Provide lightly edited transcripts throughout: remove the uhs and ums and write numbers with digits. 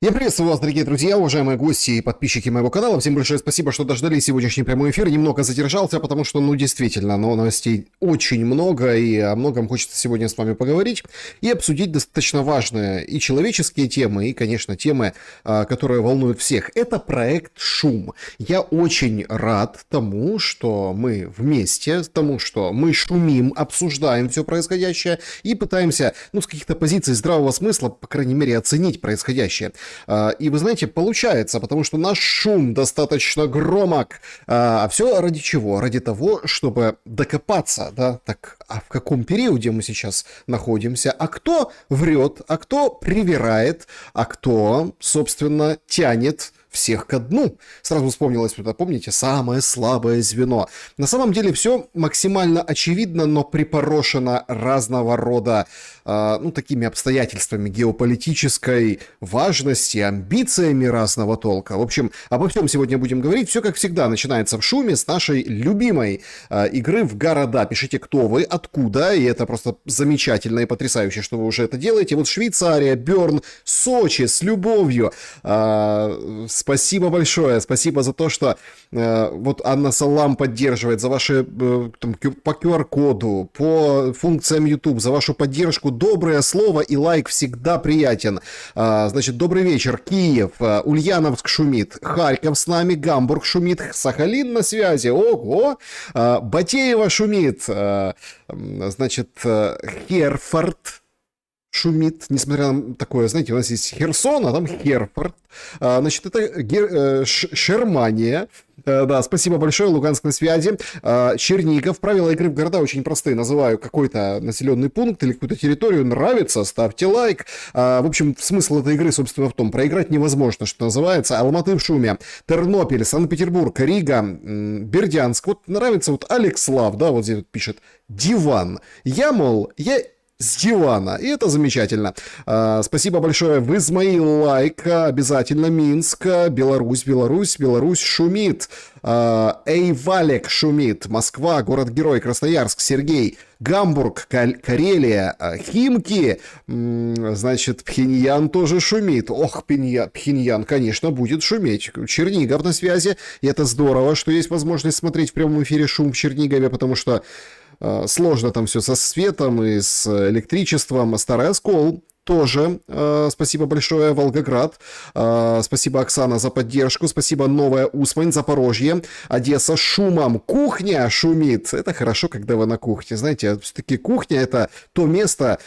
Я приветствую вас, дорогие друзья, уважаемые гости и подписчики моего канала. Всем большое спасибо, что дождались сегодняшний прямой эфир. Немного задержался, потому что, действительно, новостей очень много, и о многом хочется сегодня с вами поговорить и обсудить достаточно важные и человеческие темы, и, конечно, темы, которые волнуют всех. Это проект «Шум». Я очень рад тому, что мы вместе, тому, что мы шумим, обсуждаем все происходящее и пытаемся, с каких-то позиций здравого смысла, по крайней мере, оценить происходящее. И вы знаете, получается, потому что наш шум достаточно громок. А все ради чего? Ради того, чтобы докопаться, да, так, а в каком периоде мы сейчас находимся, а кто врет, а кто привирает, а кто, собственно, тянет всех ко дну. Сразу вспомнилось, помните, самое слабое звено. На самом деле все максимально очевидно, но припорошено разного рода, такими обстоятельствами геополитической важности, амбициями разного толка. В общем, обо всем сегодня будем говорить. Все, как всегда, начинается в шуме с нашей любимой игры в города. Пишите, кто вы, откуда, и это просто замечательно и потрясающе, что вы уже это делаете. Вот Швейцария, Бёрн, Сочи с любовью. Спасибо большое, спасибо за то, что вот Анна Салам поддерживает, за ваши по QR-коду, по функциям YouTube, за вашу поддержку. Доброе слово и лайк всегда приятен. Значит, добрый вечер. Киев, Ульяновск шумит, Харьков с нами, Гамбург шумит, Сахалин на связи, ого, Батеева шумит, значит, Херфорд шумит, несмотря на такое, знаете, у нас есть Херсон, а там Херфорд. Значит, это Шермания. Да, спасибо большое, Луганск на связи. Чернигов. Правила игры в города очень простые. Называю какой-то населенный пункт или какую-то территорию. Нравится, ставьте лайк. В общем, смысл этой игры, собственно, в том, проиграть невозможно, что называется. Алматы в шуме. Тернопиль, Санкт-Петербург, Рига, Бердянск. Вот нравится вот Алекслав, да, вот здесь вот пишет диван. Я, мол, я с дивана, и это замечательно. Спасибо большое. В Измаил лайк, обязательно. Минск, Беларусь шумит. Эйвалек шумит. Москва, город-герой, Красноярск, Сергей. Гамбург, Карелия, Химки, значит, Пхеньян тоже шумит. Ох, Пхеньян, конечно, будет шуметь. Чернигов на связи, и это здорово, что есть возможность смотреть в прямом эфире шум в Чернигове, потому что сложно там все со светом и с электричеством. Старый Оскол тоже. Спасибо большое. Волгоград. Спасибо, Оксана, за поддержку. Спасибо, Новая Усмань, Запорожье. Одесса шумом. Кухня шумит. Это хорошо, когда вы на кухне. Знаете, все-таки кухня — это то место,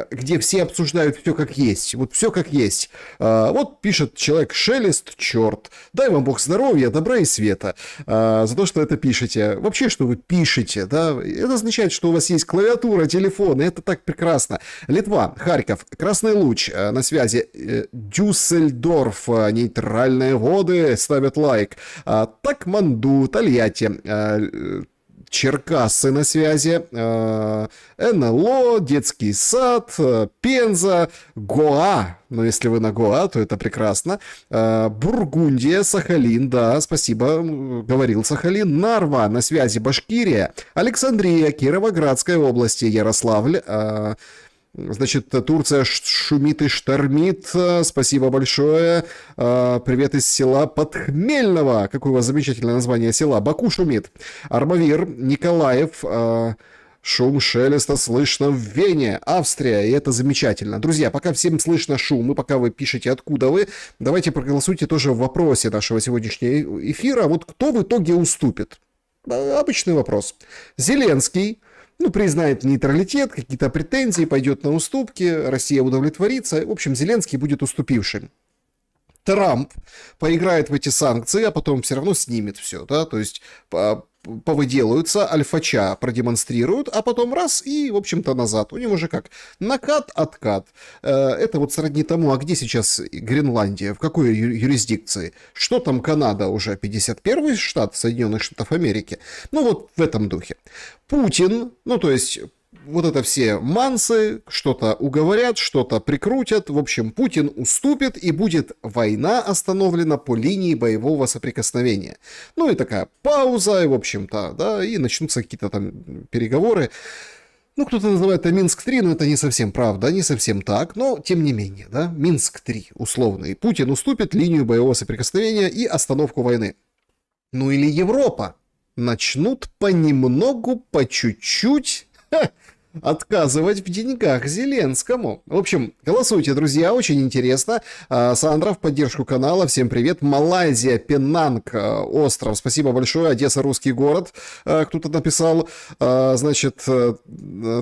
где все обсуждают все как есть. Вот все как есть. Вот пишет человек: Шелест, черт. Дай вам Бог здоровья, добра и света. За то, что это пишете. Вообще, что вы пишете, да, это означает, что у вас есть клавиатура, телефон, и это так прекрасно. Литва, Харьков, Красный Луч на связи. Дюссельдорф, нейтральные воды, ставят лайк. Такманду, Тольятти, Черкассы на связи, НЛО, детский сад, Пенза, Гоа. Но если вы на Гоа, то это прекрасно. Бургундия, Сахалин, да, спасибо, говорил Сахалин. Нарва на связи, Башкирия, Александрия, Кировоградская область, Ярославль. Значит, Турция шумит и штормит. Спасибо большое. Привет из села Подхмельного. Какое у вас замечательное название села. Баку шумит. Армавир, Николаев. Шум шелеста слышно в Вене, Австрия, и это замечательно. Друзья, пока всем слышно шум, и пока вы пишете, откуда вы, давайте проголосуйте тоже в вопросе нашего сегодняшнего эфира. Вот кто в итоге уступит? Обычный вопрос. Зеленский признает нейтралитет, какие-то претензии, пойдет на уступки, Россия удовлетворится. В общем, Зеленский будет уступившим. Трамп поиграет в эти санкции, а потом все равно снимет все, да, то есть повыделаются, альфача продемонстрируют, а потом раз и, в общем-то, назад. У него же как? Накат-откат. Это вот сродни тому, а где сейчас Гренландия? В какой юрисдикции? Что там Канада уже? 51-й штат Соединенных Штатов Америки? Вот в этом духе. Путин, то есть вот это все мансы, что-то уговорят, что-то прикрутят. В общем, Путин уступит, и будет война остановлена по линии боевого соприкосновения. И такая пауза, и, в общем-то, да, и начнутся какие-то там переговоры. Ну, кто-то называет это Минск-3, но это не совсем правда, не совсем так, но тем не менее, да, Минск-3, условно. И Путин уступит линию боевого соприкосновения и остановку войны. Ну или Европа. Начнут понемногу, по чуть-чуть отказывать в деньгах Зеленскому. В общем, голосуйте, друзья, очень интересно. Сандра в поддержку канала. Всем привет. Малайзия, Пенанг, остров. Спасибо большое. Одесса, русский город. Кто-то написал. Значит,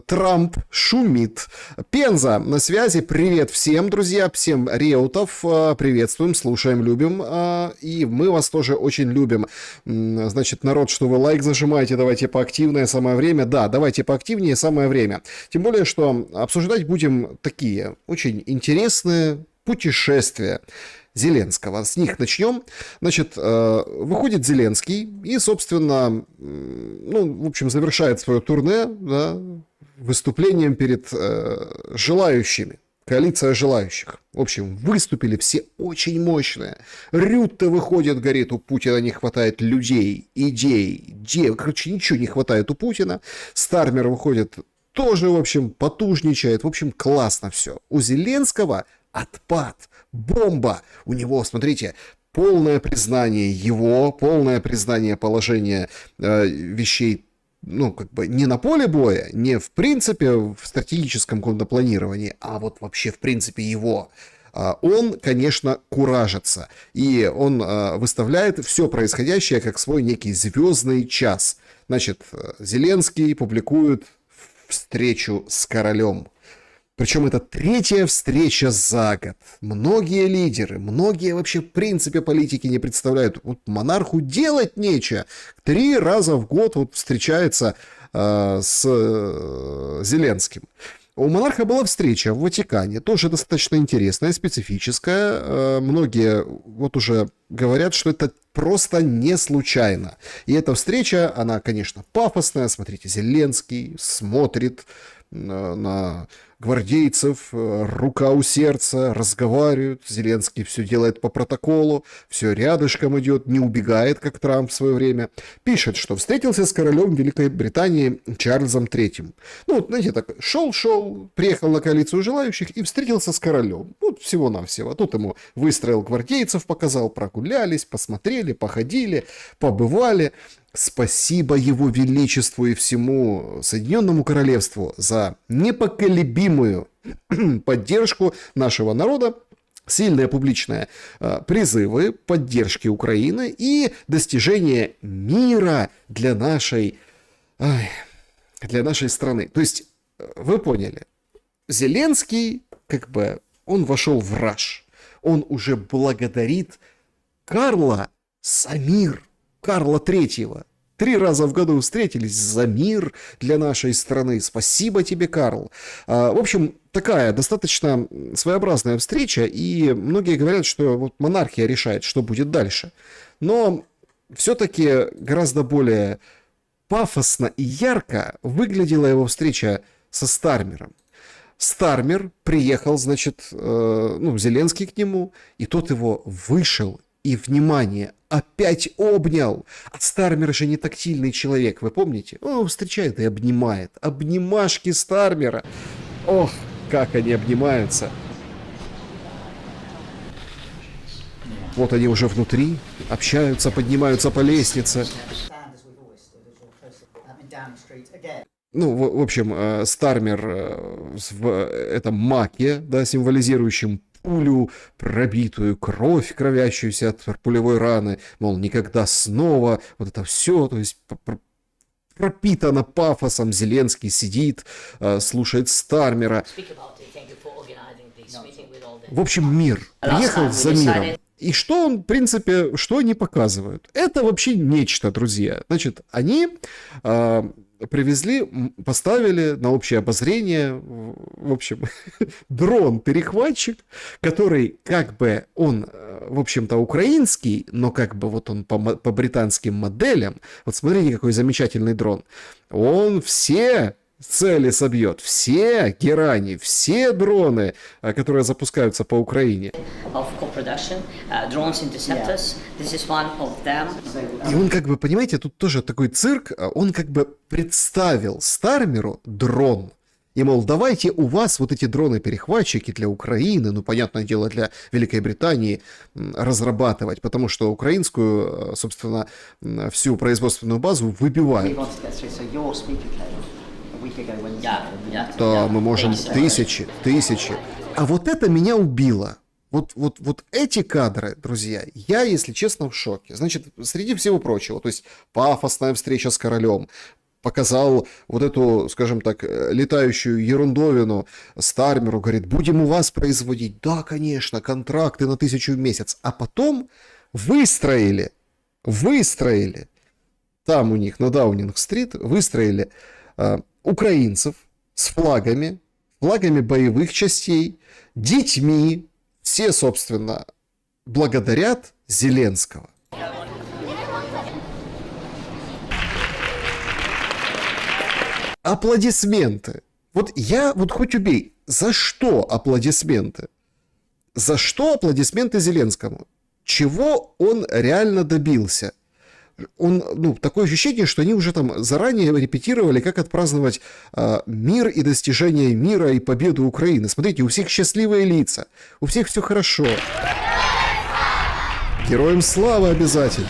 Трамп шумит. Пенза на связи. Привет всем, друзья. Всем реутов. Приветствуем, слушаем, любим. И мы вас тоже очень любим. Значит, народ, что вы лайк зажимаете, давайте поактивнее, самое время. Да, давайте поактивнее, самое время. Тем более, что обсуждать будем такие очень интересные путешествия Зеленского. С них начнем. Значит, выходит Зеленский и, собственно, ну, в общем, завершает свое турне, да, выступлением перед желающими. Коалиция желающих. В общем, выступили все очень мощные. Рютте выходит, говорит, у Путина не хватает людей, идей, короче, ничего не хватает у Путина. Стармер выходит, тоже, в общем, потужничает. В общем, классно все. У Зеленского отпад, бомба. У него, смотрите, полное признание его, полное признание положения вещей, ну, как бы не на поле боя, не в принципе в стратегическом каком-то планировании, а вот вообще в принципе его. Он, конечно, куражится. И он выставляет все происходящее как свой некий звездный час. Значит, Зеленский публикует встречу с королем. Причем это третья встреча за год. Многие лидеры, многие вообще в принципе политики не представляют. Вот монарху делать нечего. 3 раза в год вот встречается с Зеленским. У монарха была встреча в Ватикане, тоже достаточно интересная, специфическая. Многие вот уже говорят, что это просто не случайно. И эта встреча, она, конечно, пафосная. Смотрите, Зеленский смотрит на гвардейцев, рука у сердца, разговаривают. Зеленский все делает по протоколу, все рядышком идет, не убегает, как Трамп в свое время. Пишет, что встретился с королем Великой Британии Чарльзом III. Ну, вот, знаете, так, шел, приехал на коалицию желающих и встретился с королем. Вот всего-навсего. Тут ему выстроил гвардейцев, показал, прогулялись, посмотрели, походили, побывали. Спасибо его величеству и всему Соединенному Королевству за непоколебимую поддержку нашего народа, сильные публичные призывы поддержки Украины и достижения мира для нашей страны. То есть, вы поняли, Зеленский, как бы, он вошел в раж. Он уже благодарит Карла за мир. Карла Третьего. 3 раза в году встретились за мир для нашей страны. Спасибо тебе, Карл. В общем, такая достаточно своеобразная встреча, и многие говорят, что вот монархия решает, что будет дальше. Но все-таки гораздо более пафосно и ярко выглядела его встреча со Стармером. Стармер приехал, значит, Зеленский к нему, и тот его вышел и, внимание, опять обнял. А Стармер же не тактильный человек, вы помните? Он встречает и обнимает. Обнимашки Стармера. Ох, как они обнимаются. Вот они уже внутри, общаются, поднимаются по лестнице. Ну, в общем, Стармер в этом маке, да, символизирующем пулю, пробитую кровь, кровящуюся от пулевой раны, мол, никогда снова, вот это все, то есть пропитано пафосом. Зеленский сидит, слушает Стармера. В общем, мир. Приехал за миром. И что он, в принципе, что они показывают? Это вообще нечто, друзья. Значит, они привезли, поставили на общее обозрение, в общем, дрон-перехватчик, который как бы он, в общем-то, украинский, но как бы вот он по британским моделям. Вот смотрите, какой замечательный дрон. Он все цели собьет. Все герани, все дроны, которые запускаются по Украине. И он как бы, понимаете, тут тоже такой цирк, он как бы представил Стармеру дрон. И, мол, давайте у вас вот эти дроны-перехватчики для Украины, ну, понятное дело, для Великой Британии разрабатывать, потому что украинскую, собственно, всю производственную базу выбивают. Да, мы можем тысячи. А вот это меня убило. Вот эти кадры, друзья, я, если честно, в шоке. Значит, среди всего прочего, то есть пафосная встреча с королем, показал вот эту, скажем так, летающую ерундовину Стармеру, говорит, будем у вас производить. Да, конечно, контракты на 1000 в месяц. А потом выстроили там у них на Даунинг-стрит, выстроили украинцев с флагами боевых частей, детьми. Все, собственно, благодарят Зеленского. Аплодисменты. Вот я, вот хоть убей, за что аплодисменты? За что аплодисменты Зеленскому? Чего он реально добился? Он, ну, такое ощущение, что они уже там заранее репетировали, как отпраздновать мир и достижение мира и победу Украины. Смотрите, у всех счастливые лица, у всех все хорошо. Героям славы обязательно.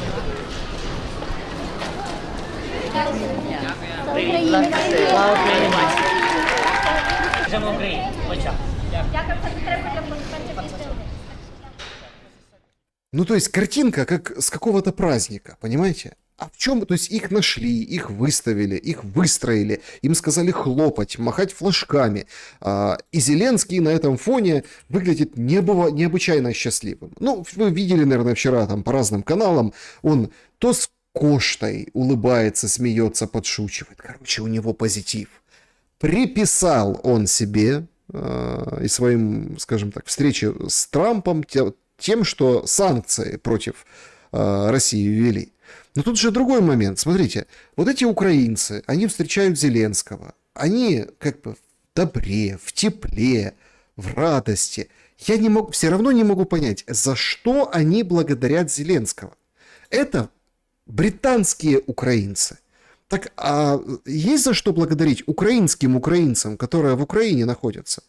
Ну, то есть картинка как с какого-то праздника, понимаете? А в чем? То есть их нашли, их выставили, их выстроили, им сказали хлопать, махать флажками. И Зеленский на этом фоне выглядит необычайно счастливым. Ну, вы видели, наверное, вчера там по разным каналам, он то с коштой улыбается, смеется, подшучивает. Короче, у него позитив. Приписал он себе и своим, скажем так, встрече с Трампом тем, что санкции против России ввели. Но тут же другой момент. Смотрите, вот эти украинцы, они встречают Зеленского. Они как бы в добре, в тепле, в радости. Я все равно не могу понять, за что они благодарят Зеленского. Это британские украинцы. Так, а есть за что благодарить украинским украинцам, которые в Украине находятся?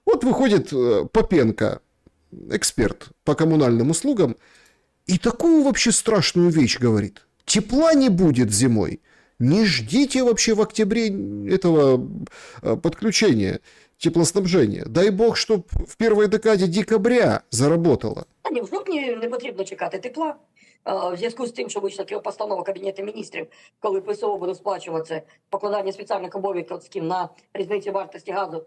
Вот выходит Попенко, эксперт по коммунальным услугам, и такую вообще страшную вещь говорит. Тепла не будет зимой. Не ждите вообще в октябре этого подключения теплоснабжения. Дай бог, щоб в первой декаді декабря заработало. Ні, в жовтні не потрібно чекати тепла. В зв'язку з тим, що вийшла постанова Кабінету міністрів, коли ПСО буде сплачуватися покладання спеціальних обов'язків на різниці вартості газу,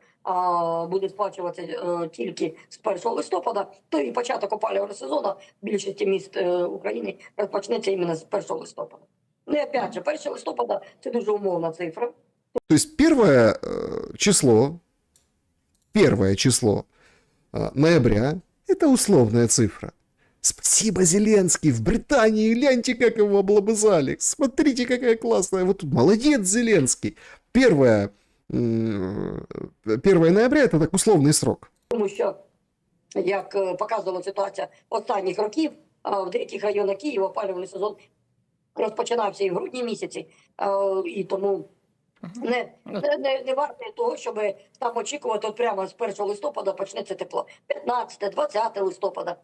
буде сплачуватися тільки з 1 листопада, то і початок опалювального сезону в більшості міст України розпочнеться іменно з 1 листопада. Ну і опять же, 1 листопада – це дуже умовна цифра. То есть первое число ноября – это условная цифра. Спасибо, Зеленский, в Британии, гляньте, как его облобызали. Смотрите, какая классная. Вот тут молодец Зеленский. 1 ноября – это так условный срок. Тому що, як показувала ситуація останніх років, в деяких районах Києва опалювальний сезон розпочинався і в грудні місяці, і тому не варто того, щоб там очікувати от прямо з 1 листопада почнеться тепло. 15-20 листопада.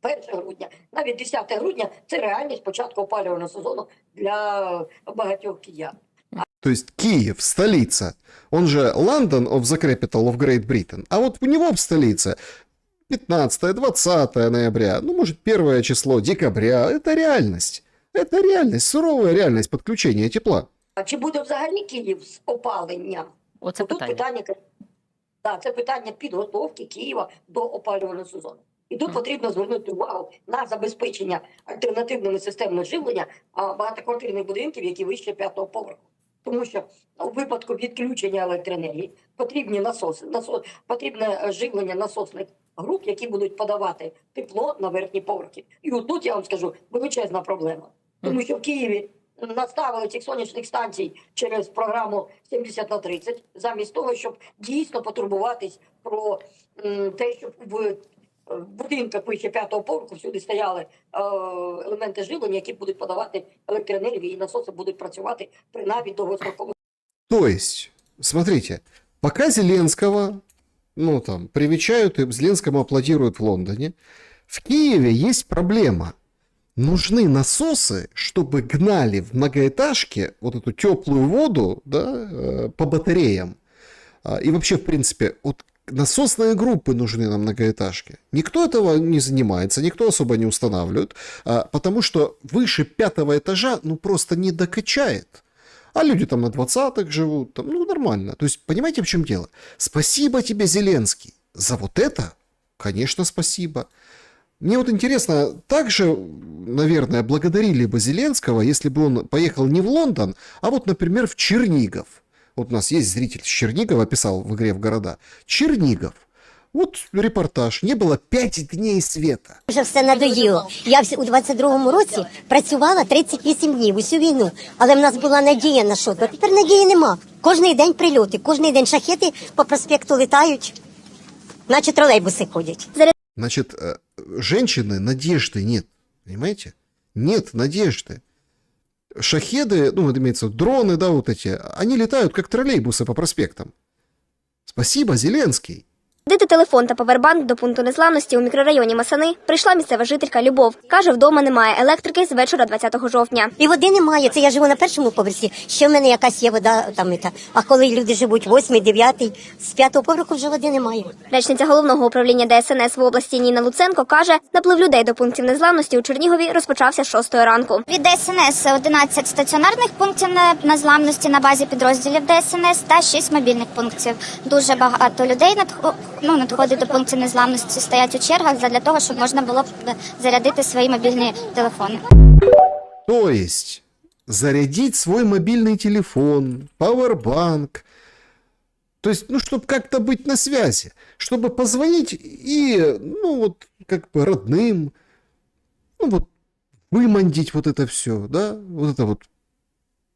1 грудня, навіть 10 грудня – це реальність початку опалювального сезону для багатьох киян. То есть Киев, столица, он же London of the capital of Great Britain, а вот у него в столице 15-20 ноября, ну может 1 число декабря, это реальность, суровая реальность подключения тепла. А чи буде взагалі Київ з опаленням? Оце питання. Так, це питання підготовки Києва до опалювального сезону. І тут потрібно звернути увагу на забезпечення альтернативними системами живлення багатоквартирних будинків, які вище 5-го поверху. Тому що у випадку відключення електроенергії потрібне живлення насосних груп, які будуть подавати тепло на верхні поверхи. І от тут, я вам скажу, величезна проблема. Тому що в Києві наставили цих сонячних станцій через програму 70/30, замість того, щоб дійсно потурбуватись про те, щоб в будинках вище 5-го поверху всюди стояли елементи живлення, які будуть подавати електроенергію, і насоси будуть працювати при навіть довгострокових. То есть, смотрите, пока Зеленского, ну там, привечают и Зеленскому аплодируют в Лондоне, в Киеве есть проблема. Нужны насосы, чтобы гнали в многоэтажке вот эту теплую воду, да, по батареям. И вообще, в принципе, вот насосные группы нужны на многоэтажке. Никто этого не занимается, никто особо не устанавливает, потому что выше 5-го этажа, ну, просто не докачает. А люди там на 20-х живут, там, ну, нормально. То есть, понимаете, в чем дело? Спасибо тебе, Зеленский, за вот это, конечно, спасибо. Мне вот интересно, также, наверное, благодарили бы Зеленского, если бы он поехал не в Лондон, а вот, например, в Чернигов. Вот у нас есть зритель с Чернигова, писал в «Игре в города». Чернигов. Вот репортаж. Не было 5 дней света. Вже все надоїло. Я у 22-му році працювала 38 днів усю війну, але в нас була надія на що. А тепер надії нема. Кожний день прильоти, кожний день шахеди по проспекту літають, наче тролейбуси ходять. Значит, женщины надежды нет. Понимаете? Нет надежды. Шахеды, ну, это имеется в виду дроны, да, вот эти, они летают как троллейбусы по проспектам. Спасибо, Зеленский. Дити телефон та павербанк до пункту незламності у мікрорайоні Масани прийшла місцева жителька Любов. Каже, вдома немає електрики з вечора 20 жовтня. І води немає, це я живу на 1-му поверсі, ще в мене якась є вода там. А коли люди живуть 8-й, 9-й, з 5-го поверху вже води немає. Речниця головного управління ДСНС в області Ніна Луценко каже, наплив людей до пунктів незламності у Чернігові розпочався з 6 ранку. Від ДСНС 11 стаціонарних пунктів незламності на базі підрозділів ДСНС та 6 мобільних пунктів. Дуже багато людей надходить до пунктів незламності, стоять у чергах для того, щоб можна було зарядити свої мобільні телефони. То есть, зарядить свой мобильный телефон, пауэрбанк. То есть, ну, чтобы как-то быть на связи. Чтобы позвонить и, ну, вот, как бы родным, ну, вот, вымандить вот это все, да, вот это вот,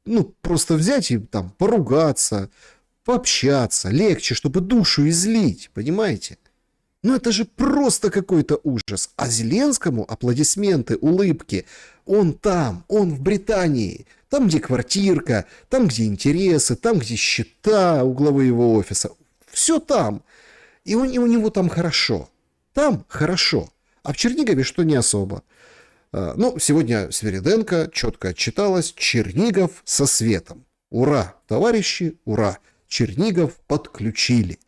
ну, просто взять и там поругаться, пообщаться, легче, чтобы душу излить, понимаете? Ну это же просто какой-то ужас. А Зеленскому аплодисменты, улыбки. Он там, он в Британии. Там, где квартирка, там, где интересы, там, где счета у главы его офиса. Все там. И у него там хорошо. Там хорошо. А в Чернигове что не особо. Ну, сегодня Свириденко четко отчиталась. Чернигов со светом. Ура, товарищи, ура. Чернигов подключили.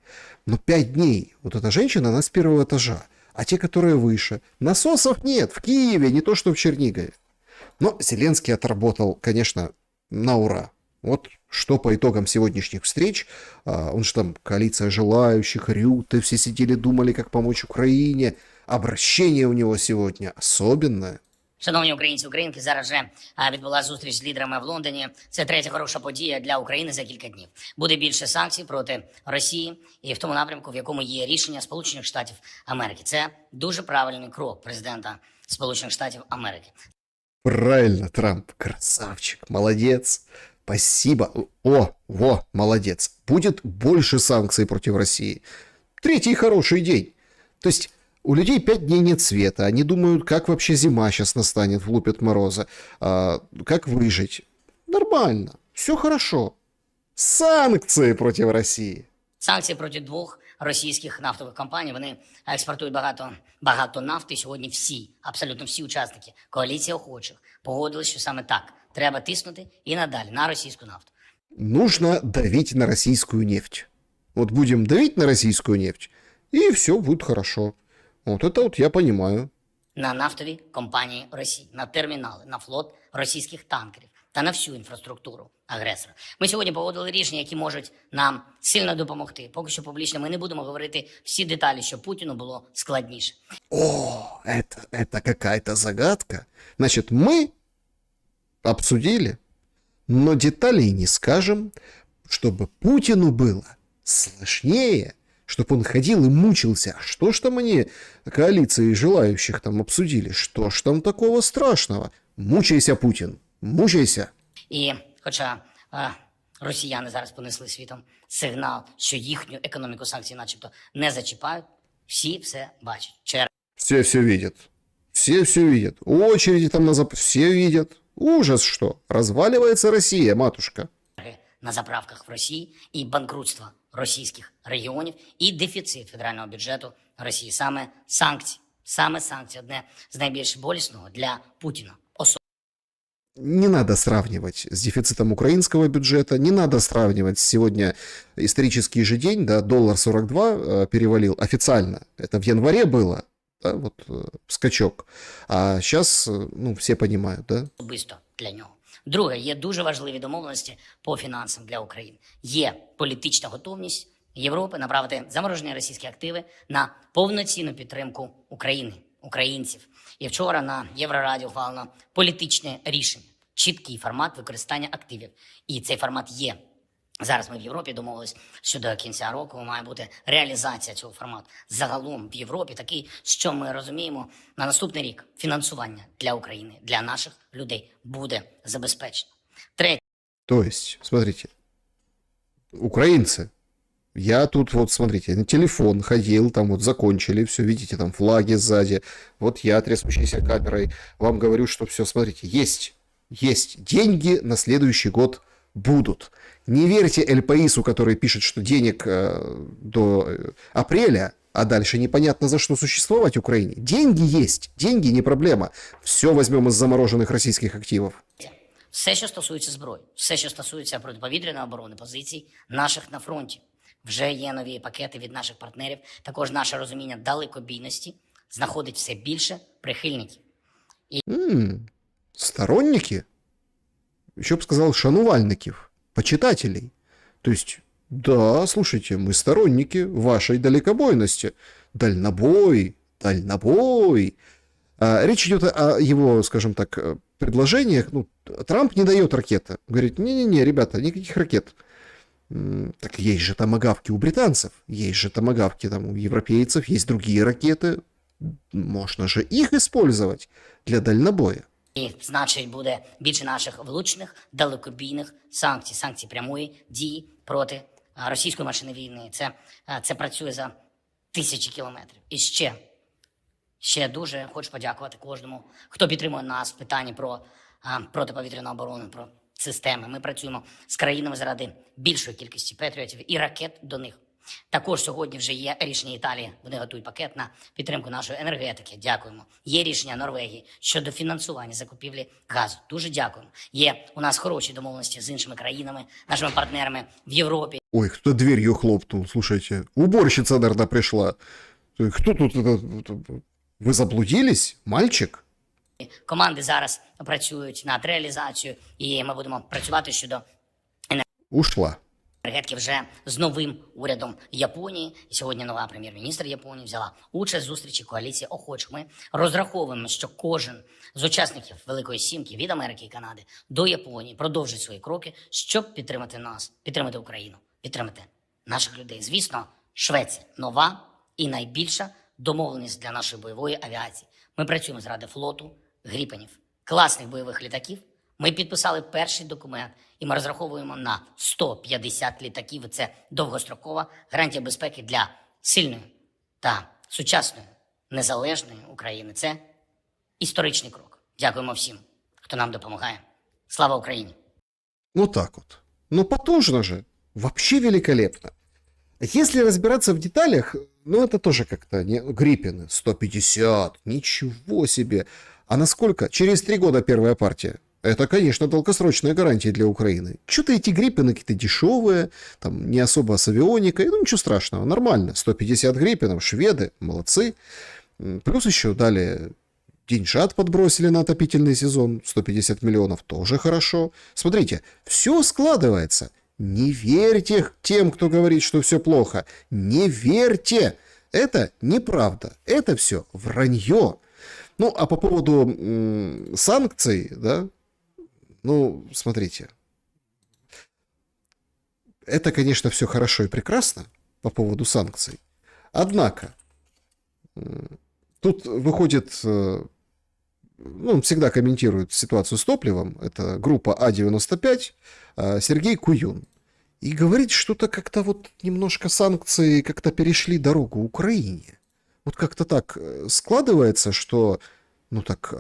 Но 5 дней. Вот эта женщина, она с 1-го этажа. А те, которые выше. Насосов нет в Киеве, не то что в Чернигове. Но Зеленский отработал, конечно, на ура. Вот что по итогам сегодняшних встреч. Он же там коалиция желающих, Рюты, все сидели, думали, как помочь Украине. Обращение у него сегодня особенное. Шановні українці, українки, зараз вже відбулася зустріч з лідерами в Лондоні. Це третя хороша подія для України за кілька днів. Буде більше санкцій проти Росії і в тому напрямку, в якому є рішення Сполучених Штатів Америки. Це дуже правильний крок президента Сполучених Штатів Америки. Правильно, Трамп, красавчик, молодец, спасибо. Молодец. Будет больше санкций против России. 3-й хороший день. То есть у людей 5 дней нет света. Они думают, как вообще зима сейчас настанет, влупят мороза. Как выжить. Нормально. Все хорошо. Санкции против России. Санкції проти 2 російських нафтових компаній. Вони експортують багато нафти. Сьогодні всі, абсолютно всі учасники коаліції охочих погодились, що саме так треба тиснути і надалі на російську нафту. Нужно давить на российскую нефть. Вот будем давить на российскую нефть, и все будет хорошо. Вот это вот я понимаю. На нафтові компанії Росії, на термінали, на флот російських танкерів та на всю інфраструктуру агресора. Ми сьогодні погодили рішення, які можуть нам сильно допомогти. Поки що публічно ми не будемо говорити всі деталі, щоб Путіну було складніше. Это какая-то загадка. Значит, мы обсудили, но деталей не скажем, чтобы Путину было сложнее, чтобы он ходил и мучился. Что ж там они, коалиции желающих, там обсудили? Что ж там такого страшного? Мучайся, Путин, мучайся. І хоча росіяни зараз понесли світом сигнал, що їхню економіку санкції начебто не зачіпають, всі все бачать. Все видят. Все видят. Очереди там на запад. Все видят. Ужас что. Разваливается Россия, матушка. На заправках в Росії і банкрутство російських регіонів, і дефіцит федерального бюджету Росії. Саме санкції одне з найбільш болісного для Путіна. Не надо сравнивать с дефицитом украинского бюджета, не надо сравнивать сегодня исторический же день, да, доллар 42 перевалил официально, это в январе было, да, вот скачок, а сейчас, ну, все понимают, да. Особисто для нього. Друге, є дуже важливі домовленості по фінансам для України. Є політична готовність Європи направити заморожені російські активи на повноцінну підтримку України, українців. І вчора на Єврораді ухвалено політичне рішення, чіткий формат використання активів. І цей формат є. Зараз ми в Європі домовились, що до кінця року має бути реалізація цього формату. Загалом в Європі такий, що ми розуміємо, на наступний рік фінансування для України, для наших людей буде забезпечено. Третє. То есть, смотрите, украинцы, я тут вот, смотрите, на телефон ходил, там вот закончили, все, видите, там флаги сзади, вот я трясущейся камерой вам говорю, что все, смотрите, есть деньги на следующий год будут. Не верьте Эль-Паису, который пишет, что денег до апреля, а дальше непонятно за что существовать Украине. Деньги есть, деньги не проблема. Все возьмем из замороженных российских активов. Все, що стосується зброї, все, що стосується протиповітряної оборони, позицій наших на фронті. Вже є нові пакети від наших партнерів. Також наше розуміння далекобійності знаходить все більше прихильників. Сторонники? Еще бы сказал, шанувальников, почитателей. То есть, да, слушайте, мы сторонники вашей далекобойности. Дальнобой. Речь идет о его, скажем так, предложениях. Ну, Трамп не дает ракеты. Говорит, не-не-не, ребята, никаких ракет. Так есть же томагавки у британцев, есть же томагавки там у европейцев, есть другие ракеты. Можно же их использовать для дальнобоя. І, значить, буде більше наших влучних, далекобійних санкцій прямої дії проти російської машини війни. Це працює за тисячі кілометрів. І ще дуже хочу подякувати кожному, хто підтримує нас в питанні про протиповітряну оборону, про системи. Ми працюємо з країнами заради більшої кількості патріотів і ракет до них. Також сьогодні вже є рішення Італії, вони готують пакет на підтримку нашої енергетики. Дякуємо. Є рішення Норвегії щодо фінансування закупівлі газу. Дуже дякуємо. Є у нас хороші домовленості з іншими країнами, нашими партнерами в Європі. Ой, кто дверью хлопнул, слушайте. Уборщица, наверное, пришла. Кто тут? Вы заблудились? Мальчик? Команди зараз працюють над реалізацією, і ми будемо працювати щодо Ушла. енергетики вже з новим урядом Японії. І сьогодні нова прем'єр-міністр Японії взяла участь в зустрічі коаліції охочих. Ми розраховуємо, що кожен з учасників Великої Сімки від Америки і Канади до Японії продовжить свої кроки, щоб підтримати нас, підтримати Україну, підтримати наших людей. Звісно, Швеція – нова і найбільша домовленість для нашої бойової авіації. Ми працюємо заради флоту Гріпенів, класних бойових літаків. Ми підписали перший документ, і ми розраховуємо на 150 літаків. Це довгострокова гарантія безпеки для сильної та сучасної, незалежної України. Це історичний крок. Дякуємо всім, хто нам допомагає. Слава Україні! Ну так вот. Ну потужно же. Вообще великолепно. Если разбираться в деталях, ну это тоже как-то не... Гриппены 150, ничего себе. А насколько? Через 3 года первая партия. Это, конечно, долгосрочная гарантия для Украины. Что-то эти Гриппены какие-то дешевые, там не особо с авионикой. Ну ничего страшного, нормально. 150 Гриппенов, шведы, молодцы. Плюс еще дали деньжат подбросили на отопительный сезон. 150 миллионов, тоже хорошо. Смотрите, все складывается. Не верьте тем, кто говорит, что все плохо. Не верьте. Это неправда. Это все вранье. Ну, а по поводу санкций, да, ну, смотрите. Это, конечно, все хорошо и прекрасно по поводу санкций. Однако, тут выходит ну, он всегда комментирует ситуацию с топливом, это группа А-95, Сергей Куюн. И говорит, что-то как-то вот немножко санкции как-то перешли дорогу Украине. Вот как-то так складывается, что, ну так,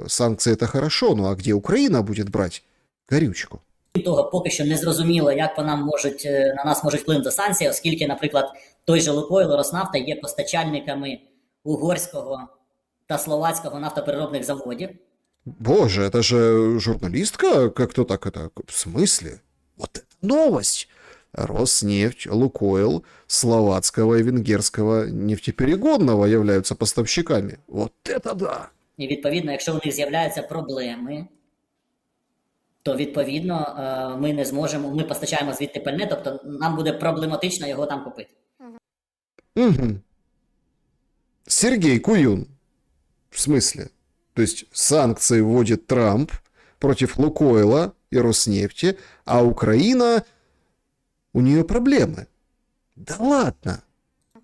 санкции это хорошо, ну а где Украина будет брать горючку? Крім того, поки що не зрозуміло, як по нам на нас можуть вплинути санкції, оскільки, наприклад, той же Лукойл, Роснафта є постачальниками угорського та словацького нафтопереробних заводів. Боже, это же журналистка как-то так это... В смысле? Вот это новость! Роснефть, Лукойл, словацкого и венгерского нефтеперегонного являются поставщиками. Вот это да! І, відповідно, якщо у них з'являються проблеми, то, відповідно, ми не зможемо, ми постачаємо звідти пальне, тобто нам буде проблематично його там купити. Угу. Сергей Куюн. В смысле? То есть санкции вводит Трамп против Лукойла и Роснефти, а Украина, у нее проблемы. Да ладно.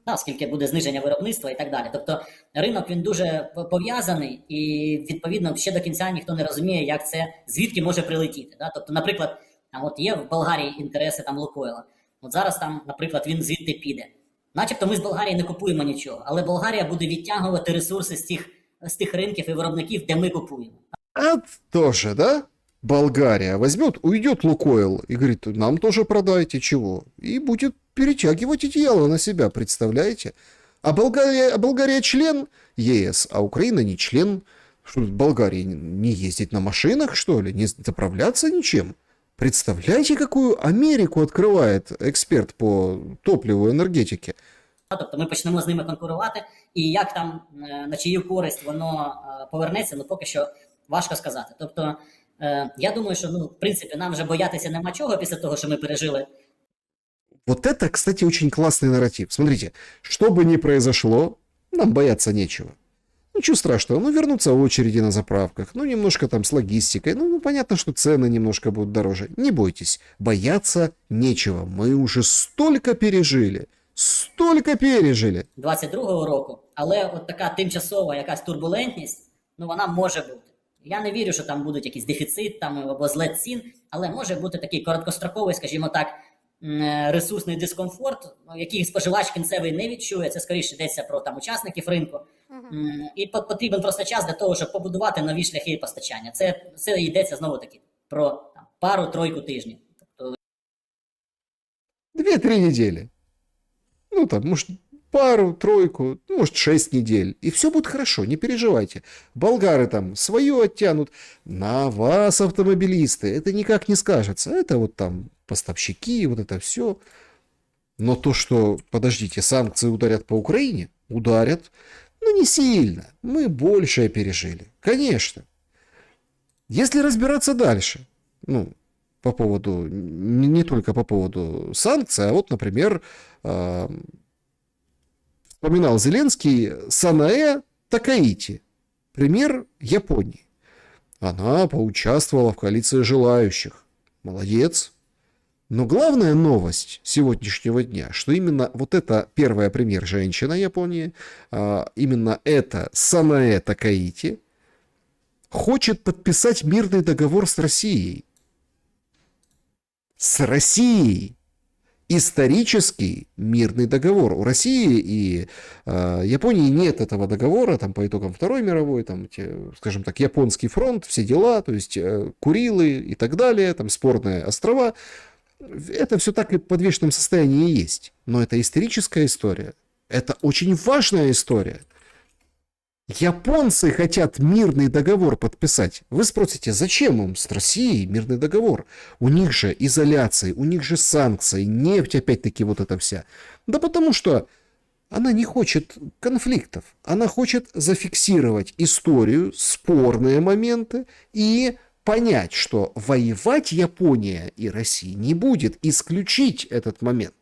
Оскільки буде зниження виробництва і так далі. Тобто ринок, він дуже пов'язаний і, відповідно, ще до кінця ніхто не розуміє, як це, звідки може прилетіти. Да? Тобто, наприклад, от є в Болгарії інтереси там Лукойла. От зараз там, наприклад, він звідти піде. Начебто ми з Болгарії не купуємо нічого, але Болгарія буде відтягувати ресурси з тих ринків і виробників, де ми купуємо. А тоже, да? Болгария возьмет, уйдет Лукойл и говорит, нам тоже продайте, чего? И будет перетягивать одеяло на себя, представляете? А Болгария член ЕС, а Украина не член. Что, Болгарии не ездить на машинах, что ли? Не заправляться ничем? Представляете, какую Америку открывает эксперт по топливу и энергетике? Тобто ми почнемо з ними конкурувати, і як там, на чию користь воно повернеться, ну поки що важко сказати. Тобто, я думаю, що, ну, в принципі, нам вже боятися нема чого після того, що ми пережили. Вот это, кстати, очень классный нарратив. Смотрите, что бы ни произошло, нам бояться нечего. Ничего страшного, ну вернутся очереди на заправках, ну немножко там с логистикой, ну понятно, что цены немножко будут дороже. Не бойтесь, бояться нечего. Мы уже столько пережили. 22-го року, але от така тимчасова якась турбулентність, ну вона може бути. Я не вірю, що там будуть якийсь дефіцит там, або злет цін, але може бути такий короткостроковий, скажімо так, ресурсний дискомфорт, який споживач кінцевий не відчує, це скоріше йдеться про там учасників ринку. І потрібен просто час для того, щоб побудувати нові шляхи постачання. Це йдеться знову-таки про пару-тройку тижнів. Тобто... 2-3 недели. Ну там, может, пару-тройку, ну, может, 6 недель. И все будет хорошо, не переживайте. Болгары там свое оттянут. На вас, автомобилисты, это никак не скажется. Это вот там поставщики, вот это все. Но то, что, подождите, санкции ударят по Украине, ударят, но не сильно. Мы большее пережили. Конечно. Если разбираться дальше, ну, по поводу, не только по поводу санкций, а вот, например, вспоминал Зеленский Санаэ Такаити, пример Японии. Она поучаствовала в коалиции желающих. Молодец. Но главная новость сегодняшнего дня, что именно вот эта первая премьер женщина Японии, именно эта Санаэ Такаити, хочет подписать мирный договор с Россией. С Россией. Исторический мирный договор. У России и Японии нет этого договора, там по итогам Второй мировой, там, скажем так, японский фронт, все дела, то есть Курилы и так далее, там спорные острова. Это все так и в подвешенном состоянии есть. Но это историческая история. Это очень важная история. Японцы хотят мирный договор подписать. Вы спросите, зачем им с Россией мирный договор? У них же изоляции, у них же санкции, нефть опять-таки вот эта вся. Да потому что она не хочет конфликтов. Она хочет зафиксировать историю, спорные моменты и понять, что воевать Япония и Россия не будет, исключить этот момент.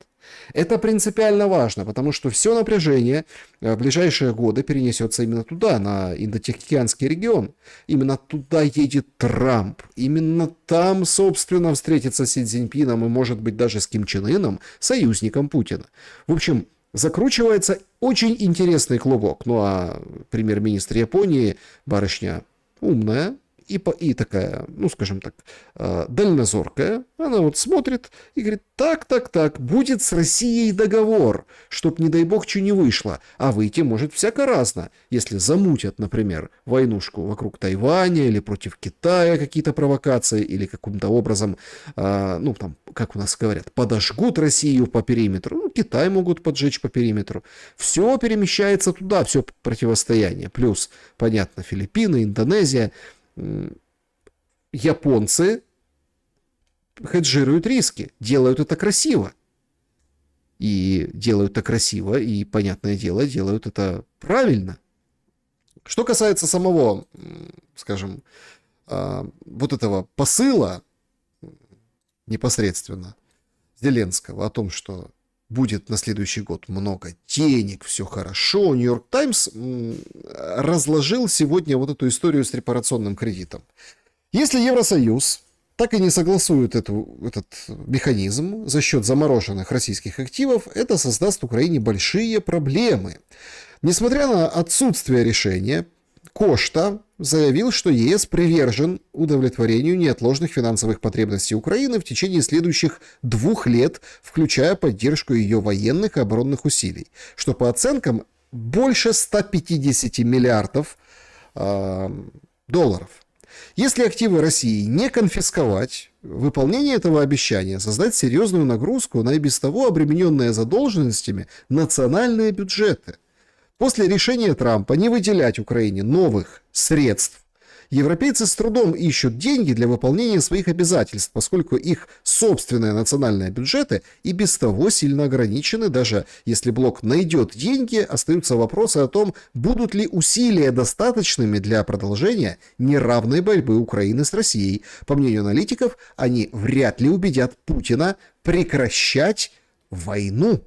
Это принципиально важно, потому что все напряжение в ближайшие годы перенесется именно туда, на Индотихоокеанский регион. Именно туда едет Трамп. Именно там, собственно, встретится с Си Цзиньпином и, может быть, даже с Ким Чен Ыном, союзником Путина. В общем, закручивается очень интересный клубок. Ну а премьер-министр Японии, барышня умная и такая, ну, скажем так, дальнозоркая. Она вот смотрит и говорит, так, будет с Россией договор, чтоб, не дай бог, что не вышло. А выйти может всяко разно. Если замутят, например, войнушку вокруг Тайваня или против Китая какие-то провокации, или каким-то образом, ну, там, как у нас говорят, подожгут Россию по периметру, ну, Китай могут поджечь по периметру. Все перемещается туда, все противостояние. Плюс, понятно, Филиппины, Индонезия. Японцы хеджируют риски, делают это красиво. И делают это красиво, и, понятное дело, делают это правильно. Что касается самого, скажем, вот этого посыла непосредственно Зеленского о том, что будет на следующий год много денег, все хорошо. Нью-Йорк Таймс разложил сегодня вот эту историю с репарационным кредитом. Если Евросоюз так и не согласует этот механизм за счет замороженных российских активов, это создаст Украине большие проблемы. Несмотря на отсутствие решения, Кошта заявил, что ЕС привержен удовлетворению неотложных финансовых потребностей Украины в течение следующих 2 лет, включая поддержку ее военных и оборонных усилий, что по оценкам больше 150 миллиардов долларов. Если активы России не конфисковать, выполнение этого обещания создаст серьезную нагрузку на и без того обремененные задолженностями национальные бюджеты. После решения Трампа не выделять Украине новых средств, европейцы с трудом ищут деньги для выполнения своих обязательств, поскольку их собственные национальные бюджеты и без того сильно ограничены. Даже если блок найдет деньги, остаются вопросы о том, будут ли усилия достаточными для продолжения неравной борьбы Украины с Россией. По мнению аналитиков, они вряд ли убедят Путина прекращать войну.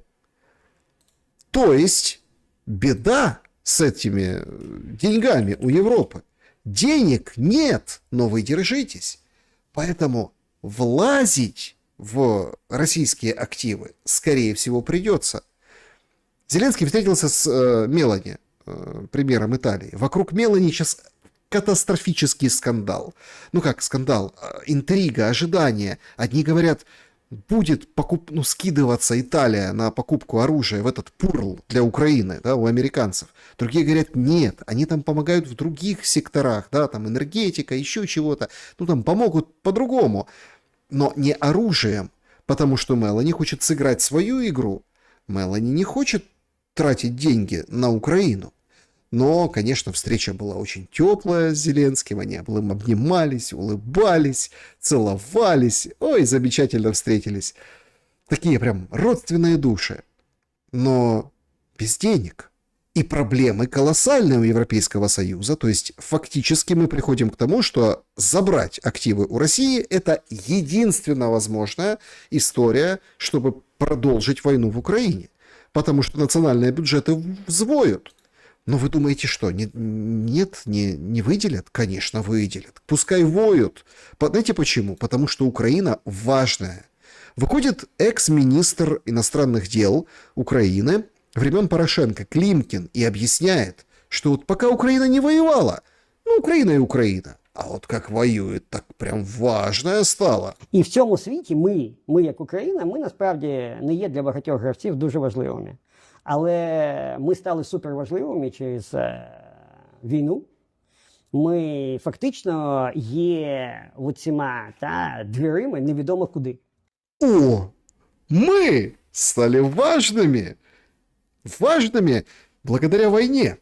То есть беда с этими деньгами у Европы. Денег нет, но вы держитесь. Поэтому влазить в российские активы, скорее всего, придется. Зеленский встретился с Мелани, премьером Италии. Вокруг Мелани сейчас катастрофический скандал. Ну как скандал? Интрига, ожидание. Одни говорят, будет скидываться Италия на покупку оружия в этот пурл для Украины, да, у американцев. Другие говорят, нет, они там помогают в других секторах, да, там энергетика, еще чего-то. Ну, там помогут по-другому, но не оружием, потому что Мелани хочет сыграть свою игру. Мелани не хочет тратить деньги на Украину. Но, конечно, встреча была очень теплая с Зеленским, они обнимались, улыбались, целовались, ой, замечательно встретились. Такие прям родственные души, но без денег. И проблемы колоссальные у Европейского Союза, то есть фактически мы приходим к тому, что забрать активы у России – это единственно возможная история, чтобы продолжить войну в Украине, потому что национальные бюджеты взвоют. Но вы думаете, что? Не выделят? Конечно, выделят. Пускай воют. Знаете почему? Потому что Украина важная. Выходит экс-министр иностранных дел Украины времен Порошенко Климкин и объясняет, что вот пока Украина не воевала, ну, Украина и Украина. А от як воюють, так прям важне стало. І в цьому світі ми як Україна, ми насправді не є для багатьох гравців дуже важливими. Але ми стали суперважливими через війну. Ми фактично є оціма дверима невідомо куди. О, мы стали важными благодаря войне.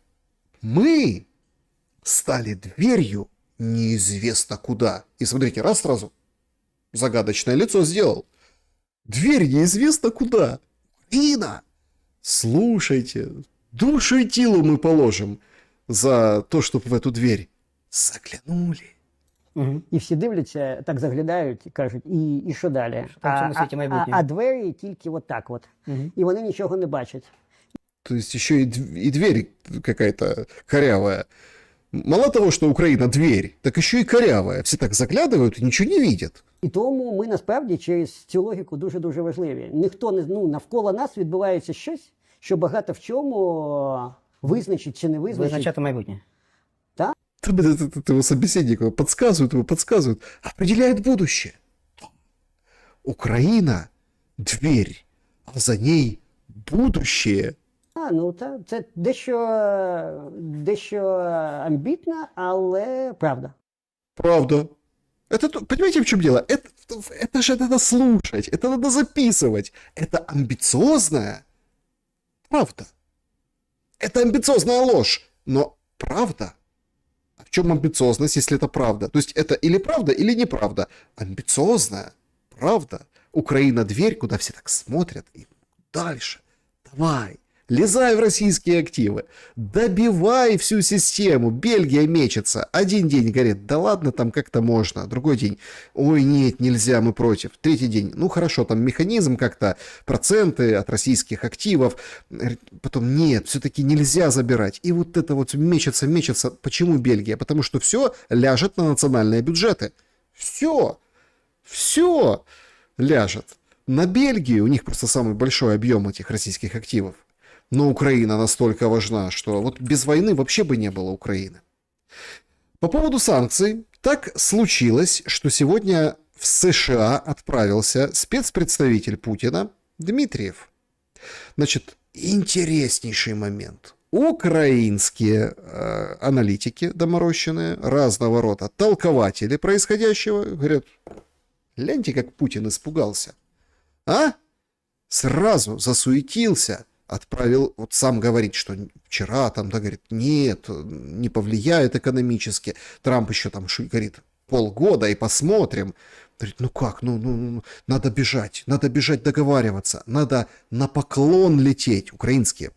Мы стали дверью неизвестно куда. И смотрите, раз сразу загадочное лицо сделал. Дверь неизвестно куда. Украина! Слушайте, душу и тело мы положим за то, чтобы в эту дверь заглянули. Угу. І всі дивляться, так заглядають і кажуть, і що далі? Там в цьому світі майбутнє. А двері тільки от так от. Угу. І вони нічого не бачать. То есть еще и дверь какая-то корявая. Мало того, что Украина дверь, так еще и корявая. Все так заглядывают и ничего не видят. І тому ми насправді через цю логіку дуже-дуже важливі. Ніхто не, навколо нас відбувається щось, що багато в чому визначить чи не визначить. Визначати майбутнє. Так? Там этот его собеседник подсказывают, определяет будущее. Украина – дверь, а за ней будущее. Ну, це дещо амбітно, але правда. Правда. Понимаете, в чем дело? Это же надо слушать, это надо записывать. Это амбициозная правда. Это амбициозная ложь, но правда. А в чем амбициозность, если это правда? То есть это или правда, или неправда. Амбициозная правда. Украина дверь, куда все так смотрят. И дальше. Давай. Лезай в российские активы, добивай всю систему. Бельгия мечется. Один день говорит, да ладно, там как-то можно. Другой день, ой, нет, нельзя, мы против. Третий день, ну хорошо, там механизм как-то, проценты от российских активов. Потом нет, все-таки нельзя забирать. И вот это вот мечется. Почему Бельгия? Потому что все ляжет на национальные бюджеты. Все ляжет на Бельгию. У них просто самый большой объем этих российских активов. Но Украина настолько важна, что вот без войны вообще бы не было Украины. По поводу санкций. Так случилось, что сегодня в США отправился спецпредставитель Путина Дмитриев. Значит, интереснейший момент. Украинские аналитики доморощенные, разного рода толкователи происходящего, говорят, гляньте, как Путин испугался. А? Сразу засуетился. Отправил, вот сам говорит, что вчера там, да, говорит, нет, не повлияет экономически. Трамп еще там говорит, полгода и посмотрим. Говорит, ну как, надо бежать договариваться, надо на поклон лететь. Украинские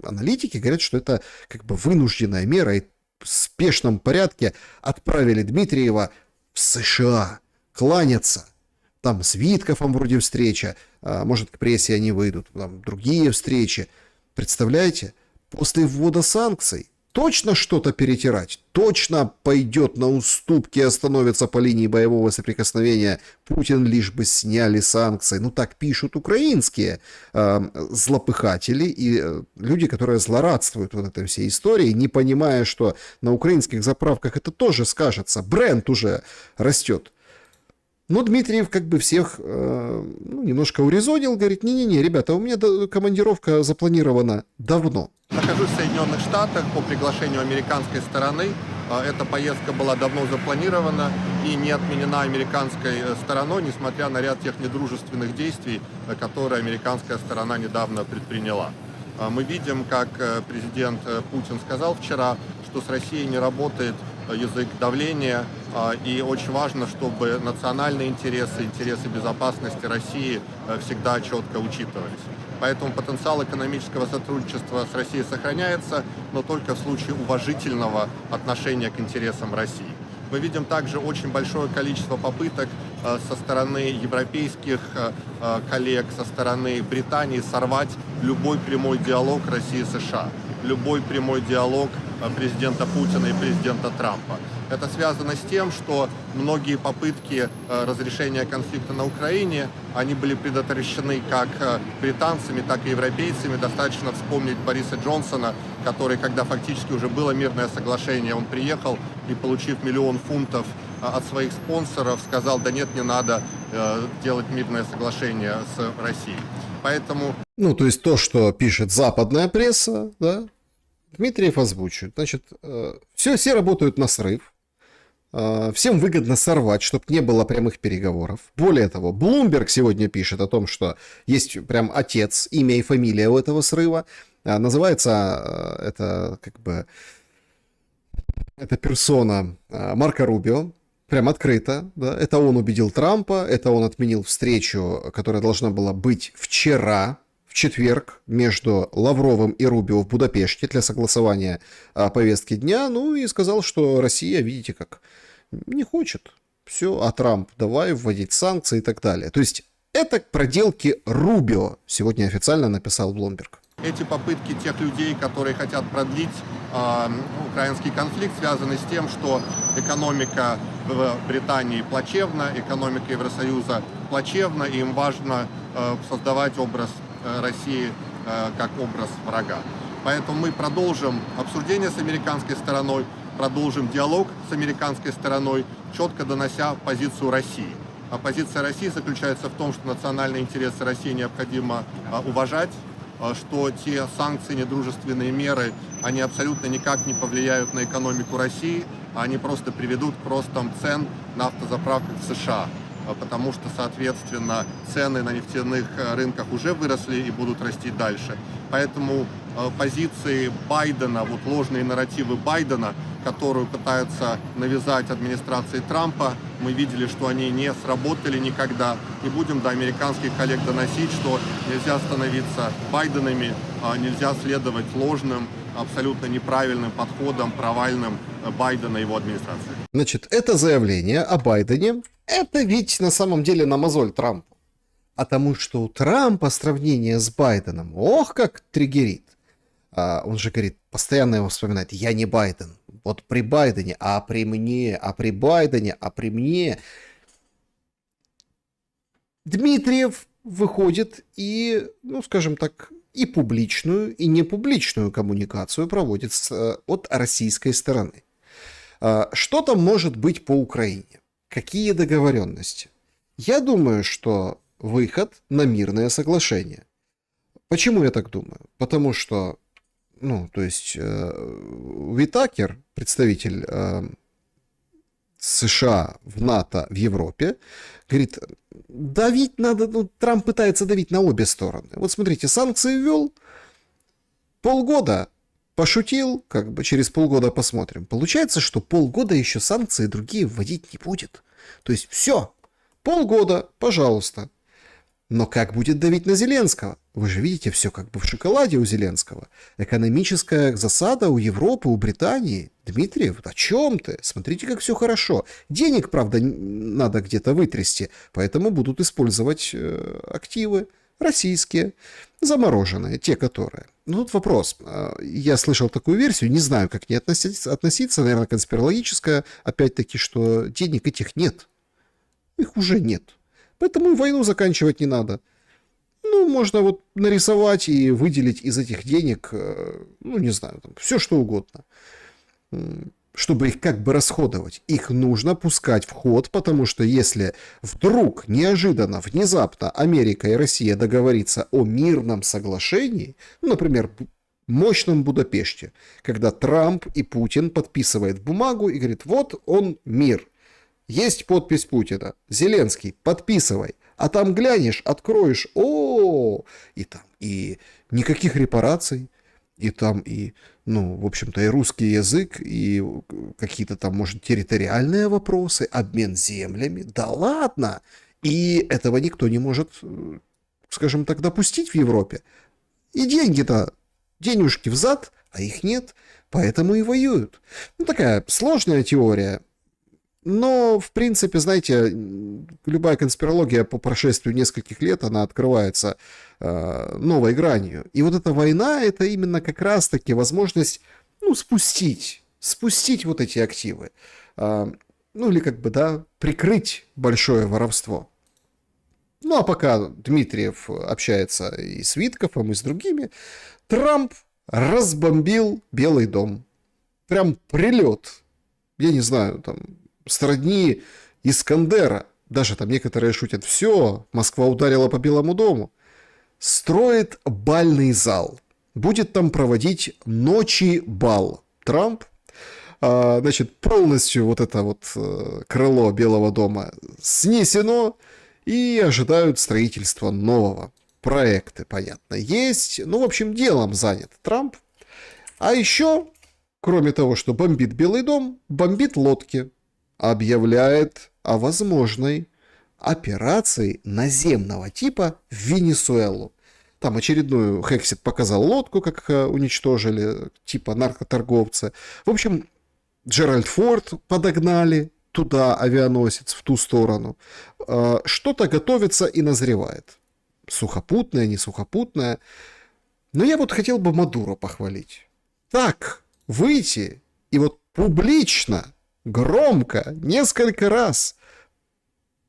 аналитики говорят, что это как бы вынужденная мера, и в спешном порядке отправили Дмитриева в США кланяться. Там с Виткофом вроде встреча, может, к прессе они выйдут, там другие встречи. Представляете, после ввода санкций точно что-то перетирать, точно пойдет на уступки и остановится по линии боевого соприкосновения Путин, лишь бы сняли санкции. Ну, так пишут украинские злопыхатели и люди, которые злорадствуют в этой всей истории, не понимая, что на украинских заправках это тоже скажется, бренд уже растет. Но Дмитриев как бы всех немножко урезонил, говорит, не-не-не, ребята, у меня командировка запланирована давно. Нахожусь в Соединенных Штатах по приглашению американской стороны. Эта поездка была давно запланирована и не отменена американской стороной, несмотря на ряд тех недружественных действий, которые американская сторона недавно предприняла. Мы видим, как президент Путин сказал вчера, что с Россией не работает язык давления, и очень важно, чтобы национальные интересы, интересы безопасности России всегда четко учитывались. Поэтому потенциал экономического сотрудничества с Россией сохраняется, но только в случае уважительного отношения к интересам России. Мы видим также очень большое количество попыток со стороны европейских коллег, со стороны Британии сорвать любой прямой диалог России-США, любой прямой диалог президента Путина и президента Трампа. Это связано с тем, что многие попытки разрешения конфликта на Украине, они были предотвращены как британцами, так и европейцами. Достаточно вспомнить Бориса Джонсона, который, когда фактически уже было мирное соглашение, он приехал и, получив $1 000 000 от своих спонсоров, сказал, да нет, не надо делать мирное соглашение с Россией. Поэтому... Ну, то есть то, что пишет западная пресса, да, Дмитриев озвучивает. Значит, все работают на срыв. Всем выгодно сорвать, чтобы не было прямых переговоров. Более того, Bloomberg сегодня пишет о том, что есть прям отец, имя и фамилия у этого срыва. Называется это как бы эта персона Марко Рубио. Прям открыто. Да? Это он убедил Трампа, это он отменил встречу, которая должна была быть вчера, в четверг, между Лавровым и Рубио в Будапеште для согласования повестки дня. Ну и сказал, что Россия, видите как, не хочет. Все, а Трамп давай вводить санкции и так далее. То есть это проделки Рубио, сегодня официально написал Bloomberg. Эти попытки тех людей, которые хотят продлить украинский конфликт, связаны с тем, что экономика в Британии плачевна, экономика Евросоюза плачевна, и им важно создавать образ России как образ врага. Поэтому мы продолжим обсуждение с американской стороной, продолжим диалог с американской стороной, четко донося позицию России. А позиция России заключается в том, что национальные интересы России необходимо уважать, что те санкции, недружественные меры, они абсолютно никак не повлияют на экономику России, а они просто приведут к ростам цен на автозаправках в США, потому что, соответственно, цены на нефтяных рынках уже выросли и будут расти дальше. Поэтому позиции Байдена, вот ложные нарративы Байдена, которую пытаются навязать администрации Трампа, мы видели, что они не сработали никогда. И будем до американских коллег доносить, что нельзя становиться Байденами, нельзя следовать ложным, абсолютно неправильным подходам, провальным Байдена и его администрации. Значит, это заявление о Байдене, это ведь на самом деле на мозоль Трампу. А тому, что у Трампа сравнение с Байденом, ох, как триггерит. Он же говорит, постоянно его вспоминает, я не Байден. Вот при Байдене, а при мне, а при Байдене, а при мне. Дмитриев выходит и, ну, скажем так, и публичную, и непубличную коммуникацию проводит от российской стороны. Что там может быть по Украине? Какие договоренности? Я думаю, что выход на мирное соглашение. Почему я так думаю? Потому что, ну, то есть, Витакер, представитель США в НАТО в Европе, говорит, давить надо, ну, Трамп пытается давить на обе стороны. Вот смотрите, санкции ввел, полгода пошутил, как бы через полгода посмотрим. Получается, что полгода еще санкции другие вводить не будет. То есть все, полгода, пожалуйста. Но как будет давить на Зеленского? Вы же видите, все как бы в шоколаде у Зеленского. Экономическая засада у Европы, у Британии. Дмитриев, о чем ты? Смотрите, как все хорошо. Денег, правда, надо где-то вытрясти, поэтому будут использовать активы российские, замороженные, те, которые. Ну, тут вопрос. Я слышал такую версию, не знаю, как к ней относиться, наверное, конспирологическая, опять-таки, что денег этих нет. Их уже нет. Поэтому и войну заканчивать не надо. Ну, можно вот нарисовать и выделить из этих денег, ну, не знаю, там, все что угодно. Чтобы их как бы расходовать. Их нужно пускать в ход, потому что если вдруг, неожиданно, внезапно Америка и Россия договорятся о мирном соглашении, ну, например, мощном Будапеште, когда Трамп и Путин подписывают бумагу и говорит, вот он мир. Есть подпись Путина. Зеленский, подписывай. А там глянешь, откроешь, и там и никаких репараций, и там и, ну, в общем-то, и русский язык, и какие-то там, может, территориальные вопросы, обмен землями. Да ладно! И этого никто не может, скажем так, допустить в Европе. И деньги-то, денежки взад, а их нет, поэтому и воюют. Ну, такая сложная теория. Но, в принципе, знаете, любая конспирология по прошествию нескольких лет, она открывается новой гранью. И вот эта война, это именно как раз-таки возможность, ну, спустить вот эти активы. Ну, или как бы, да, прикрыть большое воровство. Ну, а пока Дмитриев общается и с Виткофом, и с другими, Трамп разбомбил Белый дом. Прям прилет. Я не знаю, там... сродни Искандера. Даже там некоторые шутят, все, Москва ударила по Белому дому. Строит бальный зал. Будет там проводить ночи бал. Трамп. Значит, полностью вот это вот крыло Белого дома снесено. И ожидают строительства нового. Проекты, понятно, есть. Ну, в общем, делом занят Трамп. А еще, кроме того, что бомбит Белый дом, бомбит лодки. Объявляет о возможной операции наземного типа в Венесуэлу. Там очередную Хексет показал лодку, как уничтожили, типа наркоторговца. В общем, Джеральд Форд подогнали туда авианосец, в ту сторону. Что-то готовится и назревает. Сухопутное, не сухопутное. Но я вот хотел бы Мадуро похвалить. Так, выйти и вот публично... громко, несколько раз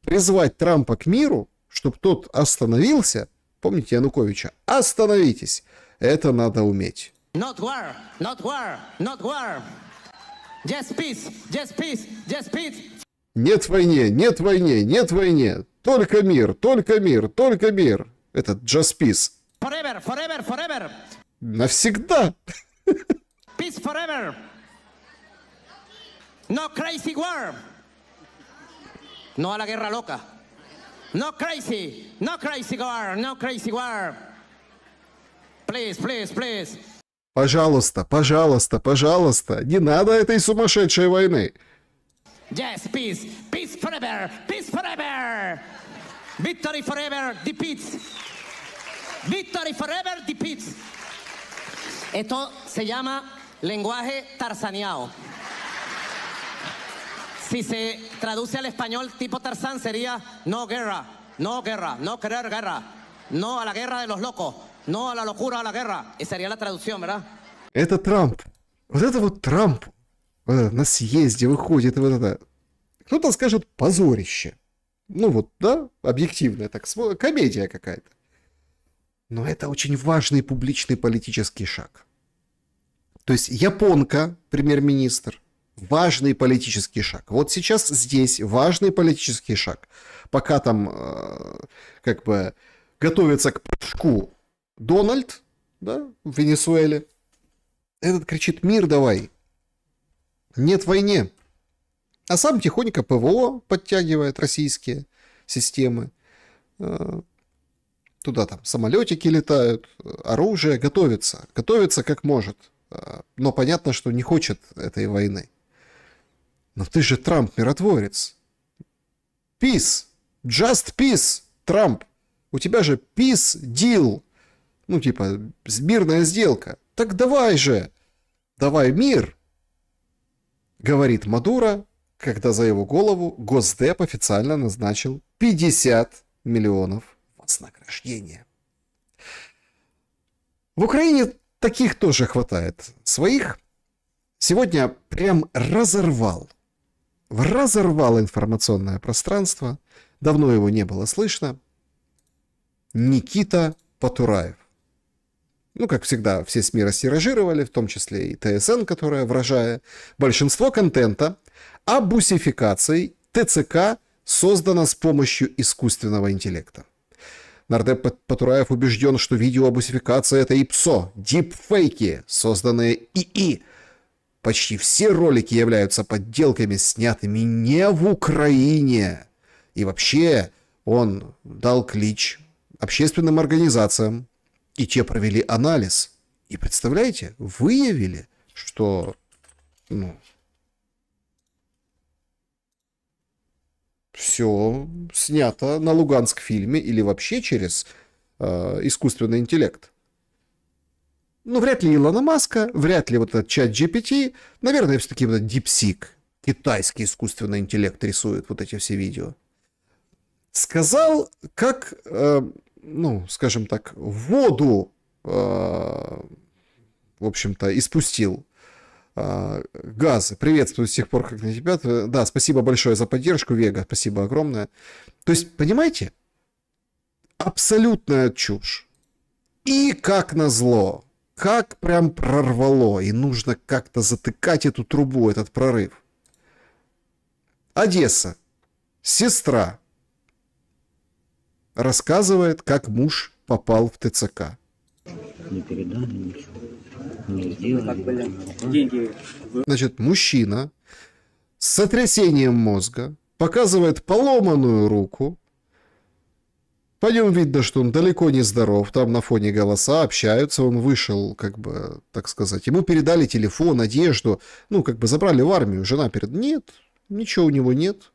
призвать Трампа к миру, чтобы тот остановился. Помните Януковича? Остановитесь. Это надо уметь. Not war, not war, not war. Just peace, just peace, just peace. Нет войне, нет войне, нет войне. Только мир, только мир, только мир. Этот Just Peace. Forever, forever, forever. Навсегда. Peace forever. No crazy war. No a la guerra loca. No crazy war, no crazy war. Please, please, please. Пожалуйста, пожалуйста, пожалуйста. Не надо этой сумасшедшей войны. Yes, peace, peace forever, peace forever. Victory forever, defeats. Victory forever, defeats. Esto se llama lenguaje tarzaneado. Si se traduce al español tipo Tarzán sería no guerra, no guerra, no querer guerra, no a la guerra de los locos, no a la locura, a la guerra. Esa sería la traducción, ¿verdad? Это Трамп. Вот это вот Трамп. Вот это на съезде выходит вот это. Кто-то скажет позорище. Ну вот, да, объективно так, комедия какая-то. Но это очень важный публичный политический шаг. То есть японка, премьер-министр, важный политический шаг. Вот сейчас здесь важный политический шаг. Пока там как бы готовится к прыжку Дональд, да, в Венесуэле, этот кричит: мир давай, нет войне. А сам тихонько ПВО подтягивает российские системы. Туда там самолетики летают, оружие, готовится как может. Но понятно, что не хочет этой войны. Но ты же Трамп, миротворец. Peace. Just peace, Трамп. У тебя же peace deal. Ну, типа, мирная сделка. Так давай же. Давай мир. Говорит Мадуро, когда за его голову Госдеп официально назначил 50 миллионов вознаграждения. В Украине таких тоже хватает. Своих сегодня прям разорвал информационное пространство. Давно его не было слышно. Никита Потураев. Ну, как всегда, все СМИ растиражировали, в том числе и ТСН, которая, выражая большинство контента о бусификации ТЦК, создано с помощью искусственного интеллекта. Нардеп Потураев убежден, что видео о бусификации — это ИПСО, дипфейки, созданные ИИ. Почти все ролики являются подделками, снятыми не в Украине. И вообще он дал клич общественным организациям, и те провели анализ. И представляете, выявили, что все снято на Луганск-фильме или вообще через искусственный интеллект. Ну, вряд ли Илона Маска, вряд ли вот этот чат GPT, наверное, все-таки вот этот DeepSeek, китайский искусственный интеллект рисует вот эти все видео. Сказал, как, скажем так, воду, в общем-то, испустил газы. Приветствую с тех пор, как на тебя. Да, спасибо большое за поддержку, Вега, спасибо огромное. То есть, понимаете, абсолютная чушь. И как назло, как прям прорвало, и нужно как-то затыкать эту трубу, этот прорыв. Одесса. Сестра рассказывает, как муж попал в ТЦК. Не передали ничего. Не сделали. Значит, мужчина с сотрясением мозга показывает поломанную руку. По нему видно, что он далеко не здоров. Там на фоне голоса общаются. Он вышел, как бы, так сказать. Ему передали телефон, одежду. Ну, как бы забрали в армию. Жена Нет, ничего у него нет.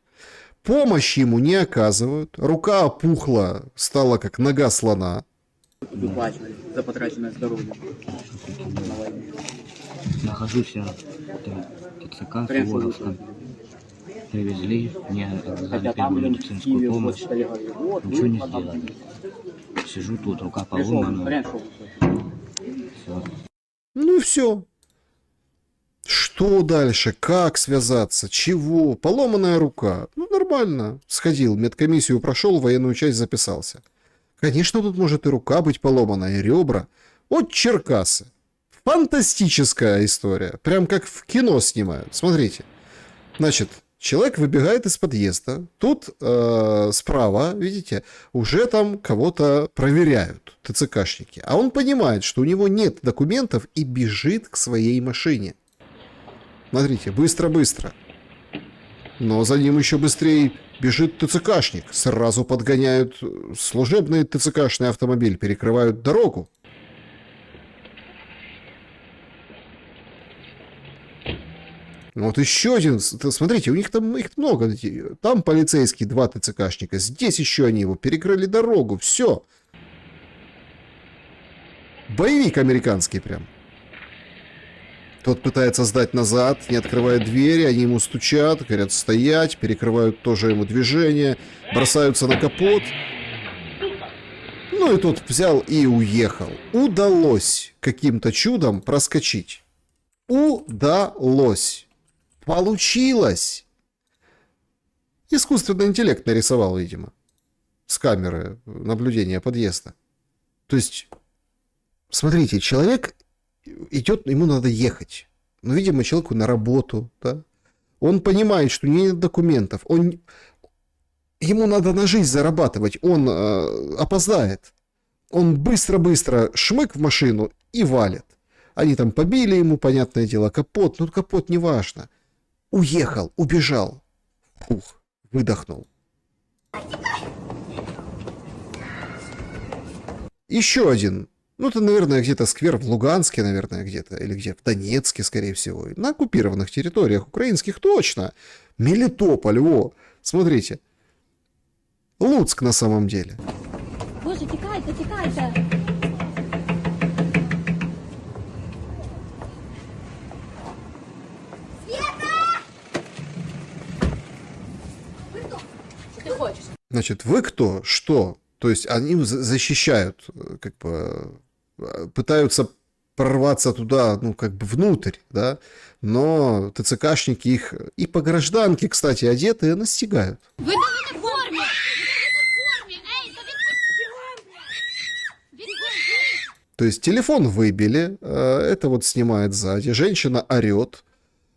Помощь ему не оказывают. Рука опухла, стала как нога слона. Выплачивали за потраченное здоровье. Нахожусь я в ТЦК Суворовском. Привезли, мне оказали первую медицинскую помощь. Ничего не сделали. Сижу тут, рука поломана. Все. Ну и все. Что дальше? Как связаться? Чего? Поломанная рука. Ну, нормально. Сходил, медкомиссию прошел, военную часть записался. Конечно, тут может и рука быть поломана, и ребра. От Черкасы. фантастическая история. Прям как в кино снимают. Смотрите. Значит, человек выбегает из подъезда. Тут справа, видите, уже там кого-то проверяют, ТЦКшники. А он понимает, что у него нет документов и бежит к своей машине. Смотрите, быстро-быстро. Но за ним еще быстрее бежит ТЦКшник. Сразу подгоняют служебный ТЦКшный автомобиль, перекрывают дорогу. Вот еще один. Смотрите, у них там их много. Там полицейские, 2 ТЦКшника. Здесь еще они его перекрыли дорогу. Все. Боевик американский прям. Тот пытается сдать назад, не открывает двери, они ему стучат, говорят стоять, перекрывают тоже ему движение, бросаются на капот. Ну и тот взял и уехал. Удалось каким-то чудом проскочить. Удалось. Получилось. Искусственный интеллект нарисовал, видимо, с камеры наблюдения подъезда. То есть, смотрите, человек идет, ему надо ехать. Ну, видимо, человеку на работу, да? Он понимает, что нет документов. Ему надо на жизнь зарабатывать. Он опоздает. Он быстро-быстро шмык в машину и валит. Они там побили ему, понятное дело, капот. Ну, капот не важно. Уехал, убежал. Фух, выдохнул. Еще один. Ну, это, наверное, где-то сквер в Луганске, наверное, где-то. Или где? В Донецке, скорее всего. На оккупированных территориях украинских точно. Мелитополь, во. Смотрите. Луцк на самом деле. Боже, тікайте, тікайте. Значит, вы кто? Что? То есть они защищают, как бы, пытаются прорваться туда, ну, как бы внутрь, да, но ТЦКшники их и по гражданке, кстати, одетые, настигают. Ви дали не в формі! Ей, То есть телефон выбили, это вот снимает сзади, женщина орет.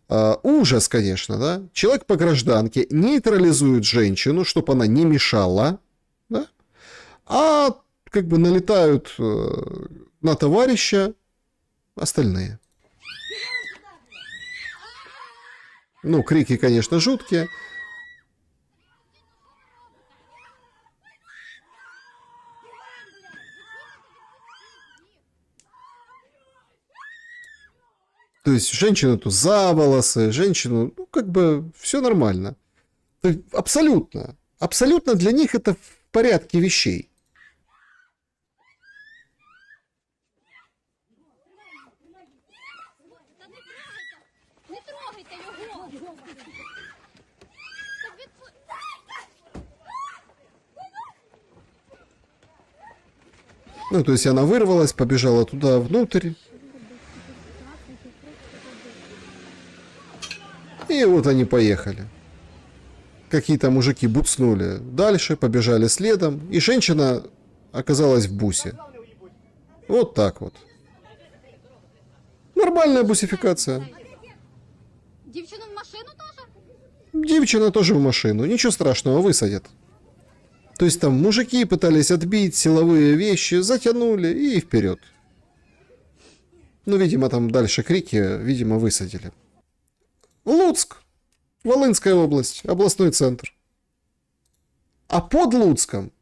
Ужас, конечно, да. Человек по гражданке нейтрализует женщину, чтобы она не мешала, да. А как бы налетают на товарища остальные. Ну, крики, конечно, жуткие. То есть женщину тут за волосы, женщину, ну, как бы все нормально. То есть, абсолютно. Абсолютно для них это в порядке вещей. Не трогайте його! Ну, то есть она вырвалась, побежала туда внутрь. И вот они поехали. Какие-то мужики буцнули дальше, побежали следом. И женщина оказалась в бусе. Вот так вот. Нормальная бусификация. Дівчину в машину теж? Девчина тоже в машину. Ничего страшного, высадят. То есть там мужики пытались отбить силовые вещи, затянули и вперед. Ну, видимо, там дальше крики, видимо, высадили. Луцк. Волынская область. Областной центр. А под Луцком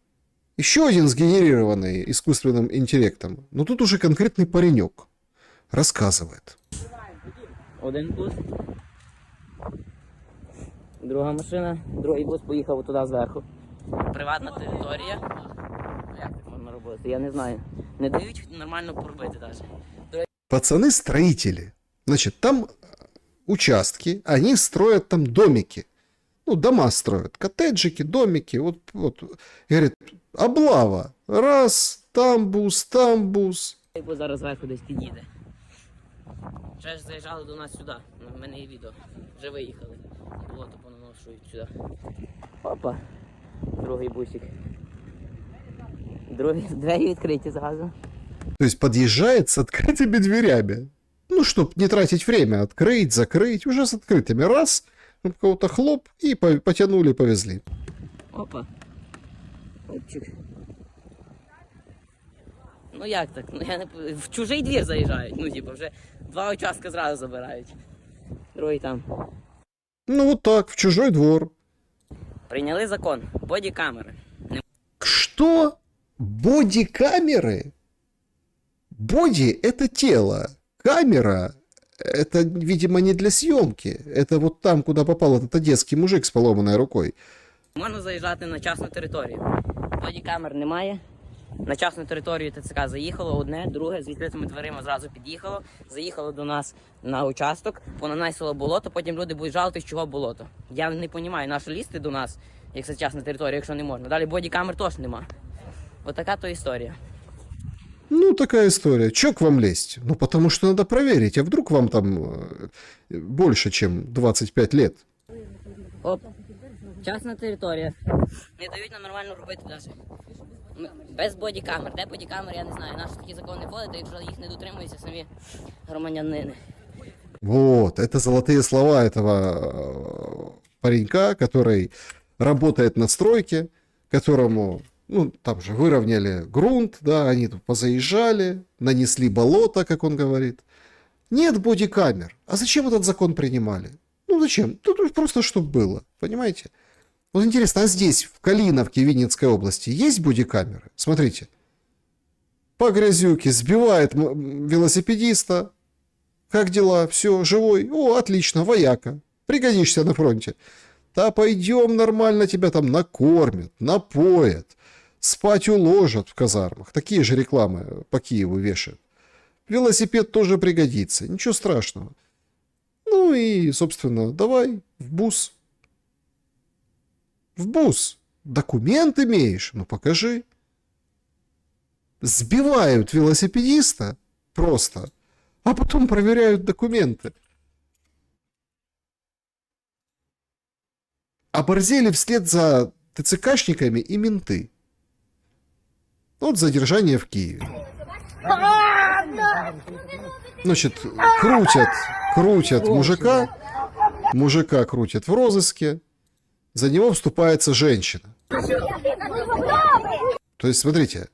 еще один сгенерированный искусственным интеллектом. Но тут уже конкретный паренек рассказывает. Один бус. Друга машина. Другий бус поїхав туди зверху. Приватна територія. Як так можна робити? Я не знаю. Не дають нормально поробити навіть. Пацаны-строители. Значит, там участки, они строят там домики. Ну, дома строят. Коттеджики, домики. Вот. И говорит, облава. Раз, там бус, там бус. Бус зараз зверху десь під'їде. Вже ж заїжджали до нас сюди. У мене є відео. Вже виїхали. Було то понаношують сюди. Опа. Другий бусик. Двері відкриті зразу. То есть подъезжает с открытыми дверями. Ну, чтобы не тратить время, открыть, закрыть, уже с открытыми. Раз, кого-то хлоп, и потянули, повезли. Опа. Опчик. Ну як так? Ну, я не... В чужий двір заїжджають. Ну, типу, вже 2 участка зразу забирають. Другий там. Ну, вот так, в чужой двор. Прийняли закон. Бодікамери. Что? Боди-камеры? Боди — это тело. Камера — это, видимо, не для съемки. Это вот там, куда попал этот одесский мужик с поломанной рукой. Можна заїжджати на частну територію. Бодікамер немає. На частну територію ТЦК заїхало одне, друге, з відкритими дверима зразу під'їхало, заїхало до нас на участок, понаносило болото, потім люди будуть жалуватись, чого болото. Я не розумію, на що лізти до нас, як це частна територія, якщо не можна. Далі бодікамер теж нема. Отака то історія. Ну, такая история. Чё к вам лезть? Ну, потому что надо проверить. А вдруг вам там больше, чем 25 лет? Оп. Частна територія. Не дають нам нормально робити навіть. Без бодікамер. Де бодікамер, я не знаю. Наші такі закони вводять, якщо їх не дотримуються самі громадянини. Вот, это золотые слова этого паренька, который работает на стройке, которому, ну, там же выровняли грунт, да, они тут позаезжали, нанесли болото, как он говорит. Нет бодикамер. А зачем этот закон принимали? Ну, зачем? Тут просто чтобы было, понимаете? Вот интересно, а здесь, в Калиновке Винницкой области, есть бодикамеры? Смотрите. По грязюке сбивает велосипедиста. Как дела? Все, живой? О, отлично, вояка. Пригодишься на фронте. Да пойдем нормально, тебя там накормят, напоят, спать уложат в казармах. Такие же рекламы по Киеву вешают. Велосипед тоже пригодится, ничего страшного. Ну и, собственно, давай в бус. В бус. Документ имеешь? Ну покажи. Сбивают велосипедиста просто, а потом проверяют документы. Оборзели вслед за ТЦКшниками и менты. Вот задержание в Киеве. Значит, крутят мужика крутят в розыске, за него вступается женщина. То есть, смотрите,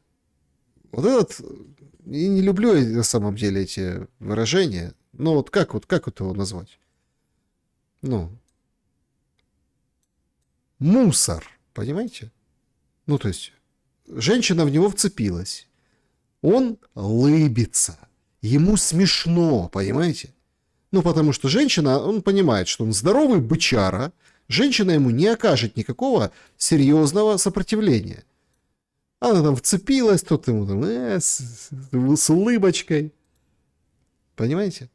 вот этот, я не люблю на самом деле эти выражения, но вот как его назвать? Ну, мусор, понимаете? Ну, то есть, женщина в него вцепилась. Он лыбится. Ему смешно, понимаете? Ну, потому что женщина, он понимает, что он здоровый бычара, женщина ему не окажет никакого серьезного сопротивления. Она там вцепилась, тот ему там с улыбочкой. Понимаете?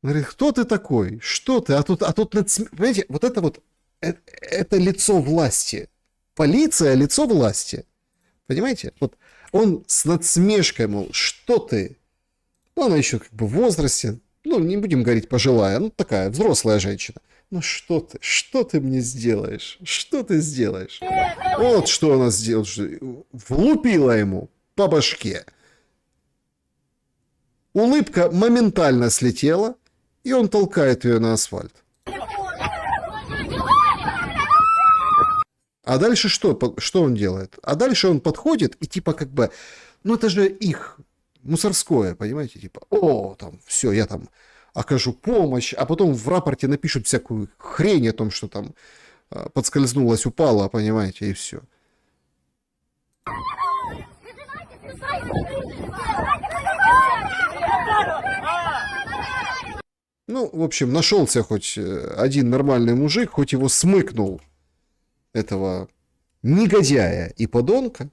Говорит, кто ты такой? Что ты? А тут понимаете, вот это лицо власти. Полиция — лицо власти. Понимаете? Вот он с надсмешкой, мол, что ты? Ну, она еще как бы в возрасте, ну, не будем говорить пожилая, ну, такая взрослая женщина. Ну, что ты мне сделаешь? Что ты сделаешь? Вот что она сделала. Влупила ему по башке. Улыбка моментально слетела, и он толкает ее на асфальт. А дальше что он делает? А дальше он подходит и типа как бы, ну это же их мусорское, понимаете? Типа, о, там, все, я там окажу помощь, а потом в рапорте напишут всякую хрень о том, что там подскользнулась, упала, понимаете, и все. Ну, в общем, нашелся хоть один нормальный мужик, хоть его смыкнул, этого негодяя и подонка,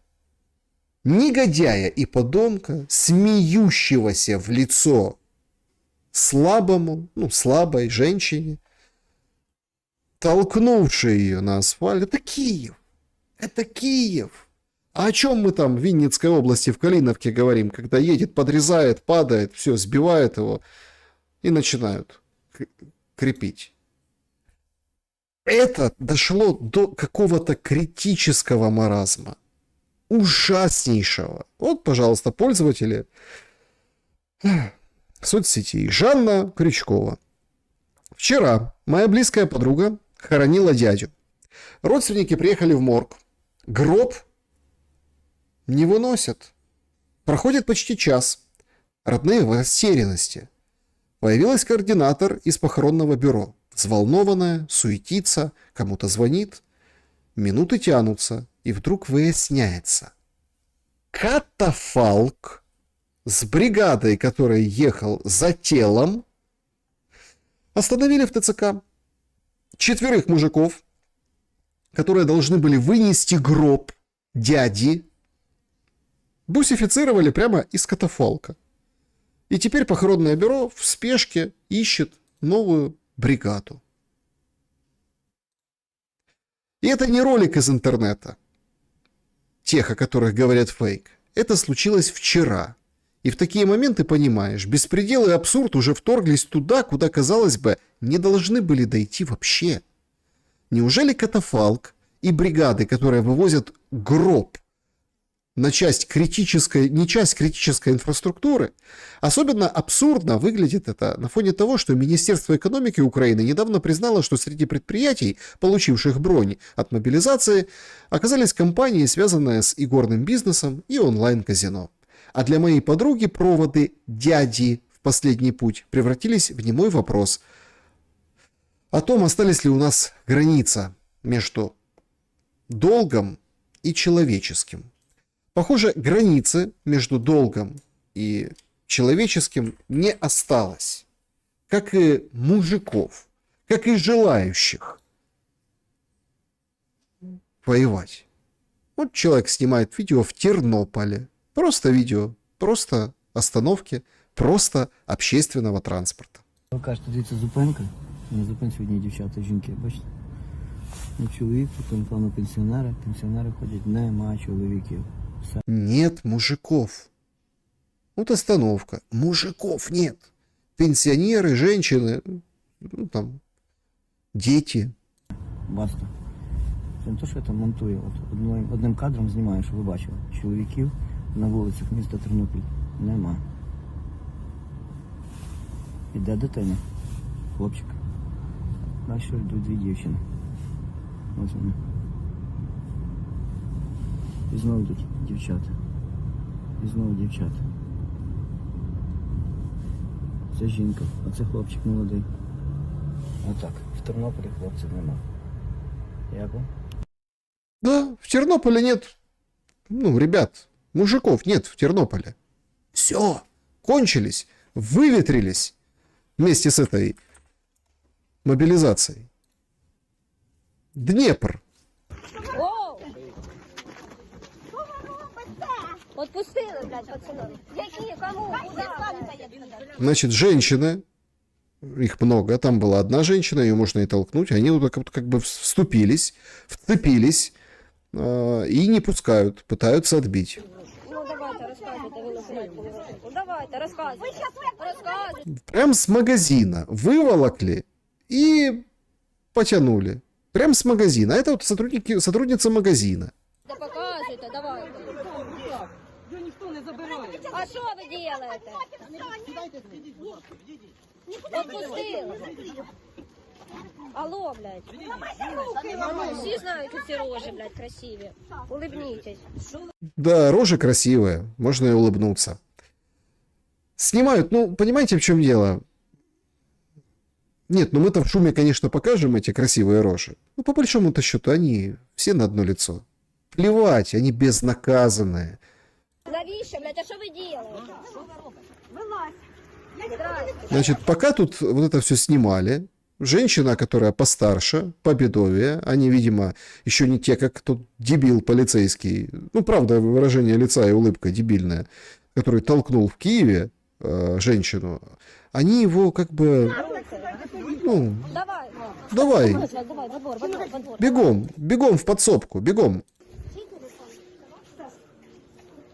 смеющегося в лицо слабому, ну, слабой женщине, толкнувший ее на асфальт. Это Киев. Это Киев. А о чем мы там в Винницкой области, в Калиновке говорим, когда едет, подрезает, падает, все, сбивает его и начинают крепить. Это дошло до какого-то критического маразма. Ужаснейшего. Вот, пожалуйста, пользователи соцсетей. Жанна Крючкова. Вчера моя близкая подруга хоронила дядю. Родственники приехали в морг. Гроб не выносят. Проходит почти час. Родные в растерянности. Появилась координатор из похоронного бюро. Взволнованная, суетится, кому-то звонит. Минуты тянутся, и вдруг выясняется. Катафалк с бригадой, который ехал за телом, остановили в ТЦК. 4 мужиков, которые должны были вынести гроб дяди, бусифицировали прямо из катафалка. И теперь похоронное бюро в спешке ищет новую бригаду. И это не ролик из интернета, тех, о которых говорят фейк. Это случилось вчера. И в такие моменты понимаешь, беспредел и абсурд уже вторглись туда, куда, казалось бы, не должны были дойти вообще. Неужели катафалк и бригады, которые вывозят гроб на часть критической, не часть критической инфраструктуры, особенно абсурдно выглядит это на фоне того, что Министерство экономики Украины недавно признало, что среди предприятий, получивших бронь от мобилизации, оказались компании, связанные с игорным бизнесом и онлайн-казино. А для моей подруги проводы дяди в последний путь превратились в немой вопрос о том, остались ли у нас граница между долгом и человеческим. Похоже, границы между долгом и человеческим не осталось. Как и мужиков, как и желающих воевать. Вот человек снимает видео в Тернополе. Просто видео, просто остановки, просто общественного транспорта. Ви кажете, дивіться, зупинка. На зупинці одні дівчата, жінки, бачите? Чоловік, потім, певно, пенсіонери. Пенсіонери ходять, нема чоловіків. Нет мужиков. Вот остановка. Мужиков нет. Пенсионеры, женщины, ну, там, дети. Баста. Це не те, що я там монтую. От одним кадром знімаю, щоб ви бачили. Чоловіків на вулицях міста Тернопіль нема. Іде дитина. Хлопчик. Далі йдуть 2 дівчини. Ось вони. І знову йдуть дівчата. І знову дівчата. Це жінка, а це хлопчик молодий. Отак. В Тернополі хлопців нема. Яко? Да, в Тернополе нет, ну, ребят, мужиков нет в Тернополе. Все, кончились, выветрились вместе с этой мобилизацией. Днепр. Отпустили, блядь, пацанов. Які, кому, куди? Значит, женщины, их много, там была одна женщина, ее можно и толкнуть, они вот как бы вступились, вцепились и не пускают, пытаются отбить. Ну, давайте, розказуйте, ви на давайте, розказуйте. Розказуйте. Прям с магазина выволокли и потянули. Прям с магазина. Это вот сотрудница магазина. Да показуйте, давайте. А що ви робите? Отпустили. Алло, блядь. Всі знають, що ці рожі, блядь, красиві. Улыбнитесь. Да, рожи красивые, можно и улыбнуться. Снимают, ну, понимаете, в чем дело? Нет, ну мы-то в шуме, конечно, покажем эти красивые рожи. Ну, по большому-то счету, они все на одно лицо. Плевать, они безнаказанные. Навіщо, блядь, а що ви робите? Значит, пока тут вот это все снимали, женщина, которая постарше, победовее, они, видимо, еще не те, как тот дебил полицейский, ну, правда, выражение лица и улыбка дебильная, который толкнул в Киеве женщину, они его как бы, ну, давай, бегом в подсобку, бегом.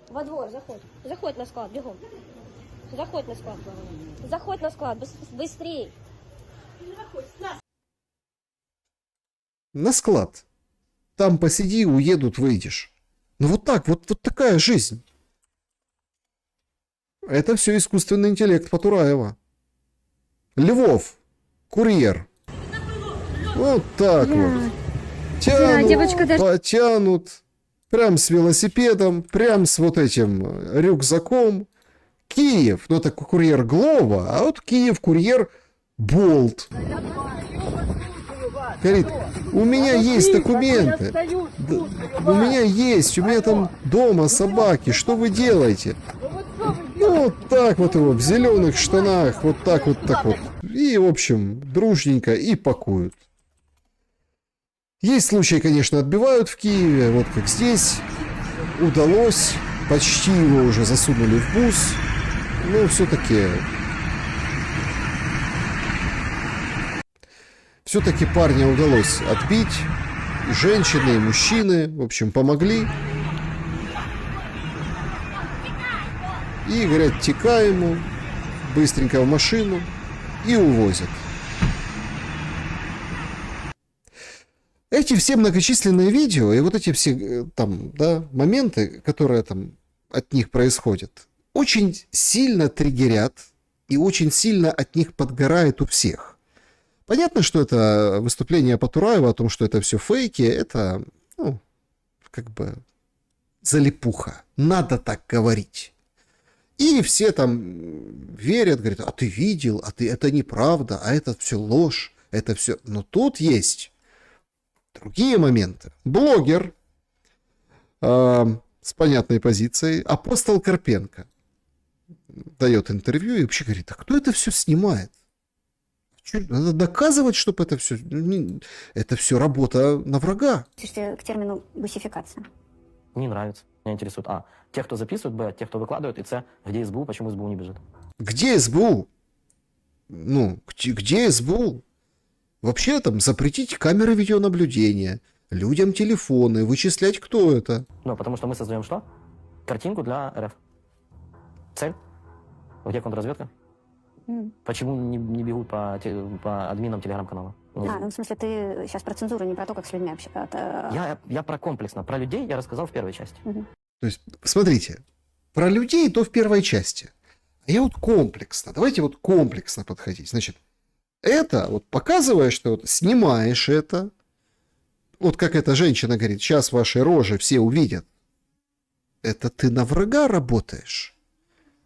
Во двор, заходь. Заходь на склад, бегом. Заходь на склад. Заходь на склад, быстрей. На склад. Там посиди, уедут, выйдешь. Ну вот так, вот такая жизнь. Это все искусственный интеллект Потураева. Львов, курьер. Вот так вот. Тянут, потянут. Прям с велосипедом, прям с вот этим рюкзаком. Киев, ну это курьер Глова, а вот Киев курьер Болт. Говорит, у меня есть документы. У меня там дома собаки. Что вы делаете? Ну, вот так вот его, в зеленых штанах, вот так вот. И, в общем, дружненько и пакуют. Есть случаи, конечно, отбивают в Киеве, вот как здесь. Удалось, почти его уже засунули в бус. Но все-таки парня удалось отбить. И женщины, и мужчины, в общем, помогли. И говорят, текай ему, быстренько в машину и увозят. Эти все многочисленные видео и вот эти все там, да, моменты, которые там от них происходят, очень сильно триггерят и очень сильно от них подгорает у всех. Понятно, что это выступление Потураева о том, что это все фейки, это, ну, как бы залипуха. Надо так говорить. И все там верят, говорят, а ты видел, это неправда, а это все ложь, это все. Но тут есть другие моменты. Блогер с понятной позицией, Апостол Карпенко, дает интервью и вообще говорит, а кто это все снимает? Надо доказывать, чтобы это все работа на врага. К термину «бусификация». Не нравится. Меня интересует, тех, кто записывает, б, тех, кто выкладывает, и С, где СБУ, почему СБУ не бежит? Где СБУ? Ну, где СБУ? Вообще там запретить камеры видеонаблюдения, людям телефоны, вычислять, кто это. Ну, потому что мы создаем что? Картинку для РФ. Цель? Где контрразведка? Почему не бегут по админам телеграм-канала? Ну, в смысле, ты сейчас про цензуру, не про то, как с людьми общаться. Я про комплексно. Про людей я рассказал в первой части. То есть, смотрите, про людей то в первой части. А я вот комплексно. Давайте вот комплексно подходить. Значит, это вот показываешь, что вот снимаешь это. Вот как эта женщина говорит, сейчас ваши рожи все увидят. Это ты на врага работаешь.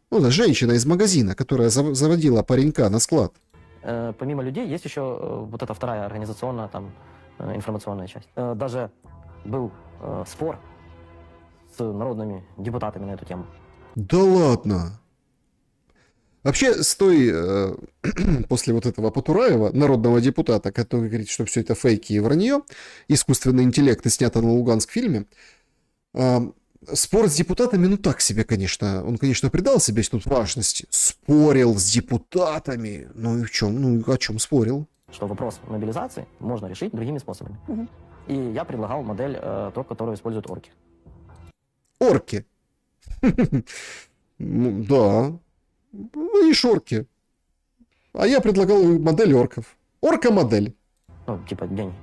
Ну да, женщина из магазина, которая заводила паренька на склад. Помимо людей есть еще вот эта вторая организационная, там, информационная часть. Даже был спор с народными депутатами на эту тему. Да ладно. Вообще, после вот этого Потураева, народного депутата, который говорит, что все это фейки и вранье, искусственный интеллект и снято на Луганск фильме, спор с депутатами, ну так себе, конечно. Он, конечно, придал себе тут важности. Спорил с депутатами. Ну и в чем? Ну о чем спорил? Что вопрос мобилизации можно решить другими способами. И я предлагал модель, ту, которую используют орки. Орки? Да. Ну и шорки. А я предлагал модель орков. Орка-модель. Ну, типа деньги.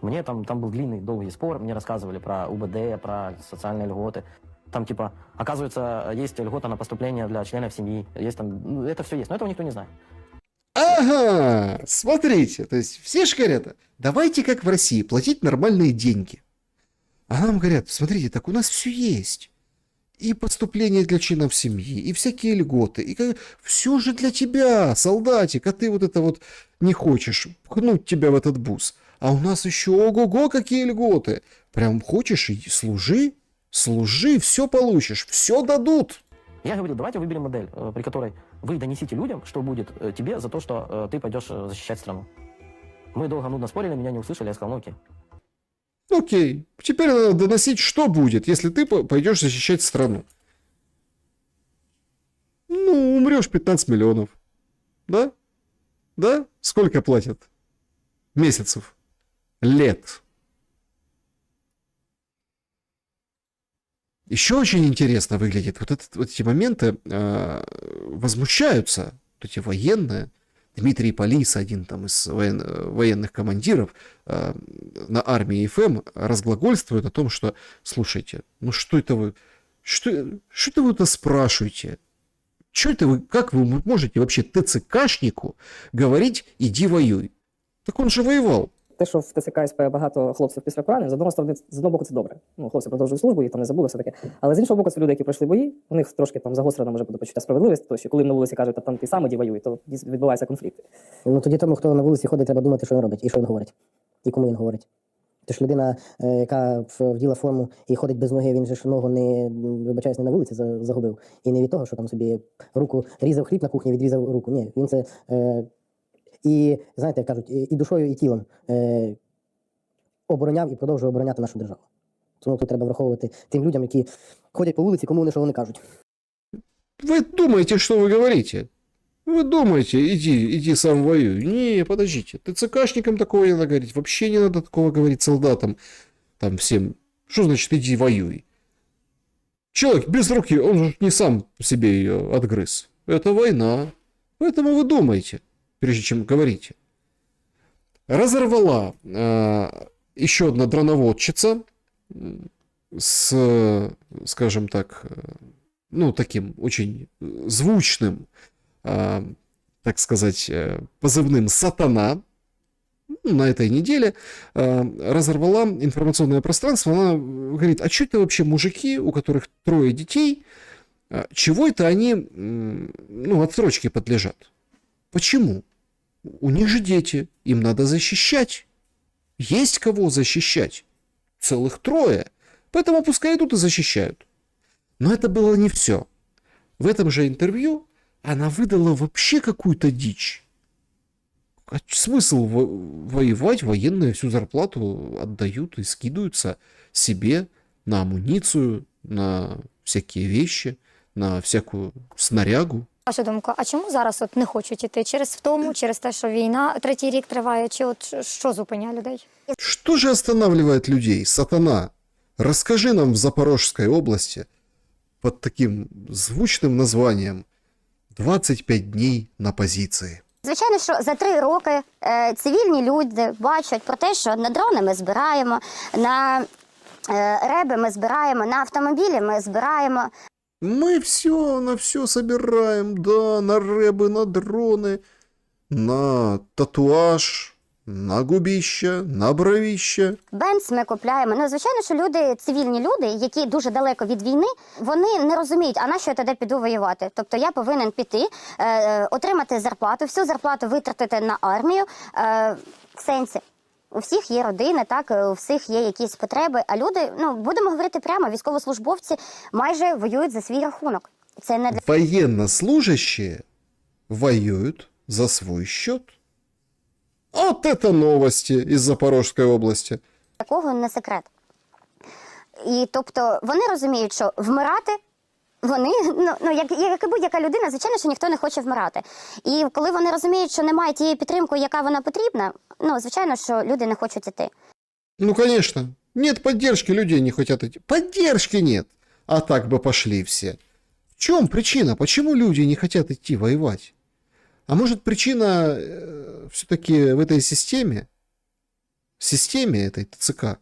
Мне там был длинный, долгий спор, мне рассказывали про УБД, про социальные льготы. Там, типа, оказывается, есть льгота на поступление для членов семьи. Есть там, это все есть, но этого никто не знает. Ага, смотрите, то есть все же говорят, давайте как в России, платить нормальные деньги. А нам говорят, смотрите, так у нас все есть. И поступление для членов семьи, и всякие льготы, и все же для тебя, солдатик, а ты вот это вот не хочешь пхнуть тебя в этот бус. А у нас еще ого-го какие льготы. Прям хочешь и служи, все получишь, все дадут. Я говорю, давайте выберем модель, при которой вы донесите людям, что будет тебе за то, что ты пойдешь защищать страну. Мы долго нудно спорили, меня не услышали, я сказал, ну окей. Окей, теперь надо доносить, что будет, если ты пойдешь защищать страну. Ну, умрешь 15 миллионов. Да? Да? Сколько платят? Месяцев? Лет? Еще очень интересно выглядит. Вот эти моменты возмущаются. Вот эти военные. Дмитрий Полис, один там из военных командиров на армии ФМ, разглагольствует о том, что, слушайте, ну что это вы, что это вы спрашиваете? Что это вы, как вы можете вообще ТЦКшнику говорить «иди воюй»? Так он же воевал. Те, що в ТЦК СП багато хлопців після поранень, з одного боку це добре. Ну, хлопці продовжують службу, їх там не забули, все таке. Але з іншого боку, це люди, які пройшли бої, у них трошки там загострено може бути почуття справедливості, тому що коли на вулиці кажуть, там ти сам іди воюй, то відбуваються конфлікти. Ну тоді тому, хто на вулиці ходить, треба думати, що він робить і що він говорить. І кому він говорить. Тож людина, яка вділа форму і ходить без ноги, він же ж ногу не, вибачаюсь, не на вулиці загубив. І не від того, що там собі руку різав хліб на кухні, відрізав руку. Ні, він це і, знаєте, як кажуть, і душою, і тілом обороняв і продовжує обороняти нашу державу. Тому тут треба враховувати тим людям, які ходять по вулиці, кому вони що вони кажуть. Вы думаете, что вы говорите? Вы думаете, иди сам воюй. Не, подождите. ТЦКшникам такого не надо говорить. Вообще не надо такого говорить солдатам. Там всем. Что значит иди воюй? Человек без руки, он же не сам себе ее отгрыз. Это война. Поэтому вы думаете, прежде чем говорите. Разорвала еще одна дроноводчица с, скажем так, ну, таким очень звучным, так сказать, позывным «Сатана», на этой неделе разорвала информационное пространство. Она говорит, а что это вообще мужики, у которых 3 детей, чего это они, ну, отсрочке подлежат? Почему? У них же дети, им надо защищать. Есть кого защищать. Целых 3. Поэтому пускай идут и защищают. Но это было не все. В этом же интервью она выдала вообще какую-то дичь. А смысл воевать? Военные всю зарплату отдают и скидываются себе на амуницию, на всякие вещи, на всякую снарягу. Ваша думка, а чому зараз от не хочуть іти? Через втому, через те, що війна 3-й рік триває, чи от що зупиняє людей? Что же останавливает людей? Сатана, расскажи нам в Запорожской области под таким звучным названием «25 дней на позиции». Звичайно, що за 3 роки цивільні люди бачать про те, що на дрони ми збираємо, на реби ми збираємо, на автомобілі ми збираємо. Мы все, на все собираем, да, на рэбы, на дроны, на татуаж, на губища, на бровища. Бенц ми купляємо. Ну, звичайно, що люди, цивільні люди, які дуже далеко від війни, вони не розуміють, а на що я тоді піду воювати. Тобто я повинен піти, отримати зарплату, всю зарплату витратити на армію. В сенсі, у всіх є родини, так, у всіх є якісь потреби, а люди, ну, будемо говорити прямо, військовослужбовці майже воюють за свій рахунок. Це не для... Военнослужащие воюют за свой счет. Вот это новости из Запорожской области. Такого не секрет. І тобто вони розуміють, що вмирати, вони, як і будь-яка людина, звичайно, що ніхто не хоче вмирати. І коли вони розуміють, що немає тієї підтримки, яка вона потрібна, ну, звичайно, що люди не хочуть іти. Ну, конечно. Нет поддержки, людей не хотят идти. Поддержки нет. А так бы пошли все. В чем причина? Почему люди не хотят идти воевать? А может причина все-таки в этой системе? В системе этой ТЦК?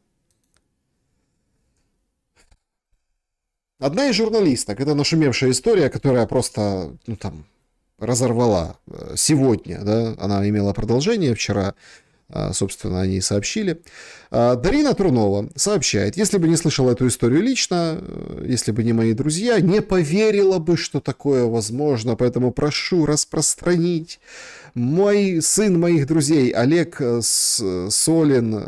Одна из журналисток, это нашумевшая история, которая просто, ну, там, разорвала сегодня, да, она имела продолжение вчера, собственно, они сообщили. Дарина Трунова сообщает, если бы не слышала эту историю лично, если бы не мои друзья, не поверила бы, что такое возможно, поэтому прошу распространить. Мой сын моих друзей Олег Сопин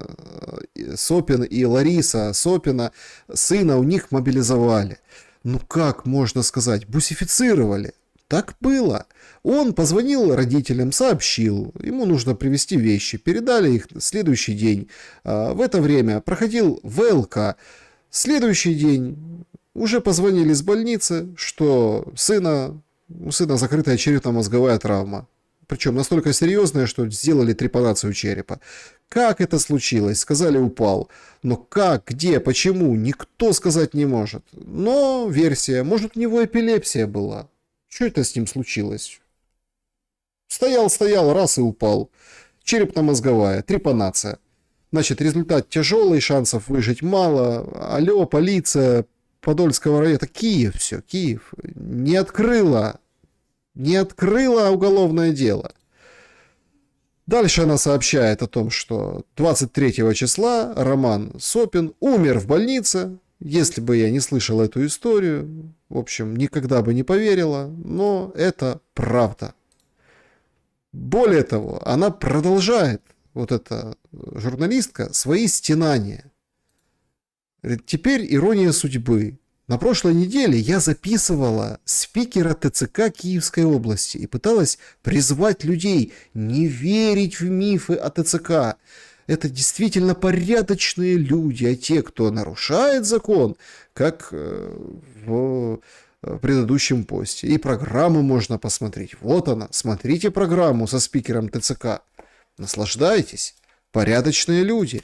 и Лариса Сопина, сына у них мобилизовали. Ну как можно сказать, бусифицировали. Так было. Он позвонил родителям, сообщил, ему нужно привезти вещи, передали их в следующий день. В это время проходил ВЛК. Следующий день уже позвонили с больницы, что у сына закрытая черепно-мозговая травма. Причем настолько серьезная, что сделали трепанацию черепа. Как это случилось? Сказали, упал. Но как, где, почему, никто сказать не может. Но версия, может, у него эпилепсия была. Что это с ним случилось? Стоял, раз и упал. Черепно-мозговая, трепанация. Значит, результат тяжелый, шансов выжить мало. Алло, полиция Подольского района. Это Киев все, Киев. Не открыла не открыла уголовное дело. Дальше она сообщает о том, что 23 числа Роман Сопин умер в больнице. Если бы я не слышал эту историю, в общем, никогда бы не поверила, но это правда. Более того, она продолжает, вот эта журналистка, свои стенания. Теперь ирония судьбы. На прошлой неделе я записывала спикера ТЦК Киевской области и пыталась призвать людей не верить в мифы о ТЦК. Это действительно порядочные люди, а те, кто нарушает закон, как в предыдущем посте. И программу можно посмотреть. Вот она, смотрите программу со спикером ТЦК. Наслаждайтесь. Порядочные люди.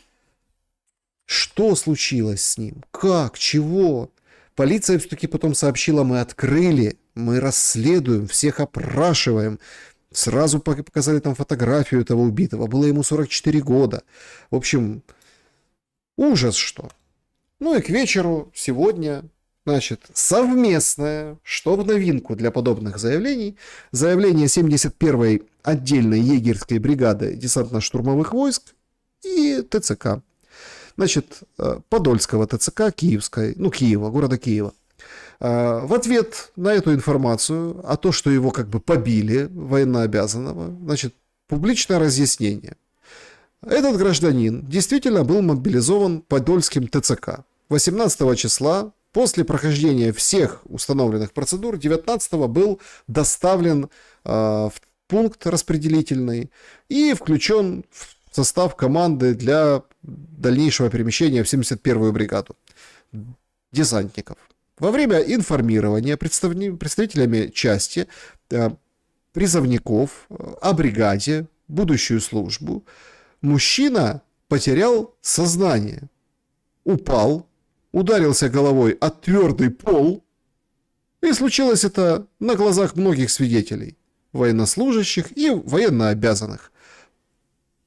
Что случилось с ним? Как? Чего? Полиция все-таки потом сообщила, мы открыли, мы расследуем, всех опрашиваем. Сразу показали там фотографию этого убитого. Было ему 44 года. В общем, ужас что. Ну и к вечеру сегодня, значит, совместное, что в новинку для подобных заявлений, заявление 71-й отдельной егерской бригады десантно-штурмовых войск и ТЦК. Значит, Подольского ТЦК Киевской, Киева, города Киева. В ответ на эту информацию, о том, что его как бы побили, военнообязанного, значит, публичное разъяснение. Этот гражданин действительно был мобилизован Подольским ТЦК 18 числа, после прохождения всех установленных процедур, 19-го был доставлен в пункт распределительный и включен в состав команды для дальнейшего перемещения в 71-ю бригаду десантников. Во время информирования представителями части призывников о бригаде, будущую службу, мужчина потерял сознание, упал, ударился головой о твердый пол, и случилось это на глазах многих свидетелей, военнослужащих и военнообязанных.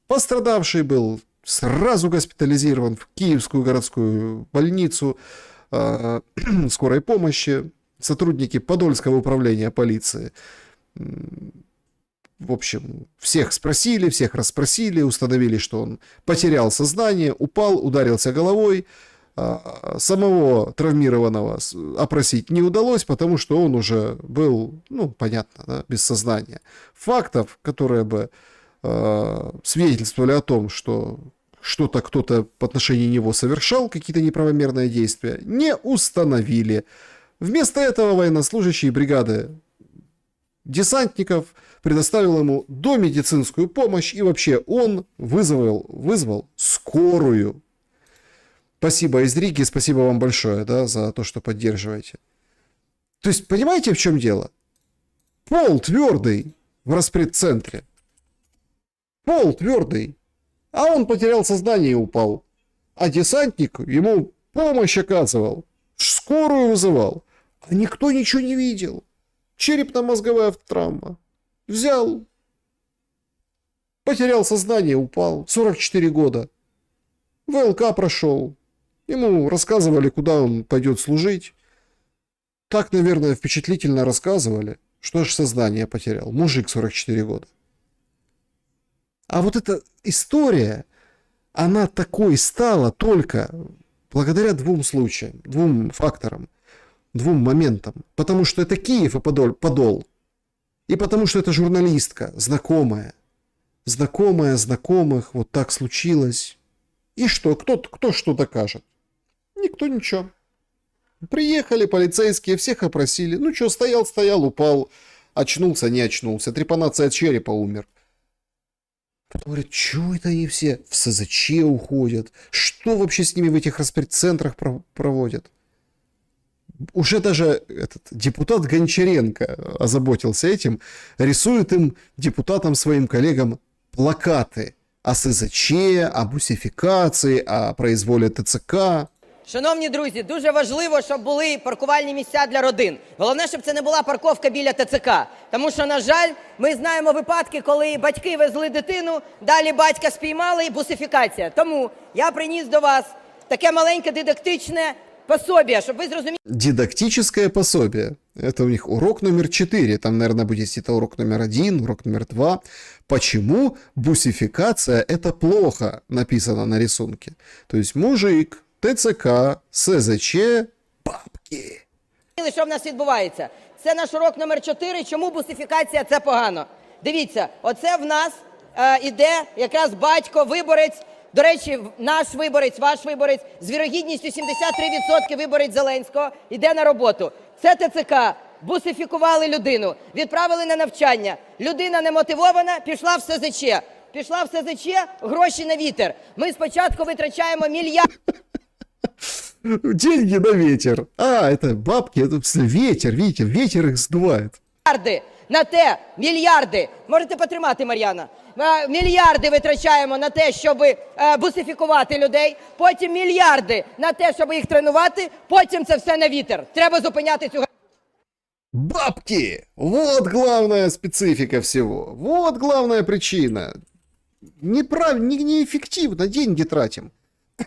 Пострадавший был сразу госпитализирован в Киевскую городскую больницу скорой помощи. Сотрудники Подольского управления полиции, в общем, всех спросили, всех расспросили, установили, что он потерял сознание, упал, ударился головой. Самого травмированного опросить не удалось, потому что он уже был, понятно, да, без сознания. Фактов, которые бы свидетельствовали о том, что что-то кто-то по отношению него совершал, какие-то неправомерные действия, не установили. Вместо этого военнослужащий бригады десантников предоставил ему домедицинскую помощь, и вообще он вызвал скорую. Спасибо из Риги, спасибо вам большое, да, за то, что поддерживаете. То есть, понимаете, в чем дело? Пол твердый в распредцентре. Пол твердый. А он потерял сознание и упал. А десантник ему помощь оказывал. Скорую вызывал. А никто ничего не видел. Черепно-мозговая травма. Взял. Потерял сознание, упал. 44 года. ВЛК прошел. Ему рассказывали, куда он пойдет служить. Так, наверное, впечатлительно рассказывали, что аж сознание потерял. Мужик 44 года. А вот эта история, она такой стала только благодаря двум случаям, двум факторам, двум моментам. Потому что это Киев и Подол. И потому что это журналистка, знакомая. Знакомая знакомых, вот так случилось. И что? Кто что докажет? Никто ничего. Приехали полицейские, всех опросили. Ну что, стоял, упал. Очнулся, не очнулся. Трепанация черепа, умер. Говорят, что это они все в СЗЧ уходят? Что вообще с ними в этих распредцентрах проводят? Уже даже этот депутат Гончаренко озаботился этим. Рисует им, депутатам, своим коллегам, плакаты о СЗЧ, о бусифікації, о произволі ТЦК. Шановні друзі, дуже важливо, щоб були паркувальні місця для родин. Головне, щоб це не була парковка біля ТЦК. Тому що, на жаль, ми знаємо випадки, коли батьки везли дитину, далі батька спіймали і бусифікація. Тому я приніс до вас таке маленьке дидактичне пособія, щоб ви зрозуміли. Дидактическое пособие. Это у них урок номер 4. Там, наверное, будет где-то урок номер 1, урок номер 2. Почему бусификация это плохо, написано на рисунке. То есть мужик, ТЦК, СЗЧ, бабки. Що в нас відбувається? Це наш урок номер 4. Чому бусифікація це погано? Дивіться, оце в нас іде якраз батько, виборець. До речі, наш виборець, ваш виборець з вірогідністю 73% виборець Зеленського іде на роботу. Це ТЦК. Бусифікували людину, відправили на навчання. Людина не мотивована, пішла в СЗЧ. Пішла в СЗЧ, гроші на вітер. Ми спочатку витрачаємо мільярди. Деньги на ветер. А, это бабки, это ветер, видите, ветер их сдувает. На те, мільярди, можете потримати, Мар'яна, мільярди витрачаємо на те, щоб бусифікувати людей, потім мільярди на те, щоб їх тренувати, потім це все на вітер. Треба зупиняти цю... Бабки! Вот главная специфика всего. Вот главная причина. Неэффективно деньги тратим.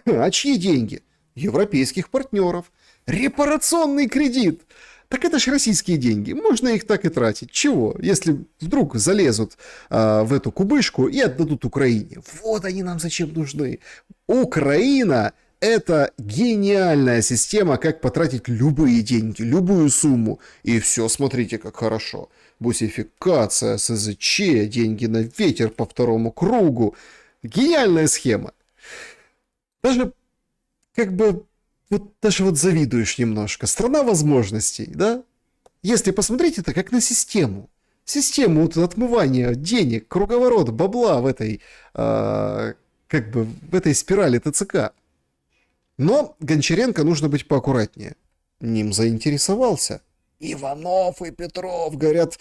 А чьи деньги? Европейских партнеров. Репарационный кредит. Так это ж российские деньги. Можно их так и тратить. Чего? Если вдруг залезут в эту кубышку и отдадут Украине. Вот они нам зачем нужны. Украина — это гениальная система, как потратить любые деньги, любую сумму. И все, смотрите, как хорошо. Бусификация, СЗЧ, деньги на ветер по второму кругу. Гениальная схема. Даже как бы даже завидуешь немножко. Страна возможностей, да? Если посмотреть это как на систему. Систему отмывания денег, круговорот бабла в этой, в этой спирали ТЦК. Но Гончаренко нужно быть поаккуратнее. Ним заинтересовался. Иванов и Петров говорят,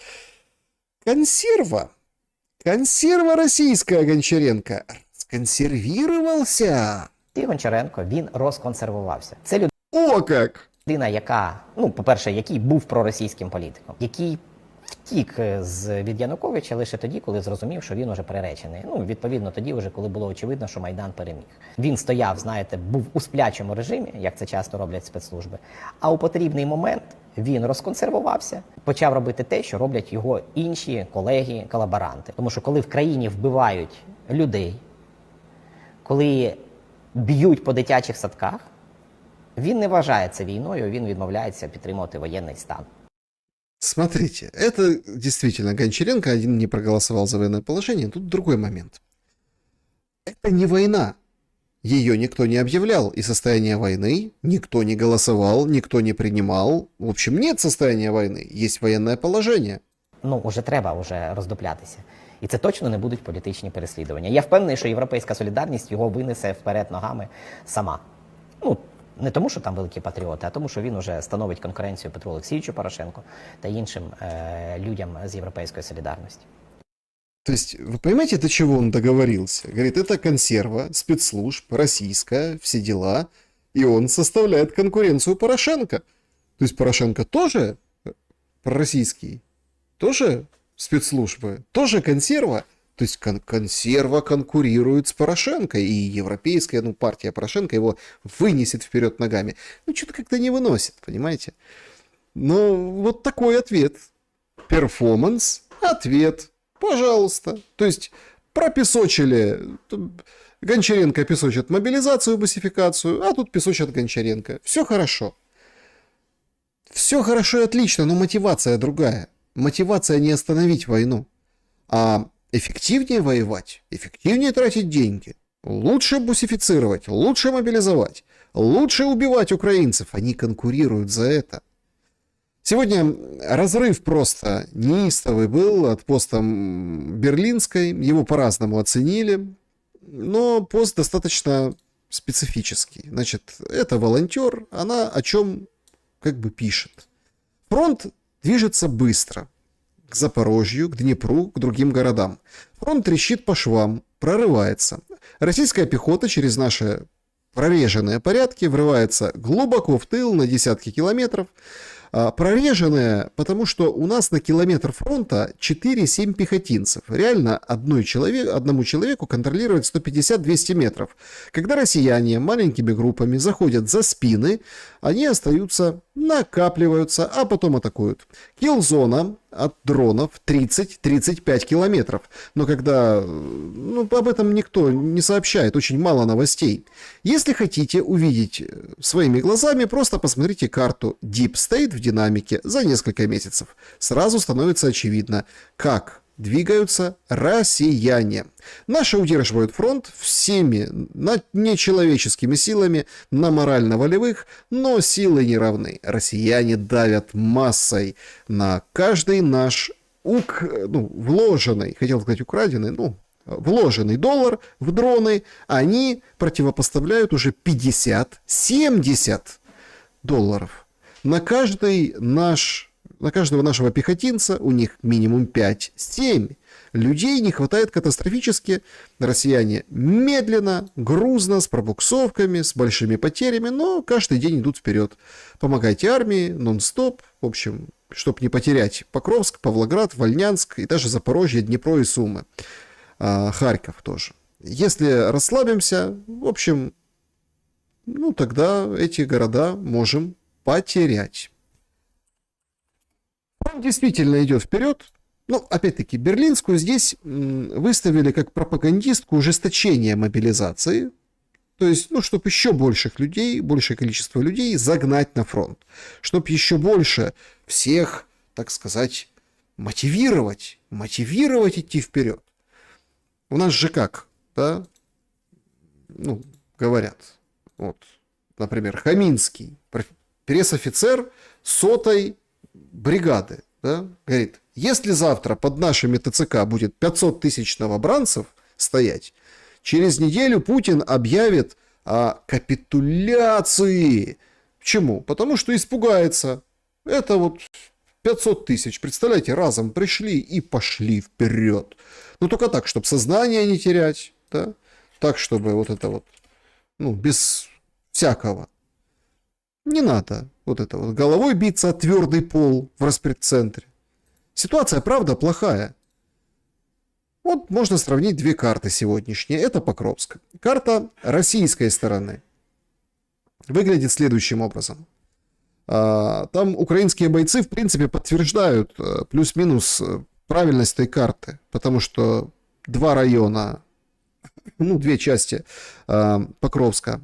консерва. Консерва российская, Гончаренко. Сконсервировался. І Гончаренко, він розконсервувався. Це О, як! людина, яка, по-перше, який був проросійським політиком, який втік від Януковича лише тоді, коли зрозумів, що він уже приречений. Відповідно, тоді вже, коли було очевидно, що Майдан переміг. Він стояв, був у сплячому режимі, як це часто роблять спецслужби, а у потрібний момент він розконсервувався, почав робити те, що роблять його інші колеги-колаборанти. Тому що коли в країні вбивають людей, коли б'ють по дитячих садках, він не вважає це війною, він відмовляється підтримувати воєнний стан. Смотрите, это действительно Гончаренко один не проголосовал за военное положение. Тут другой момент. Это не война. Ее никто не объявлял. И состояние войны никто не голосовал, никто не принимал. В общем, нет состояния войны. Есть военное положение. Уже треба роздуплятися. І це точно не будуть політичні переслідування. Я впевнений, що Європейська солідарність його винесе вперед ногами сама. Не тому, що там великі патріоти, а тому, що він уже становить конкуренцію Петру Олексійовичу Порошенку та іншим людям з Європейської солідарності. То есть, вы понимаете, до чего он договорился? Говорит, это консерва, спецслужб, российская, все дела, и он составляет конкуренцию Порошенко. То есть Порошенко тоже пророссийский, тоже спецслужбы, тоже консерва. То есть консерва конкурирует с Порошенко, и европейская партия Порошенко его вынесет вперед ногами. Что-то как-то не выносит, понимаете? Но вот такой ответ. Перформанс, ответ. Пожалуйста. То есть пропесочили, Гончаренко песочит мобилизацию, бусификацию, а тут песочат Гончаренко. Все хорошо. Все хорошо и отлично, но мотивация другая. Мотивация не остановить войну, а эффективнее воевать, эффективнее тратить деньги, лучше бусифицировать, лучше мобилизовать, лучше убивать украинцев. Они конкурируют за это. Сегодня разрыв просто неистовый был от поста Берлинской. Его по-разному оценили, но пост достаточно специфический. Значит, это волонтер, она о чем пишет. Фронт движется быстро. К Запорожью, к Днепру, к другим городам. Фронт трещит по швам, прорывается. Российская пехота через наши прореженные порядки врывается глубоко в тыл на десятки километров. Прореженные, потому что у нас на километр фронта 4-7 пехотинцев. Реально одному человеку контролировать 150-200 метров. Когда россияне маленькими группами заходят за спины, они остаются, накапливаются, а потом атакуют. Киллзона от дронов 30-35 километров. Но когда об этом никто не сообщает, очень мало новостей. Если хотите увидеть своими глазами, просто посмотрите карту Deep State в динамике за несколько месяцев. Сразу становится очевидно, как двигаются россияне. Наши удерживают фронт всеми нечеловеческими силами, на морально-волевых, но силы не равны. Россияне давят массой на каждый наш вложенный, хотел сказать украденный, вложенный доллар в дроны, они противопоставляют уже 50-70 долларов. На каждого нашего пехотинца у них минимум 5-7. Людей не хватает катастрофически. Россияне медленно, грузно, с пробуксовками, с большими потерями, но каждый день идут вперед. Помогайте армии, нон-стоп. В общем, чтобы не потерять Покровск, Павлоград, Вольнянск и даже Запорожье, Днепро и Сумы. Харьков тоже. Если расслабимся, в общем, тогда эти города можем потерять. Он действительно идет вперед. Опять-таки, берлинскую здесь выставили как пропагандистку ужесточения мобилизации. То есть, чтобы еще большее количество людей загнать на фронт. Чтобы еще больше всех, так сказать, мотивировать идти вперед. У нас же как, да? Говорят. Например, Хаминский, пресс-офицер 100-й бригады, да, говорит, если завтра под нашими ТЦК будет 500 тысяч новобранцев стоять, через неделю Путин объявит о капитуляции. Почему? Потому что испугается. Это 500 тысяч, представляете, разом пришли и пошли вперед. Только так, чтобы сознание не терять, да? Так, чтобы без всякого. Не надо головой биться о твердый пол в распредцентре. Ситуация, правда, плохая. Можно сравнить две карты сегодняшние. Это Покровск. Карта российской стороны выглядит следующим образом. Там украинские бойцы, в принципе, подтверждают плюс-минус правильность этой карты, потому что два района, две части Покровска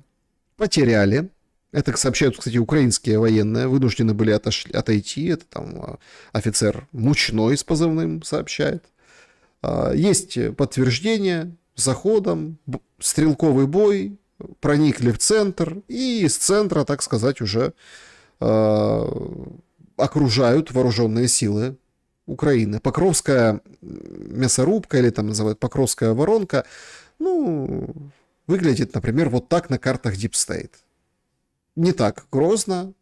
потеряли. Это сообщают, кстати, украинские военные, вынуждены были отойти. Это там офицер Мучной с позывным сообщает. Есть подтверждение заходом, стрелковый бой, проникли в центр, и из центра, так сказать, уже окружают вооруженные силы Украины. Покровская мясорубка, или там называют Покровская воронка, выглядит, например, вот так на картах Deep State. Не так грозно.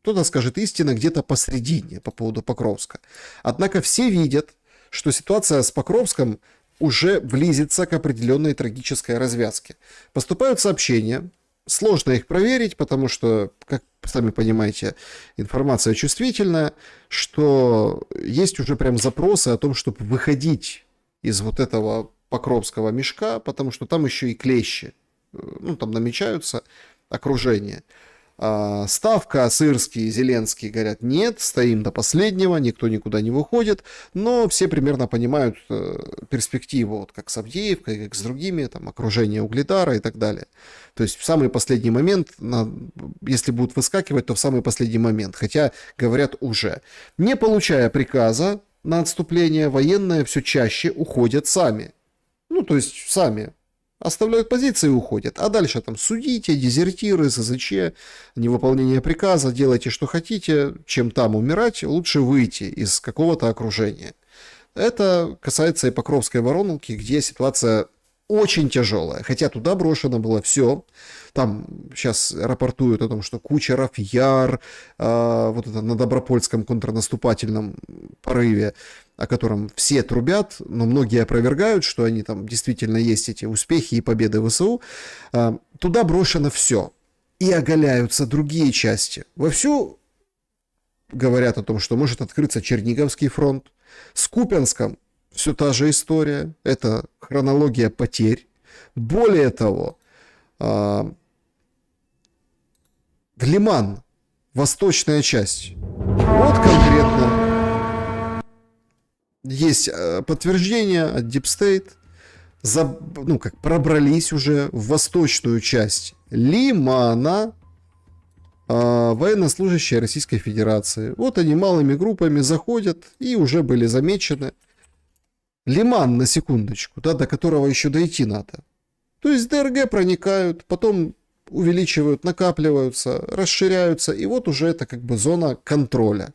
Кто-то скажет истина где-то посредине по поводу Покровска. Однако все видят, что ситуация с Покровском уже близится к определенной трагической развязке. Поступают сообщения, сложно их проверить, потому что, как сами понимаете, информация чувствительная, что есть уже прям запросы о том, чтобы выходить из этого Покровского мешка, потому что там еще и клещи, там намечаются окружение. Ставка, Сырский и Зеленский говорят, нет, стоим до последнего, никто никуда не выходит, но все примерно понимают перспективу, как с Авдеевкой, как с другими, окружение Угледара и так далее. То есть в самый последний момент, если будут выскакивать, то в самый последний момент, хотя говорят уже. Не получая приказа на отступление, военные все чаще уходят сами. То есть сами оставляют позиции и уходят. А дальше судите, дезертиры, СЗЧ, невыполнение приказа, делайте, что хотите, чем там умирать, лучше выйти из какого-то окружения. Это касается и Покровской воронки, где ситуация очень тяжелая. Хотя туда брошено было все. Там сейчас рапортуют о том, что Кучеров, Яр, это на Добропольском контрнаступательном порыве, о котором все трубят, но многие опровергают, что они там действительно есть эти успехи и победы ВСУ. Туда брошено все. И оголяются другие части. Вовсю говорят о том, что может открыться Черниговский фронт. С Купянском все та же история. Это хронология потерь. Более того, в Лиман, восточная часть. Вот конкретно есть подтверждение от Deep State. Пробрались уже в восточную часть Лимана военнослужащие Российской Федерации. Вот они малыми группами заходят и уже были замечены. Лиман, на секундочку, да, до которого еще дойти надо. То есть ДРГ проникают, потом увеличивают, накапливаются, расширяются, и вот уже это как бы зона контроля.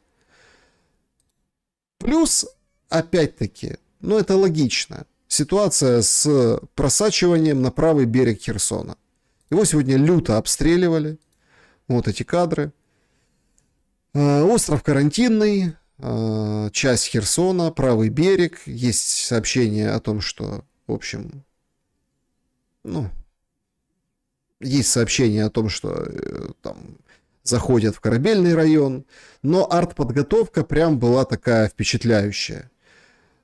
Плюс, опять-таки, это логично, ситуация с просачиванием на правый берег Херсона. Его сегодня люто обстреливали. Вот эти кадры. Остров Карантинный, часть Херсона, правый берег. Есть сообщение о том, что, в общем, есть сообщение о том, что там заходят в Корабельный район, но артподготовка прям была такая впечатляющая.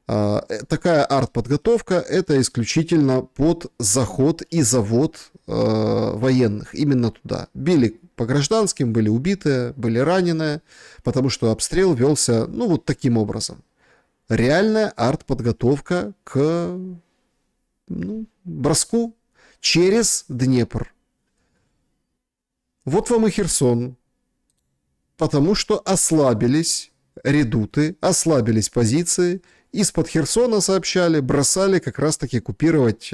Такая артподготовка — это исключительно под заход и завод военных. Именно туда. Били по гражданским, были убитые, были раненые, потому что обстрел велся, вот таким образом. Реальная артподготовка к броску через Днепр. Вот вам и Херсон. Потому что ослабились редуты, ослабились позиции. Из-под Херсона сообщали, бросали как раз-таки купировать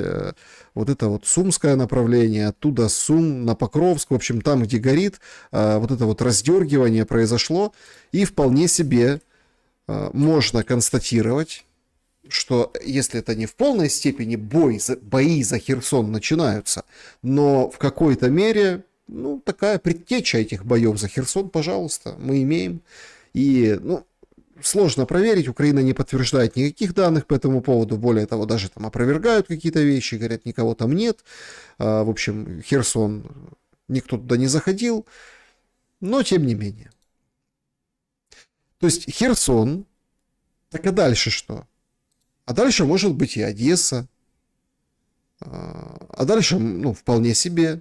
вот это вот сумское направление, оттуда Сум на Покровск, в общем, там, где горит, вот это вот раздергивание произошло, и вполне себе можно констатировать, что если это не в полной степени бои за Херсон начинаются, но в какой-то мере, такая предтеча этих боев за Херсон, пожалуйста, мы имеем, и, сложно проверить, Украина не подтверждает никаких данных по этому поводу, более того, даже там опровергают какие-то вещи, говорят, никого там нет. В общем, Херсон, никто туда не заходил, но тем не менее. То есть Херсон, так а дальше что? А дальше может быть и Одесса, а дальше, вполне себе.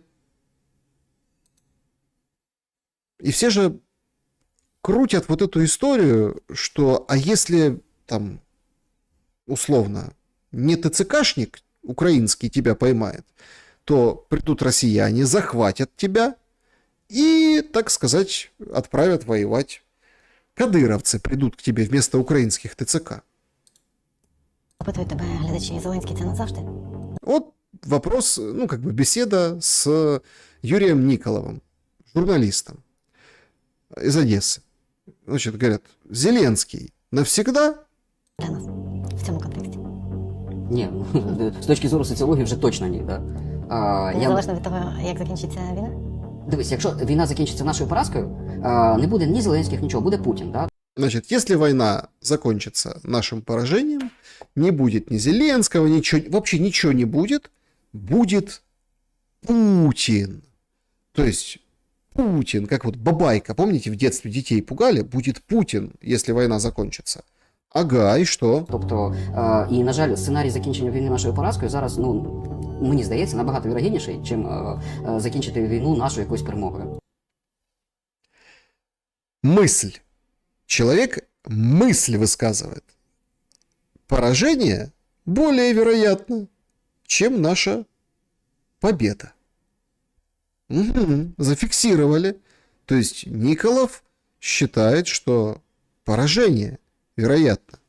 И все же крутят вот эту историю, что, а если там, условно, не ТЦКшник украинский тебя поймает, то придут россияне, захватят тебя и, так сказать, отправят воевать. Кадыровцы придут к тебе вместо украинских ТЦК. Опитывают тебя глядачи, Зеленський це назавжди? Вот вопрос, беседа с Юрием Николовым, журналистом из Одессы. Значит, говорят, Зеленський навсегда? Для нас в цьому контексті. Ні, з точки зору соціології вже точно ні. Да. Незалежно від того, як закінчиться війна? Дивись, якщо війна закінчиться нашою поразкою, не буде ні Зеленських, нічого, буде Путін. Да? Значит, если война закончится нашим поражением, не будет ни Зеленского, ничего, вообще ничего не будет, будет Путин. То есть Путин, как вот бабайка, помните, в детстве детей пугали, будет Путин, если война закончится. Ага, і що? Тобто, і, на жаль, сценарій закінчення війни нашою поразкою зараз, мені здається, набагато вірогідніший, чим закінчити війну нашою якоюсь перемогою. Мысль. Человек мысль высказывает. Поражение более вероятно, чем наша победа. Угу, зафиксировали. То есть Николов считает, что поражение вероятно.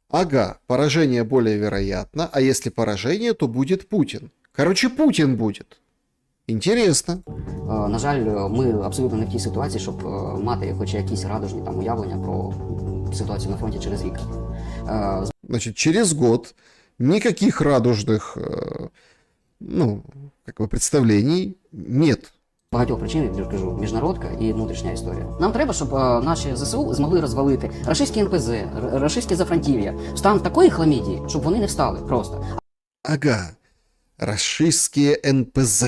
Ага, поражение более вероятно, а если поражение, то будет Путин. Короче, Путин будет. Інтересно. На жаль, ми абсолютно не в тій ситуації, щоб мати хоч якісь радужні там уявлення про ситуацію на фронті через рік. Значит, через год никаких радужных, представлений нет. Багатьох причин, я кажу, міжнародка і внутрішня історія. Нам треба, щоб наші ЗСУ змогли розвалити рашистські НПЗ, рашистське зафронтів'я, в стан такої хламідії, щоб вони не встали просто. Ага, рашистські НПЗ,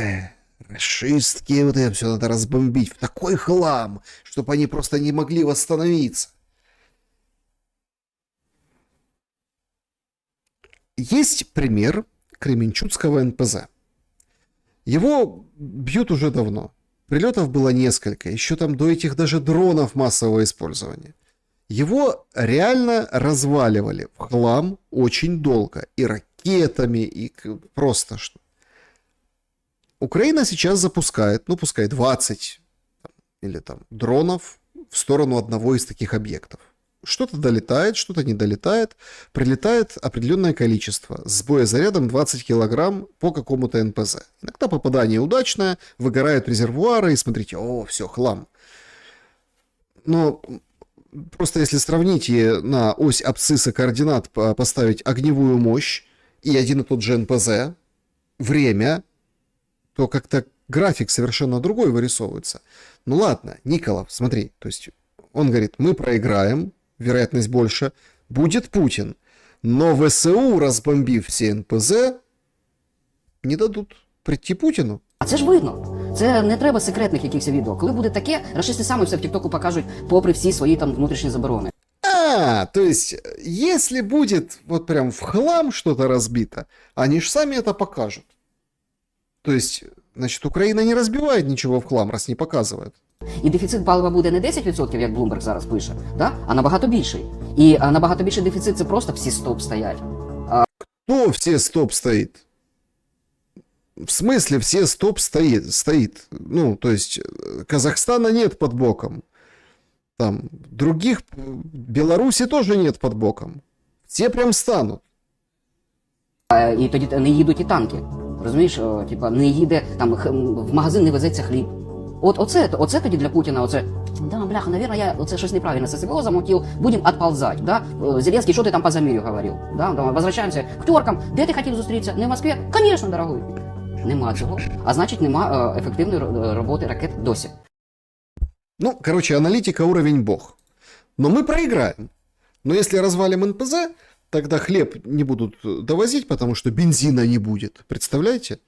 рашистские, вот это все надо разбомбить в такой хлам, чтобы они просто не могли восстановиться. Есть пример Кременчугского НПЗ. Его бьют уже давно. Прилетов было несколько, еще там до этих даже дронов массового использования. Его реально разваливали в хлам очень долго. И ракетами, и просто что. Украина сейчас запускает, ну пускай 20 или там дронов в сторону одного из таких объектов. Что-то долетает, что-то не долетает. Прилетает определенное количество с боезарядом 20 килограмм по какому-то НПЗ. Иногда попадание удачное, выгорают резервуары, и смотрите, о, все, хлам. Но просто если сравнить и на ось абсцисса координат поставить огневую мощь и один и тот же НПЗ, время, то как-то график совершенно другой вырисовывается. Ну ладно, Николов, смотри, то есть он говорит, мы проиграем, вероятность больше, будет Путин. Но ВСУ, разбомбив все НПЗ, не дадуть прийти Путіну. А це ж видно. Це не треба секретних якихось відео. Коли буде таке, рашисти саме все в ТікТоку покажуть, попри всі свої там внутрішні заборони. То есть, если будет вот прям в хлам что-то разбито, они же сами это покажут. То есть, значит, Украина не разбивает ничего в хлам, раз не показывает. І дефіцит палива буде не 10%, як Bloomberg зараз пише, да? А набагато більший. І набагато більший дефіцит – це просто всі стоп стоять. Кто все стоп стоит? В смысле все стоп стоит? Ну, то есть, Казахстана нет под боком. Там, других, Беларуси тоже нет под боком. Все прям станут. І тоді не їдуть і танки. Розумієш, типа, не їде, там, в магазин не везеться хліб. Оце тоді для Путіна, да, бляха, наверное, я щось неправильно з СВО замутил, будем отползать, да? Зеленский, що ти там по Замір'ю говорив? Да? Возвращаемся к теркам, де ти хотів зустрітися? Не в Москві? Конечно, дорогой. Нема цього, а значить нема ефективної роботи ракет досі. Ну, короче, аналитика уровень бог. Но мы проиграем. Но если развалим НПЗ, тогда хлеб не будут довозить, потому что бензина не будет. Представляете?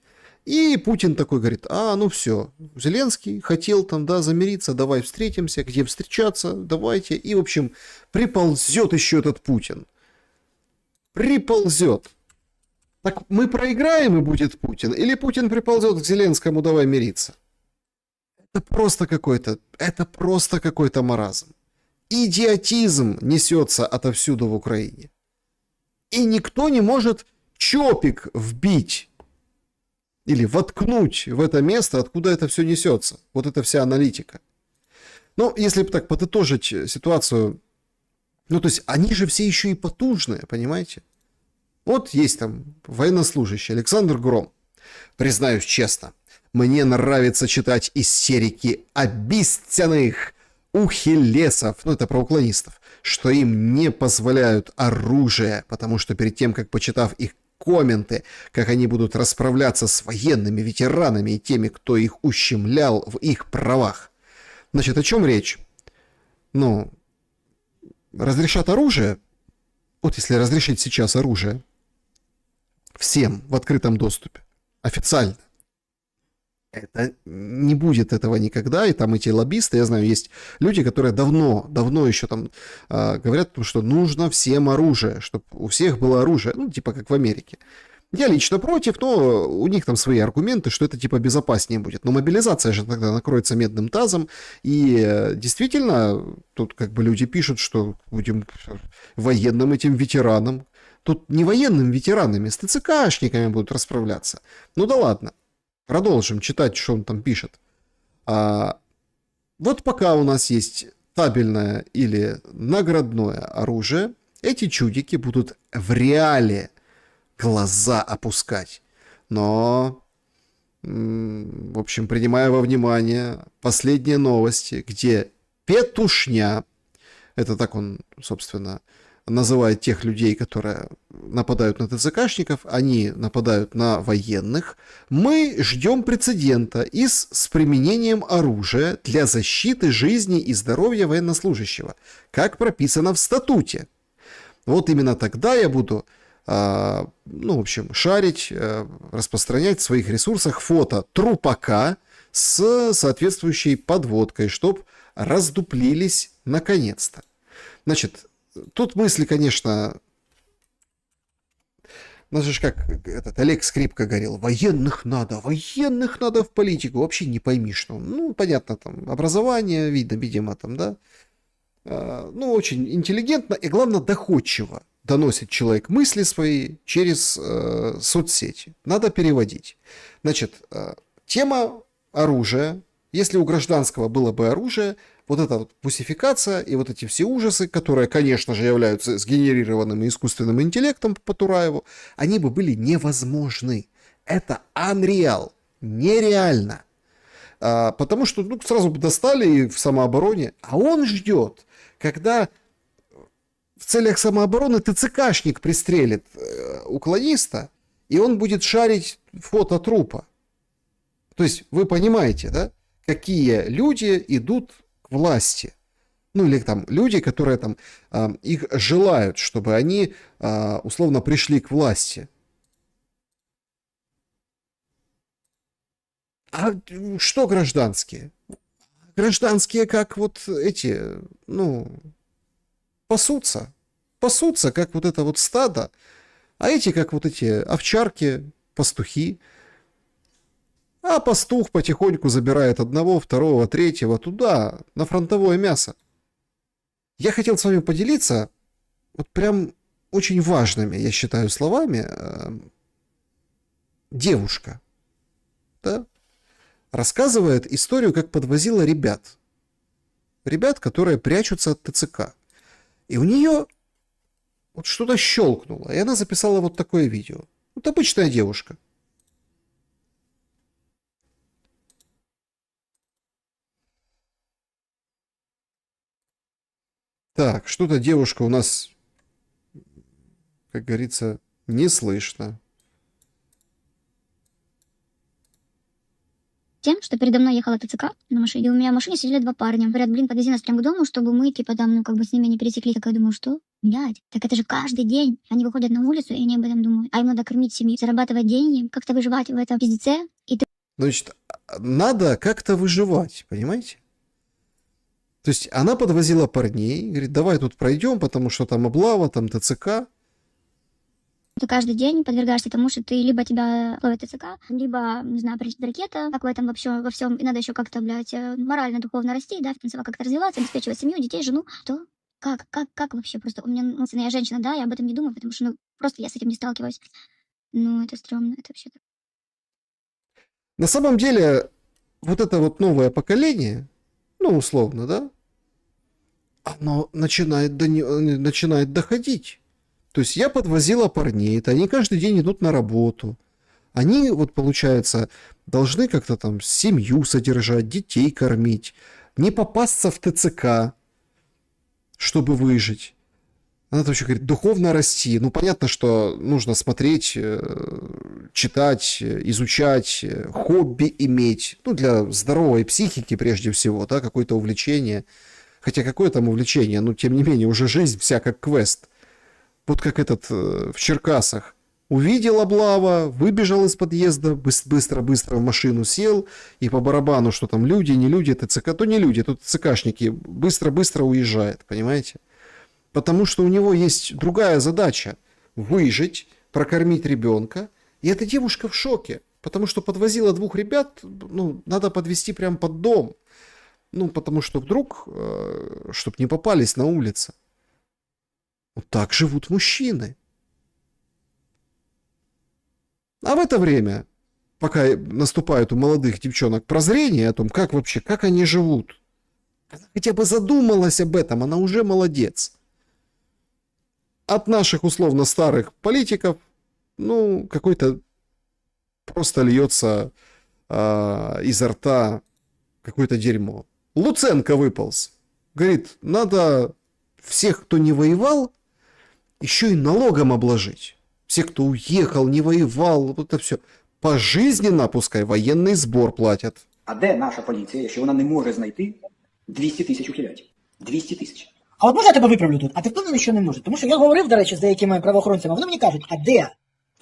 И Путин такой говорит, ну все, Зеленский хотел там, да, замириться, давай встретимся, где встречаться, давайте. И, в общем, приползет еще этот Путин. Приползет. Так мы проиграем, и будет Путин? Или Путин приползет к Зеленскому, давай мириться? Это просто какой-то маразм. Идиотизм несется отовсюду в Украине. И никто не может чопик вбить или воткнуть в это место, откуда это все несется. Вот эта вся аналитика. Ну, если бы так подытожить ситуацию, ну, то есть, они же все еще и потужные, понимаете? Вот есть там военнослужащий Александр Гром. Признаюсь честно, мне нравится читать истерики обесценных ухилесов, ну это про уклонистов, что им не позволяют оружие, потому что перед тем, как почитав их комменты, как они будут расправляться с военными ветеранами и теми, кто их ущемлял в их правах. Значит, о чем речь? Ну, разрешат оружие, вот если разрешить сейчас оружие, всем в открытом доступе, официально, это не будет этого никогда, и там эти лоббисты, я знаю, есть люди, которые давно еще там говорят, что нужно всем оружие, чтобы у всех было оружие, ну, типа как в Америке. Я лично против, но у них там свои аргументы, что это типа безопаснее будет. Но мобилизация же тогда накроется медным тазом, и действительно, тут как бы люди пишут, что будем военным этим ветеранам. Тут не военным ветеранами, с ТЦКшниками будут расправляться. Ну да ладно. Продолжим читать, что он там пишет. Вот пока у нас есть табельное или наградное оружие, эти чудики будут в реале глаза опускать. Но, в общем, принимая во внимание последние новости, где петушня, это так он, собственно, называет тех людей, которые нападают на ТЦКшников, они нападают на военных. Мы ждем прецедента с применением оружия для защиты жизни и здоровья военнослужащего, как прописано в статуте. Вот именно тогда я буду ну, в общем, шарить, распространять в своих ресурсах фото трупака с соответствующей подводкой, чтобы раздуплились наконец-то. Значит, тут мысли, конечно... У нас же как этот Олег Скрипка говорил, военных надо в политику. Вообще не пойми, что. Ну, понятно, там, образование, видимо, там, да. Ну, очень интеллигентно и, главное, доходчиво доносит человек мысли свои через соцсети. Надо переводить. Значит, тема оружия. Если у гражданского было бы оружие, вот эта вот пусификация и вот эти все ужасы, которые, конечно же, являются сгенерированным искусственным интеллектом по Тураеву, они бы были невозможны. Это unreal, нереально. Потому что сразу бы достали и в самообороне. А он ждет, когда в целях самообороны ТЦКшник пристрелит уклониста, и он будет шарить фото трупа. То есть вы понимаете, да, какие люди идут к власти. Ну или там люди, которые там их желают, чтобы они условно пришли к власти. А что гражданские? Гражданские как вот эти, ну, пасутся, как вот это вот стадо, а эти как вот эти овчарки, пастухи. А пастух потихоньку забирает одного, второго, третьего туда, на фронтовое мясо. Я хотел с вами поделиться вот прям очень важными, я считаю, словами. Девушка, да, рассказывает историю, как подвозила ребят. Ребят, которые прячутся от ТЦК. И у нее вот что-то щелкнуло, и она записала вот такое видео. Вот обычная девушка. Так, что-то девушка у нас, как говорится, не слышно. Тем, что передо мной ехала ТЦК на машине, и у меня в машине сидели два парня. Говорят, блин, подвези нас прямо к дому, чтобы мы, типа, там, ну, как бы с ними не пересеклись. Так я думаю, что? Блядь, так это же каждый день. Они выходят на улицу, и они об этом думают. А им надо кормить семью, зарабатывать деньги, как-то выживать в этом пиздеце. И ты... Значит, надо как-то выживать, понимаете? То есть она подвозила парней, говорит, давай тут пройдем, потому что там облава, там ТЦК. Ты каждый день подвергаешься тому, что ты либо тебя ловит ТЦК, либо, не знаю, прилетит ракета, как в этом вообще, во всем. И надо еще как-то, блядь, морально, духовно расти, да, финансово как-то развиваться, обеспечивать семью, детей, жену. Что? Как вообще? Просто у меня, ну, я женщина, да, я об этом не думаю, потому что, ну, просто я с этим не сталкиваюсь. Ну, это стрёмно, это вообще... На самом деле, вот это вот новое поколение, ну, условно, да, оно начинает доходить. То есть я подвозила парней, это они каждый день идут на работу. Они, вот, получается, должны как-то там семью содержать, детей кормить, не попасться в ТЦК, чтобы выжить. Она вообще говорит, духовно расти. Ну, понятно, что нужно смотреть, читать, изучать, хобби иметь. Ну, для здоровой психики прежде всего, да, какое-то увлечение. Хотя какое там увлечение, но тем не менее, уже жизнь вся как квест. Вот как этот в Черкасах. Увидел облава, выбежал из подъезда, быстро-быстро в машину сел, и по барабану, что там люди, не люди, ТЦК, то не люди, тут ТЦКшники, быстро-быстро уезжает, понимаете? Потому что у него есть другая задача – выжить, прокормить ребенка. И эта девушка в шоке, потому что подвозила двух ребят, ну, надо подвезти прямо под дом. Ну, потому что вдруг, чтобы не попались на улице. Вот так живут мужчины. А в это время, пока наступает у молодых девчонок прозрение о том, как вообще, как они живут, она хотя бы задумалась об этом, она уже молодец. От наших условно старых политиков, ну, какой-то просто льется изо рта какое-то дерьмо. Луценко выполз. Говорит, надо всех, кто не воевал, еще и налогом обложить. Все, кто уехал, не воював, вот это все. Пожизненно, пускай, воєнний збор платять. А де наша поліція, якщо вона не може знайти 200 тисяч ухилятів? 200 тисяч. А от можна я тебе виправлю тут? А ти впевнений, що не може? Тому що я говорив, до речі, з деякими правоохоронцями, вони мені кажуть, а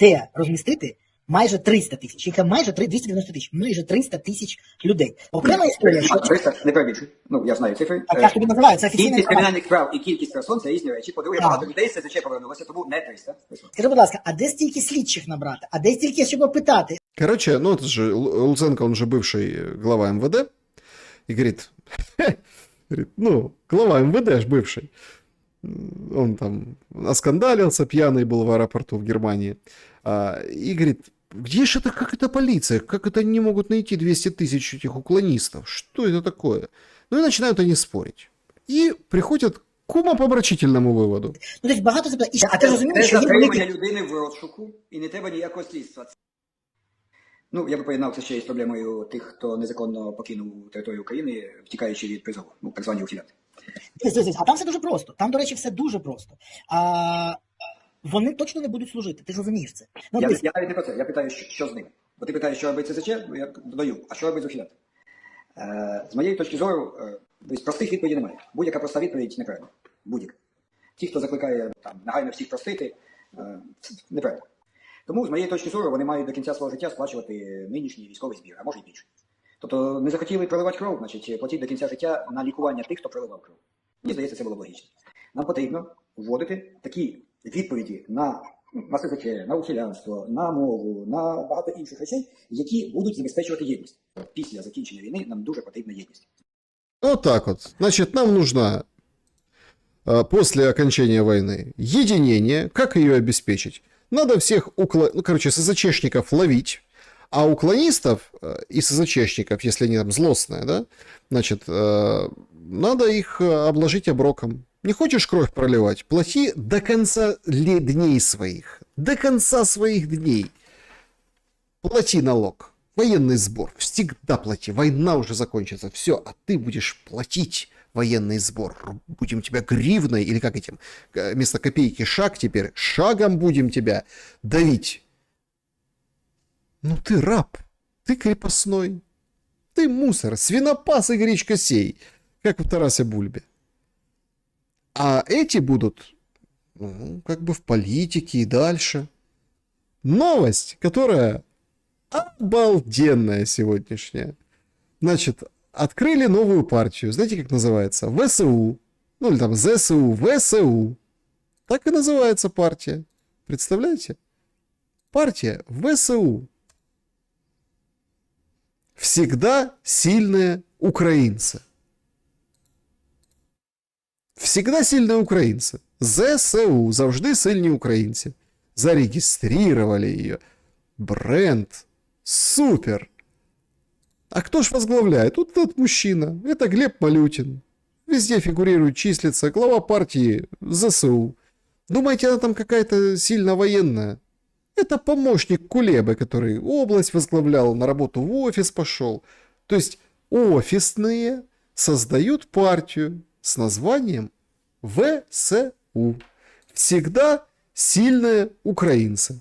де розмістити майже 300 тисяч? Яке майже 290 тисяч? Майже 300 тисяч людей. Окрема історія, що... 300, не перебільшуй. Ну, я знаю цифри. Так я ж тобі називаю, це офіційна Кількість інформація. кримінальних справ і кількість персон – це різні речі. По-друге, багато людей з СЗЧ повернулося, тому не 300. Скажи, будь ласка, а де стільки слідчих набрати? А де стільки, щоб питати? Короче, ну это же Луценко, он же бывший глава МВД, и говорит, ну, глава МВД ж бывший. Он там оскандалился, пьяный был в аэропорту в Германии. И говорит, где же это, как это полиция? Как это они не могут найти 200 тысяч этих уклонистов? Что это такое? Ну и начинают они спорить. И приходят к умопомрачительному выводу. Ну, тобто багато запитань. А ти розумієш, що Це є затримання великі... людини в розшуку, і не треба ніякого слідства. Ну, я би поєднав це ще із проблемою тих, хто незаконно покинув територію України, втікаючи від призову, ну, так звані ухилянти. А там все дуже просто. Там, до речі, все дуже просто. Вони точно не будуть служити, ти ж розумієш це. Ну, Я навіть не про це, я питаю, що з ними. Бо ти питаєш, що робить ЦЗЧ, я додаю, а що робить з ухилянти? З моєї точки зору, простих відповідей немає. Будь-яка проста відповідь неправильна. Будь-яка. Ті, хто закликає там, негайно всіх простити, неправильно. Тому, з моєї точки зору, вони мають до кінця свого життя сплачувати нинішній військовий збір, а може й більше. Тобто не захотіли проливати кров, значить платіть до кінця життя на лікування тих, хто проливав кров. Мені здається, це було б логічно. Нам потрібно вводити такі відповіді на СЗЧ, на ухилянство, на мову, на багато інших речей, які будуть забезпечувати єдність. Після закінчення війни нам дуже потрібна єдність. Вот так вот. Значит, нам нужно после окончания войны единение. Как ее обеспечить? Надо всех СЗЧшников ловить, а уклонистов и СЗЧшников, если они там злостные, да, значит, надо их обложить оброком. Не хочешь кровь проливать? Плати до конца дней своих. До конца своих дней. Плати налог. Военный сбор. Всегда плати. Война уже закончится. Все, а ты будешь платить военный сбор. Будем тебя гривной, или как этим, вместо копейки шаг теперь, шагом будем тебя давить. Ну ты раб. Ты крепостной. Ты мусор. Свинопас и гречка сей. Как в Тарасе Бульбе. А эти будут, ну, как бы в политике и дальше. Новость, которая обалденная сегодняшняя. Значит, открыли новую партию. Знаете, как называется? ВСУ. Ну, или там ЗСУ, ВСУ. Так и называется партия. Представляете? Партия ВСУ. Всегда сильные украинцы. Всегда сильні українці. ЗСУ, завжди сильні українці. Зарегистрировали ее. Бренд. Супер. А кто ж возглавляет? Вот этот мужчина. Это Глеб Малютин. Везде фигурирует, числится. Глава партии ЗСУ. Думаете, она там какая-то сильно военная? Это помощник Кулебы, который область возглавлял, на работу в офис пошел. То есть офисные создают партию с названием ВСУ. Всегда сильные украинцы.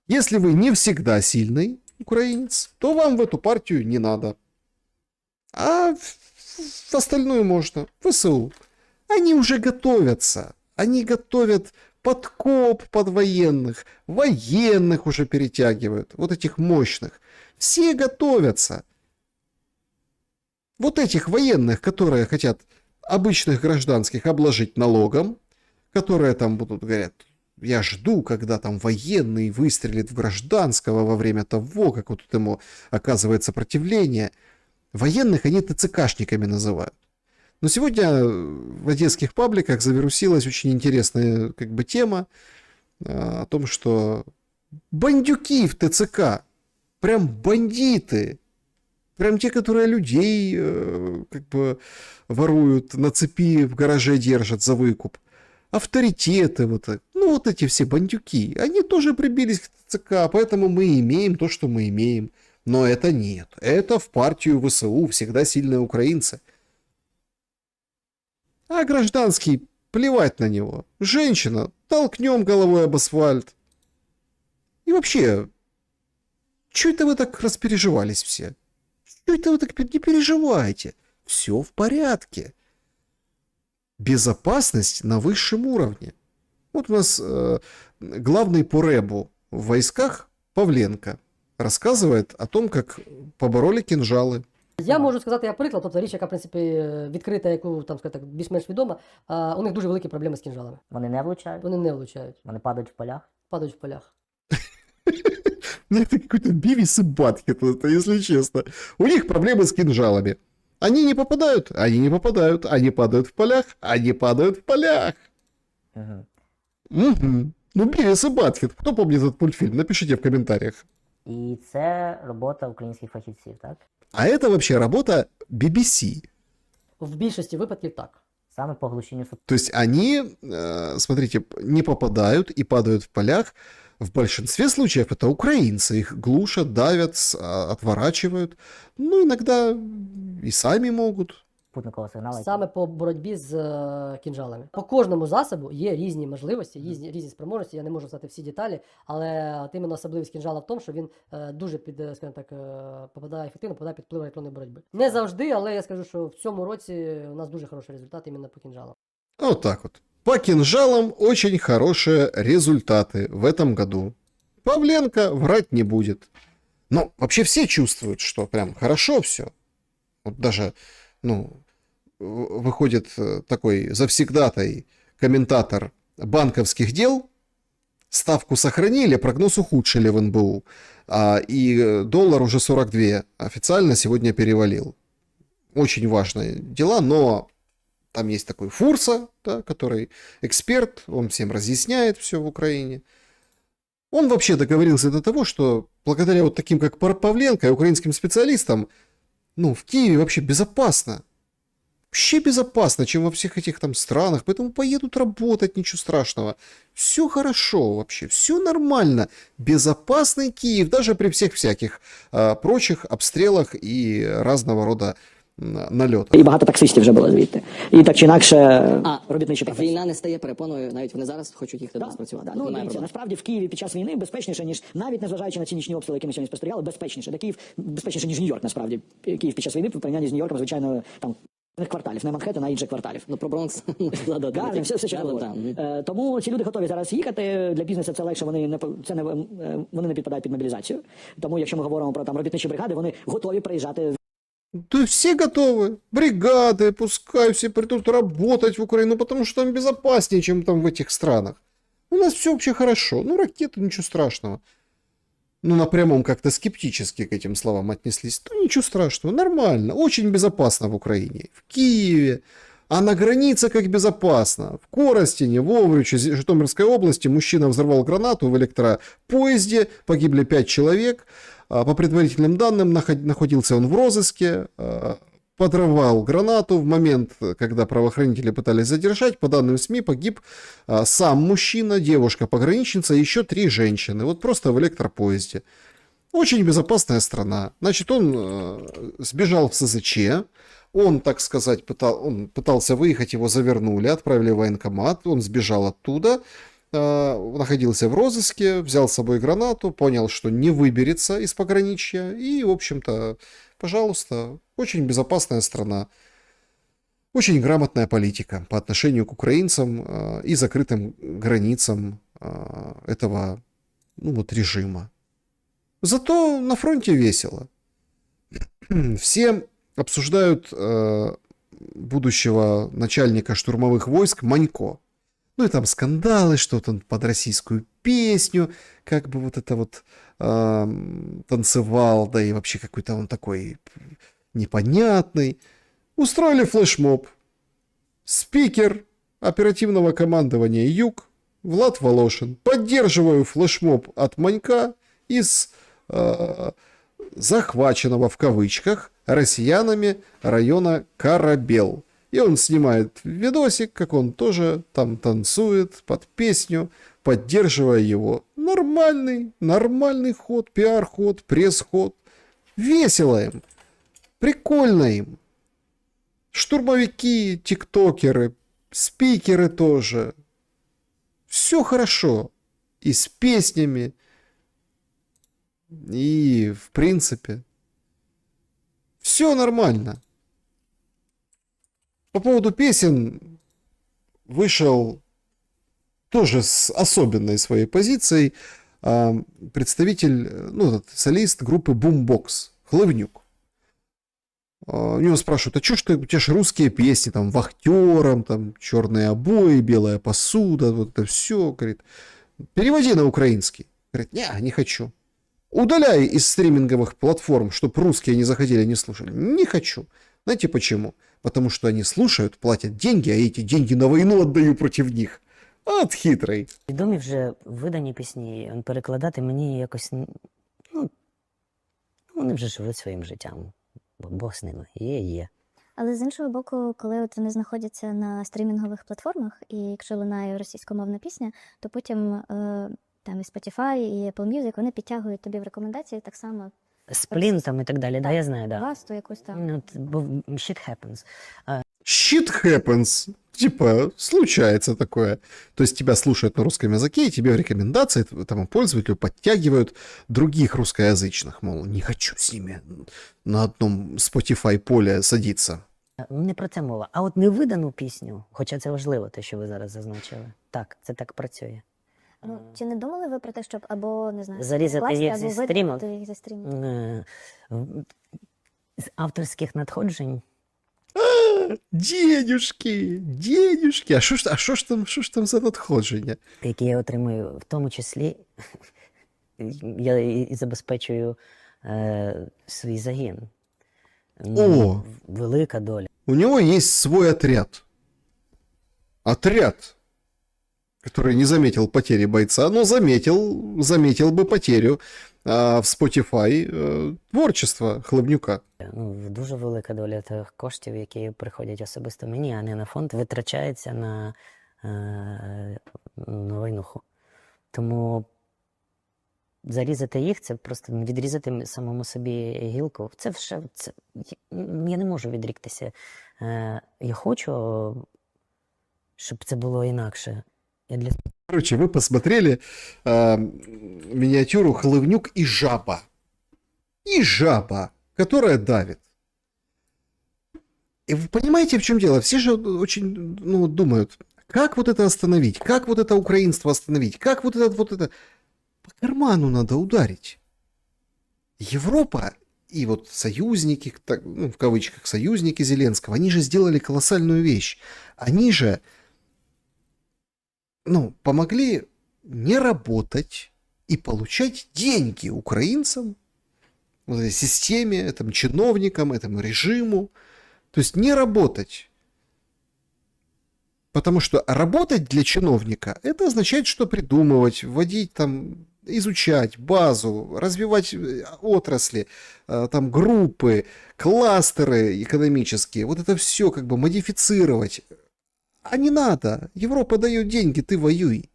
Если вы не всегда сильный украинец, то вам в эту партию не надо. А в остальную можно. ВСУ. Они уже готовятся. Они готовят подкоп под военных. Военных уже перетягивают. Вот этих мощных. Все готовятся. Вот этих военных, которые хотят обычных гражданских обложить налогом, которые там будут, говорят, я жду, когда там военный выстрелит в гражданского во время того, как вот ему оказывает сопротивление. Военных они ТЦКшниками называют. Но сегодня в одесских пабликах завирусилась очень интересная как бы тема о том, что бандюки в ТЦК, прям бандиты, прям те, которые людей как бы воруют, на цепи в гараже держат за выкуп. Авторитеты, вот эти все бандюки, они тоже прибились к ТЦК, поэтому мы имеем то, что мы имеем. Но это нет. Это в партию ВСУ всегда сильные украинцы. А гражданский, плевать на него. Женщина, толкнем головой об асфальт. И вообще, что это вы так распереживались все? Что это вы так не переживайте? Все в порядке. безопасность на высшем уровне. Вот у нас главный по рэбу в войсках Павленко розказує о том, як побороли кинжали. Я можу сказати як приклад, тобто річ, яка, в принципі, відкрита, яку, там, сказати, так, більш-менш відома, у них дуже великі проблеми з кінжалами. Вони не влучають? Вони не влучають. Вони падають в полях? Падають в полях. Это какой-то Бивис и Батхед, это, если честно. У них проблемы с кинжалами. Они не попадают, они не попадают, они падают в полях, они падают в полях. Угу. Ну, Бивис и Батхед. Кто помнит этот мультфильм? Напишите в комментариях. І це робота українських фахівців, так? А это вообще работа BBC. В більшості випадків так. Саме по глушенню суб... То есть они, смотрите, не попадают и падают в полях. В большинстве случаев это украинцы. Их глушат, давят, отворачивают. Ну, иногда и сами могут. Спутникового сигналу. Саме по боротьбі з кінжалами. По кожному засобу є різні можливості, різні спроможності. Я не можу сказати всі деталі, але от іменно особливість кінжала в тому, що він дуже скажімо так, ефективно попадає під вплив електронної боротьби. Не завжди, але я скажу, що в цьому році у нас дуже хороший результат іменно по кінжалам. Вот так вот. По кинжалам очень хорошие результаты в этом году. Павленко врать не будет. Но вообще все чувствуют, что прям хорошо все. Вот даже, выходит такой завсегдатай комментатор банковских дел. Ставку сохранили, прогноз ухудшили в НБУ. И доллар уже 42 официально сегодня перевалил. Очень важные дела, но там есть такой Фурса, да, который эксперт, он всем разъясняет все в Украине. Он вообще договорился до того, что благодаря вот таким, как Павленко и украинским специалистам, в Киеве вообще безопасно. Вообще безопасно, чем во всех этих там странах. Поэтому поедут работать, ничего страшного. Все хорошо вообще, все нормально. Безопасный Киев, даже при всех всяких прочих обстрелах и разного рода нальотах. І багато таксистів вже було звідти. І так чи інакше робітничі професії. Війна не стає перепоною, навіть вони зараз хочуть їхати до нас працювати. Ну, дивіться, насправді в Києві під час війни безпечніше, ніж, навіть незважаючи на ці нічні обстріли, які ми сьогодні спостерігали, безпечніше. Де Київ безпечніше, ніж Нью-Йорк, насправді. Київ під час війни, в порівнянні з Нью-Йорком, звичайно, там, кварталів, не Манхеттена, а інших кварталів. Ну, про Бронкс. Гарно, все чудово. Тому ці люди готові зараз їхати. Для бізнесу це легше, вони не підпадають під мобілізацію. Тому, якщо ми говоримо про там робітничі бригади, вони готові приїжджати. Да все готовы. Бригады, пускай все придут работать в Украину, потому что там безопаснее, чем там в этих странах. У нас все вообще хорошо. Ракеты, ничего страшного. На прямом как-то скептически к этим словам отнеслись. Ничего страшного, нормально. Очень безопасно в Украине. В Киеве. А на границе как безопасно. В Коростене, в Овруче, Житомирской области мужчина взорвал гранату в электропоезде. Погибли 5 человек. По предварительным данным, находился он в розыске, подорвал гранату. В момент, когда правоохранители пытались задержать, по данным СМИ, погиб сам мужчина, девушка-пограничница и еще 3 женщины. Вот просто в электропоезде. Очень безопасная страна. Значит, он сбежал в СЗЧ. Он, так сказать, пытался выехать, его завернули, отправили в военкомат. Он сбежал оттуда. Находился в розыске, взял с собой гранату, понял, что не выберется из пограничья, и, в общем-то, пожалуйста, очень безопасная страна, очень грамотная политика по отношению к украинцам и закрытым границам этого, режима. Зато на фронте весело. Все обсуждают будущего начальника штурмовых войск Манько. И там скандалы, что-то он под российскую песню, как бы вот это вот танцевал, да и вообще какой-то он такой непонятный. Устроили флешмоб. Спикер оперативного командования Юг Влад Волошин. Поддерживаю флешмоб от Манька из захваченного в кавычках россиянами района Карабел. И он снимает видосик, как он тоже там танцует под песню, поддерживая его. Нормальный ход, пиар-ход, пресс-ход. Весело им. Прикольно им. Штурмовики, тиктокеры, спикеры тоже. Все хорошо. И с песнями, и в принципе. Все нормально. По поводу песен, вышел тоже с особенной своей позицией представитель, ну, этот солист группы Boombox, Хлывнюк. У него спрашивают, а что ж ты, у тебя же русские песни, там, «Вахтером», там, «Черные обои», «Белая посуда», вот это все, говорит, переводи на украинский. Говорит, не хочу. Удаляй из стриминговых платформ, чтобы русские не заходили, не слушали. Не хочу. Знаете почему? Потому что они слушают, платят деньги, а эти деньги на войну отдаю против них. От хитрий. Відомі вже видані пісні, перекладати мені якось, ну, вони вже живуть своїм життям. Бог з ними, є. Але з іншого боку, коли от вони знаходяться на стрімінгових платформах, і якщо лунає російськомовна пісня, то потім там і Spotify, і Apple Music, вони підтягують тобі в рекомендації так само. Сплін там і так далі, да, я знаю, да. Гасту якусь там. Ну, бо shit happens. Shit happens. Типа, случается такое. То есть тебя слушают на русском языке, и тебе в рекомендации этому пользователю подтягивают других русскоязычных. Мол, не хочу с ними на одном Spotify поле садиться. Не про це мова. А от невидану пісню, хоча це важливо, те, що ви зараз зазначили. Так, це так працює. Ну, чи не думали ви про те, щоб або, не знаю, Зарізати вкласти, їх або зі стріму? видалити їх зі стріму? З авторських надходжень. Денюжки. А що ж там за надходження? Які я отримую, в тому числі, я і забезпечую свій загін. О! Велика доля. У него есть свой отряд. Отряд, который не заметил потери бойца, но заметил бы потерю в Spotify творчества Хлывнюка. Ну, дуже велика доля тих коштів, які приходять особисто мені, а не на фонд, витрачається на войнуху. Тому зарізати їх, це просто відрізати самому собі гілку. Це все, я не можу відріктися. Я хочу, щоб це було інакше. Короче, вы посмотрели миниатюру Хлывнюк и жаба. И жаба, которая давит. И вы понимаете, в чем дело? Все же очень думают, как вот это остановить, как вот это украинство остановить, как вот это... По карману надо ударить. Европа и вот союзники, в кавычках, союзники Зеленского, они же сделали колоссальную вещь. Они же помогли не работать и получать деньги украинцам, вот этой системе, этому чиновникам, этому режиму. То есть не работать. Потому что работать для чиновника, это означает, что придумывать, вводить там, изучать базу, развивать отрасли, там группы, кластеры экономические. Вот это все как бы модифицировать. А не надо. Европа дает деньги, ты воюй.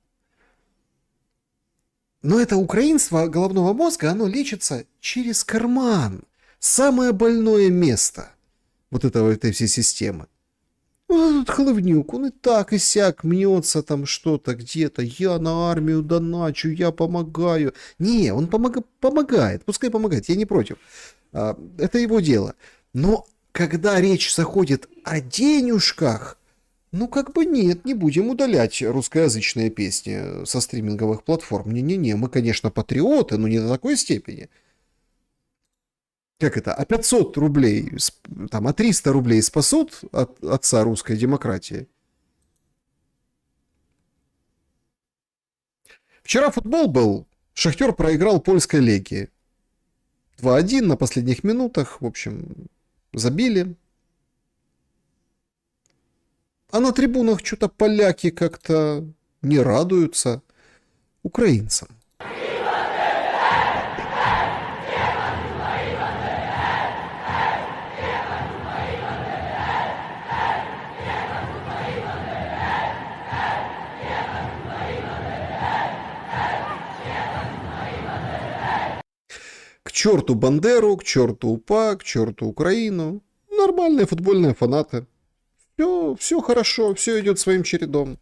Но это украинство головного мозга, оно лечится через карман. Самое больное место вот этой всей системы. Вот этот Хлывнюк, он и так и сяк мнется там что-то где-то. Я на армию доначу, я помогаю. Не, он помогает. Пускай помогает, я не против. Это его дело. Но когда речь заходит о денежках, нет, не будем удалять русскоязычные песни со стриминговых платформ. Не-не-не, мы, конечно, патриоты, но не до такой степени. Как это? А 500 рублей, а 300 рублей спасут от отца русской демократии? Вчера футбол был. Шахтер проиграл польской Легии. 2-1 на последних минутах. В общем, забили. А на трибунах что-то поляки как-то не радуются украинцам. К черту Бандеру, к черту УПА, к черту Украину. Нормальные футбольные фанаты. Все хорошо, все идет своим чередом.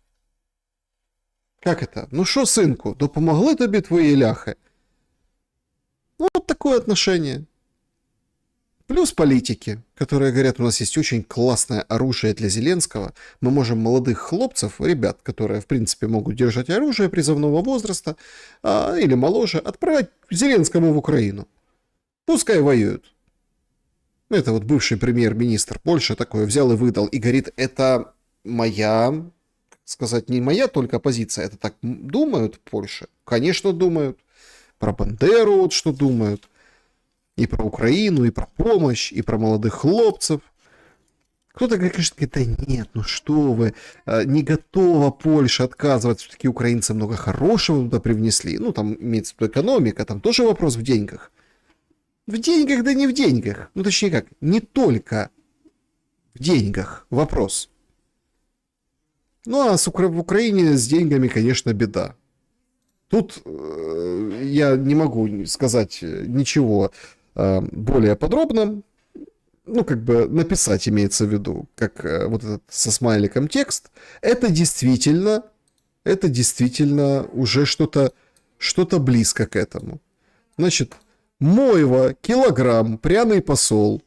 Как это? Ну что, сынку, допомогли тобі твої ляхи? Вот такое отношение. Плюс политики, которые говорят, у нас есть очень классное оружие для Зеленского, мы можем молодых хлопцев, ребят, которые, в принципе, могут держать оружие призывного возраста, или моложе, отправить Зеленскому в Украину. Пускай воюют. Это вот бывший премьер-министр Польши такое взял и выдал, и говорит, это моя, сказать, не моя только позиция, это так думают в Польше? Конечно, думают. Про Бандеру вот что думают. И про Украину, и про помощь, и про молодых хлопцев. Кто-то говорит, да нет, ну что вы, не готова Польша отказывать, все-таки украинцы много хорошего туда привнесли. Ну, там имеется в виду экономика, там тоже вопрос в деньгах. В деньгах, да не в деньгах. Ну, точнее как, не только в деньгах вопрос. Ну, а в Украине с деньгами, конечно, беда. Тут я не могу сказать ничего более подробно, ну, как бы написать имеется в виду, как вот этот со смайликом текст, это действительно уже что-то близко к этому. Значит, мойва, килограмм, пряный посол.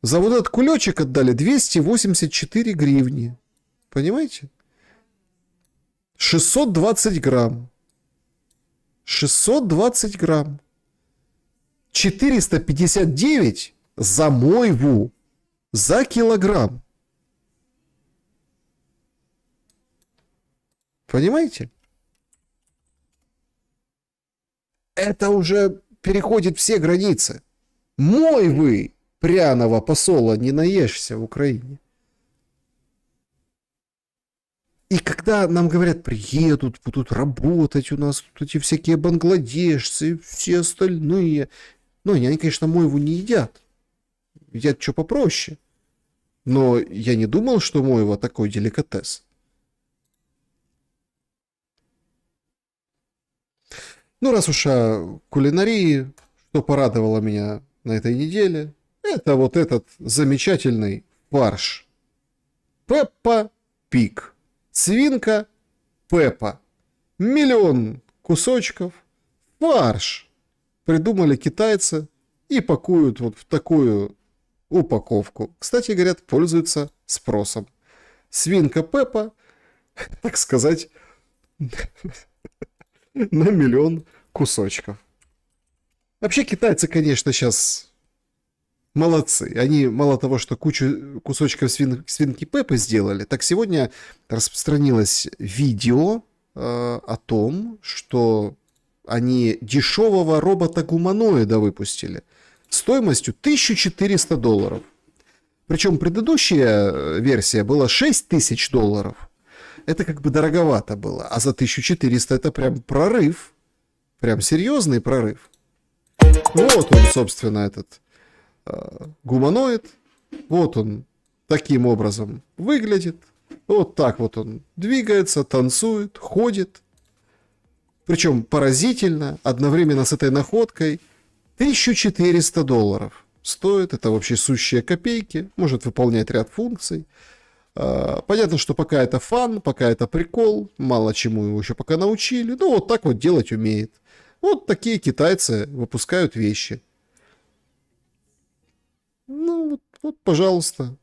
За вот этот кулечек отдали 284 гривни. Понимаете? 620 грамм. 620 грамм. 459 за мойву. За килограмм. Понимаете? Это уже переходит все границы. Мойвы пряного посола не наешься в Украине. И когда нам говорят, приедут, будут работать у нас тут эти всякие бангладешцы, все остальные. Ну, они, конечно, мойву не едят. Едят что попроще. Но я не думал, что мойва такой деликатес. Ну, раз уж о кулинарии, что порадовало меня на этой неделе, это вот этот замечательный фарш. Пеппа Пиг. Свинка Пеппа. 1 миллион кусочков. Фарш. Придумали китайцы и пакуют вот в такую упаковку. Кстати, говорят, пользуются спросом. Свинка Пеппа, так сказать, на 1 миллион кусочков. Вообще китайцы, конечно, сейчас молодцы. Они мало того, что кучу кусочков свинки Пеппы сделали, так сегодня распространилось видео о том, что они дешевого робота-гуманоида выпустили стоимостью $1400. Причем предыдущая версия была $6000. Это как бы дороговато было. А за 1400 это прям прорыв. Прям серьезный прорыв. Вот он, собственно, этот гуманоид. Вот он таким образом выглядит. Вот так вот он двигается, танцует, ходит. Причем поразительно, одновременно с этой находкой $1400 стоит. Это вообще сущие копейки. Может выполнять ряд функций. Понятно, что пока это фан, пока это прикол. Мало чему его еще пока научили. Но вот так вот делать умеет. Вот такие китайцы выпускают вещи. Ну, вот, пожалуйста.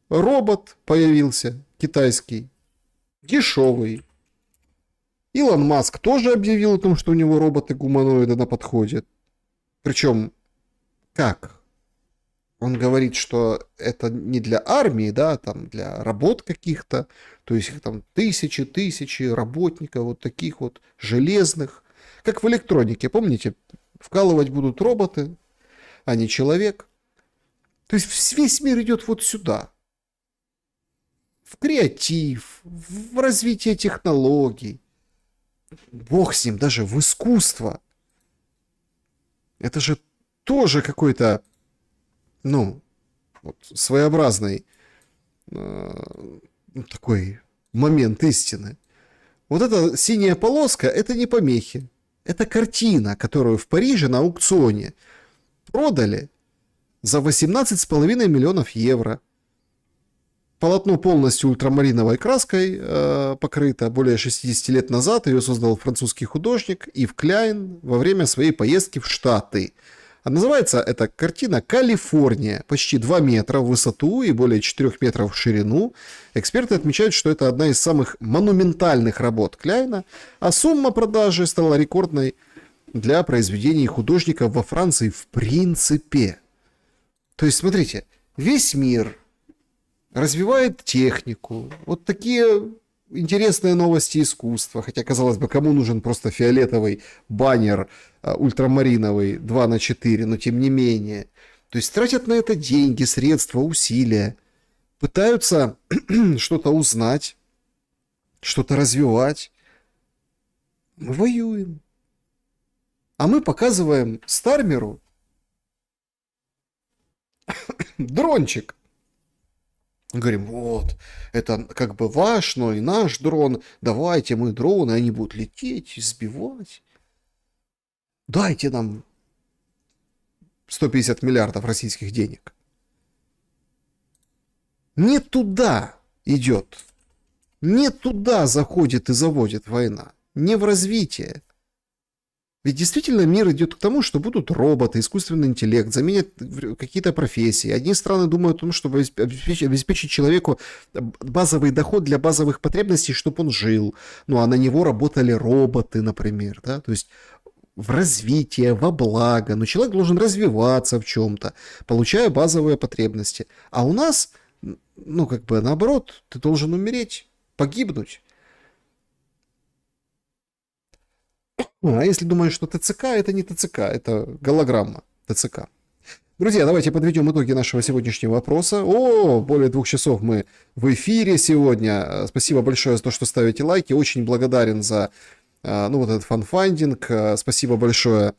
Робот появился китайский. Дешевый. Илон Маск тоже объявил о том, что у него роботы-гуманоиды на подходе. Причем, как? Он говорит, что это не для армии, да, там для работ каких-то. То есть их там тысячи работников вот таких вот железных. Как в электронике, помните? Вкалывать будут роботы, а не человек. То есть весь мир идет вот сюда. В креатив, в развитие технологий. Бог с ним, даже в искусство. Это же тоже какой-то, ну, вот своеобразный такой момент истины. Вот эта синяя полоска, это не помехи. Это картина, которую в Париже на аукционе продали за 18,5 миллионов евро. Полотно полностью ультрамариновой краской покрыто. Более 60 лет назад ее создал французский художник Ив Кляйн во время своей поездки в Штаты. А называется эта картина «Калифорния». Почти 2 метра в высоту и более 4 метров в ширину. Эксперты отмечают, что это одна из самых монументальных работ Кляйна, а сумма продажи стала рекордной для произведений художника во Франции в принципе. То есть, смотрите, весь мир развивает технику. Вот такие интересные новости искусства. Хотя, казалось бы, кому нужен просто фиолетовый баннер ультрамариновый 2×4, но тем не менее. То есть тратят на это деньги, средства, усилия. Пытаются что-то узнать, что-то развивать. Мы воюем. А мы показываем Стармеру дрончик. Говорим, вот, это как бы ваш, но и наш дрон. Давайте мы дроны, они будут лететь, сбивать. Дайте нам 150 миллиардов российских денег. Не туда идет. Не туда заходит и заводит война. Не в развитие. Ведь действительно мир идет к тому, что будут роботы, искусственный интеллект, заменят какие-то профессии. Одни страны думают о том, чтобы обеспечить человеку базовый доход для базовых потребностей, чтобы он жил. Ну, а на него работали роботы, например. Да? То есть в развитие, во благо. Но человек должен развиваться в чем-то, получая базовые потребности. А у нас, ну, как бы наоборот, ты должен умереть, погибнуть. А если думаешь, что ТЦК, это не ТЦК, это голограмма ТЦК. Друзья, давайте подведем итоги нашего сегодняшнего опроса. Более 2 часов мы в эфире сегодня. Спасибо большое за то, что ставите лайки. Очень благодарен за вот этот фанфандинг. Спасибо большое,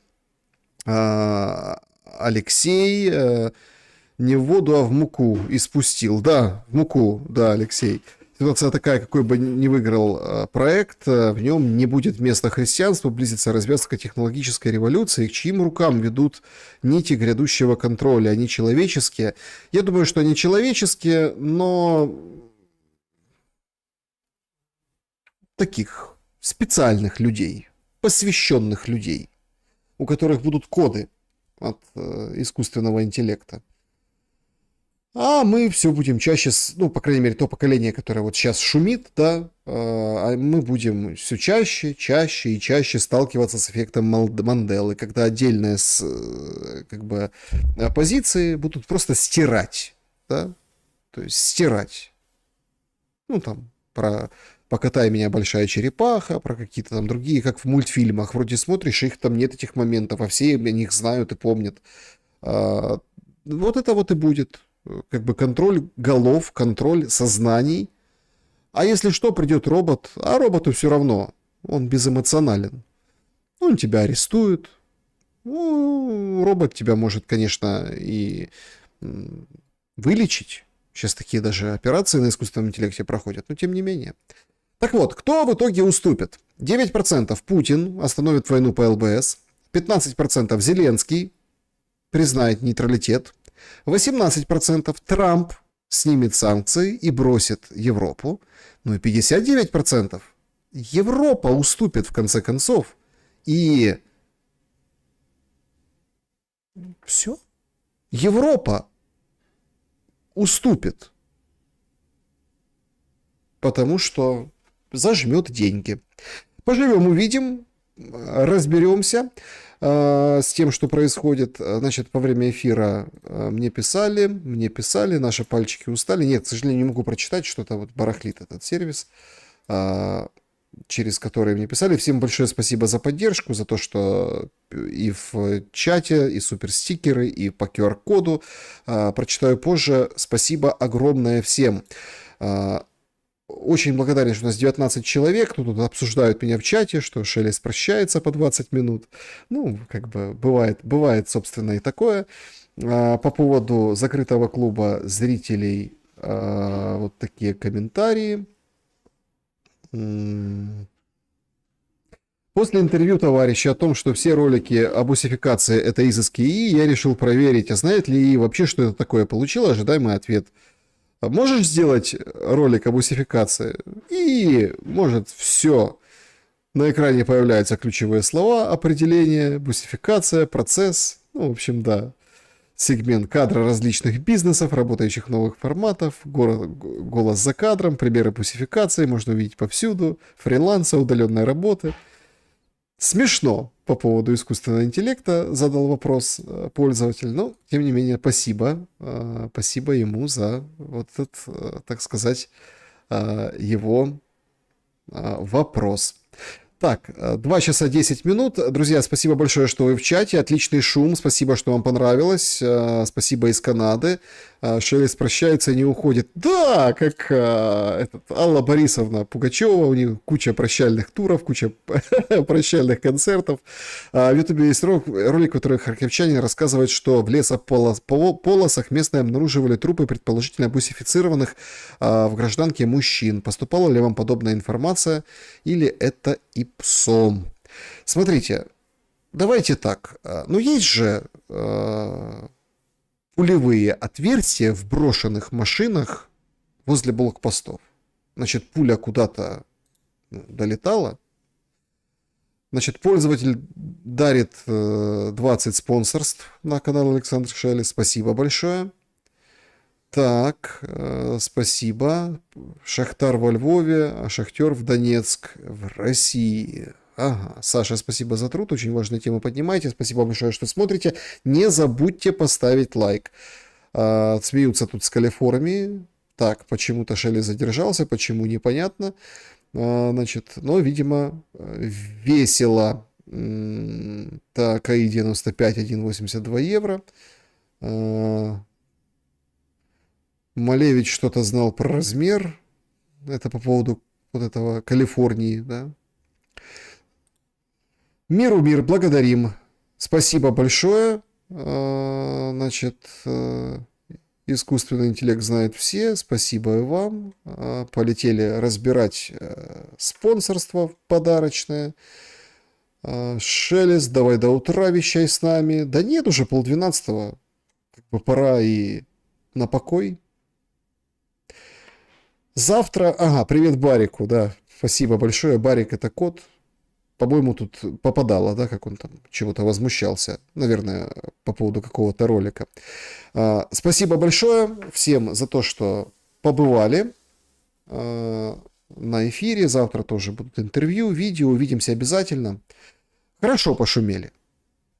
Алексей. Не в воду, а в муку испустил. Да, в муку, да, Алексей. Ситуация такая, какой бы ни выиграл проект, в нем не будет места христианству, близится развязка технологической революции, к чьим рукам ведут нити грядущего контроля, они человеческие. Я думаю, что они человеческие, но таких специальных людей, посвященных людей, у которых будут коды от искусственного интеллекта. А мы все будем чаще, ну, по крайней мере, то поколение, которое вот сейчас шумит, да, мы будем все чаще и чаще сталкиваться с эффектом Манделы, когда отдельные как бы позиции будут просто стирать, да, то есть стирать. Ну, там, про «Покатай меня, большая черепаха», про какие-то там другие, как в мультфильмах. Вроде смотришь, их там нет, этих моментов, а все о них знают и помнят. Вот это вот и будет. Как бы контроль голов, контроль сознаний. А если что, придет робот, а роботу все равно, он безэмоционален. Он тебя арестует. Ну, робот тебя может, конечно, и вылечить. Сейчас такие даже операции на искусственном интеллекте проходят, но тем не менее. Так вот, кто в итоге уступит? 9% Путин остановит войну по ЛБС. 15% Зеленский признает нейтралитет. 18% Трамп снимет санкции и бросит Европу. Ну и 59% Европа уступит в конце концов. И все. Европа уступит. Потому что зажмет деньги. Поживем, увидим, разберемся с тем, что происходит. Значит, во время эфира мне писали, наши пальчики устали. Нет, к сожалению, не могу прочитать, что-то вот барахлит этот сервис, через который мне писали. Всем большое спасибо за поддержку, за то, что и в чате, и суперстикеры, и по QR-коду. Прочитаю позже. Спасибо огромное всем. Очень благодарен, что у нас 19 человек, тут обсуждают меня в чате, что Шелест прощается по 20 минут. Ну, как бы бывает, собственно, и такое. По поводу закрытого клуба зрителей вот такие комментарии. После интервью товарища о том, что все ролики об усификации это изыски ИИ, я решил проверить, а знает ли ИИ вообще, что это такое. Получил ожидаемый ответ. Можешь сделать ролик об усификации? И может все. На экране появляются ключевые слова, определение, бусификация, процесс. Ну, в общем, да. Сегмент кадра различных бизнесов, работающих новых форматов, голос за кадром, примеры пусификации можно увидеть повсюду, фриланса, удаленной работы. Смешно по поводу искусственного интеллекта, задал вопрос пользователь, но, тем не менее, спасибо. Спасибо ему за вот этот, так сказать, его вопрос. Так, 2 часа 10 минут. Друзья, спасибо большое, что вы в чате. Отличный шум. Спасибо, что вам понравилось. Спасибо из Канады. Шелест прощается и не уходит. Да, как Алла Борисовна Пугачева. У них куча прощальных туров, куча прощальных концертов. В Ютубе есть ролик, в котором харьковчанин рассказывает, что в лесополосах местные обнаруживали трупы предположительно бусифицированных в гражданке мужчин. Поступала ли вам подобная информация или это и псом? Смотрите, давайте так. Ну, есть же пулевые отверстия в брошенных машинах возле блокпостов. Значит, пуля куда-то долетала. Значит, пользователь дарит 20 спонсорств на канал Александр Шелест. Спасибо большое. Так, спасибо. Шахтар во Львове, а Шахтер в Донецк, в России. Ага, Саша, спасибо за труд, очень важную тему поднимаете. Спасибо большое, что смотрите. Не забудьте поставить лайк. Смеются тут с калифорами. Так, почему-то Шелест задержался, почему непонятно. Значит, но, видимо, весело. Так, АИ 95, 1,82 евро. Малевич что-то знал про размер. Это по поводу вот этого Калифорнии, да. Миру мир, благодарим. Спасибо большое. Значит, искусственный интеллект знает все. Спасибо и вам. Полетели разбирать спонсорство подарочное. Шелест, давай до утра вещай с нами. Да нет, уже 11:30. Как бы пора и на покой. Завтра... Ага, привет Барику, да. Спасибо большое. Барик — это кот. По-моему, тут попадало, да, как он там чего-то возмущался. Наверное, по поводу какого-то ролика. Спасибо большое всем за то, что побывали на эфире. Завтра тоже будут интервью, видео. Увидимся обязательно. Хорошо пошумели.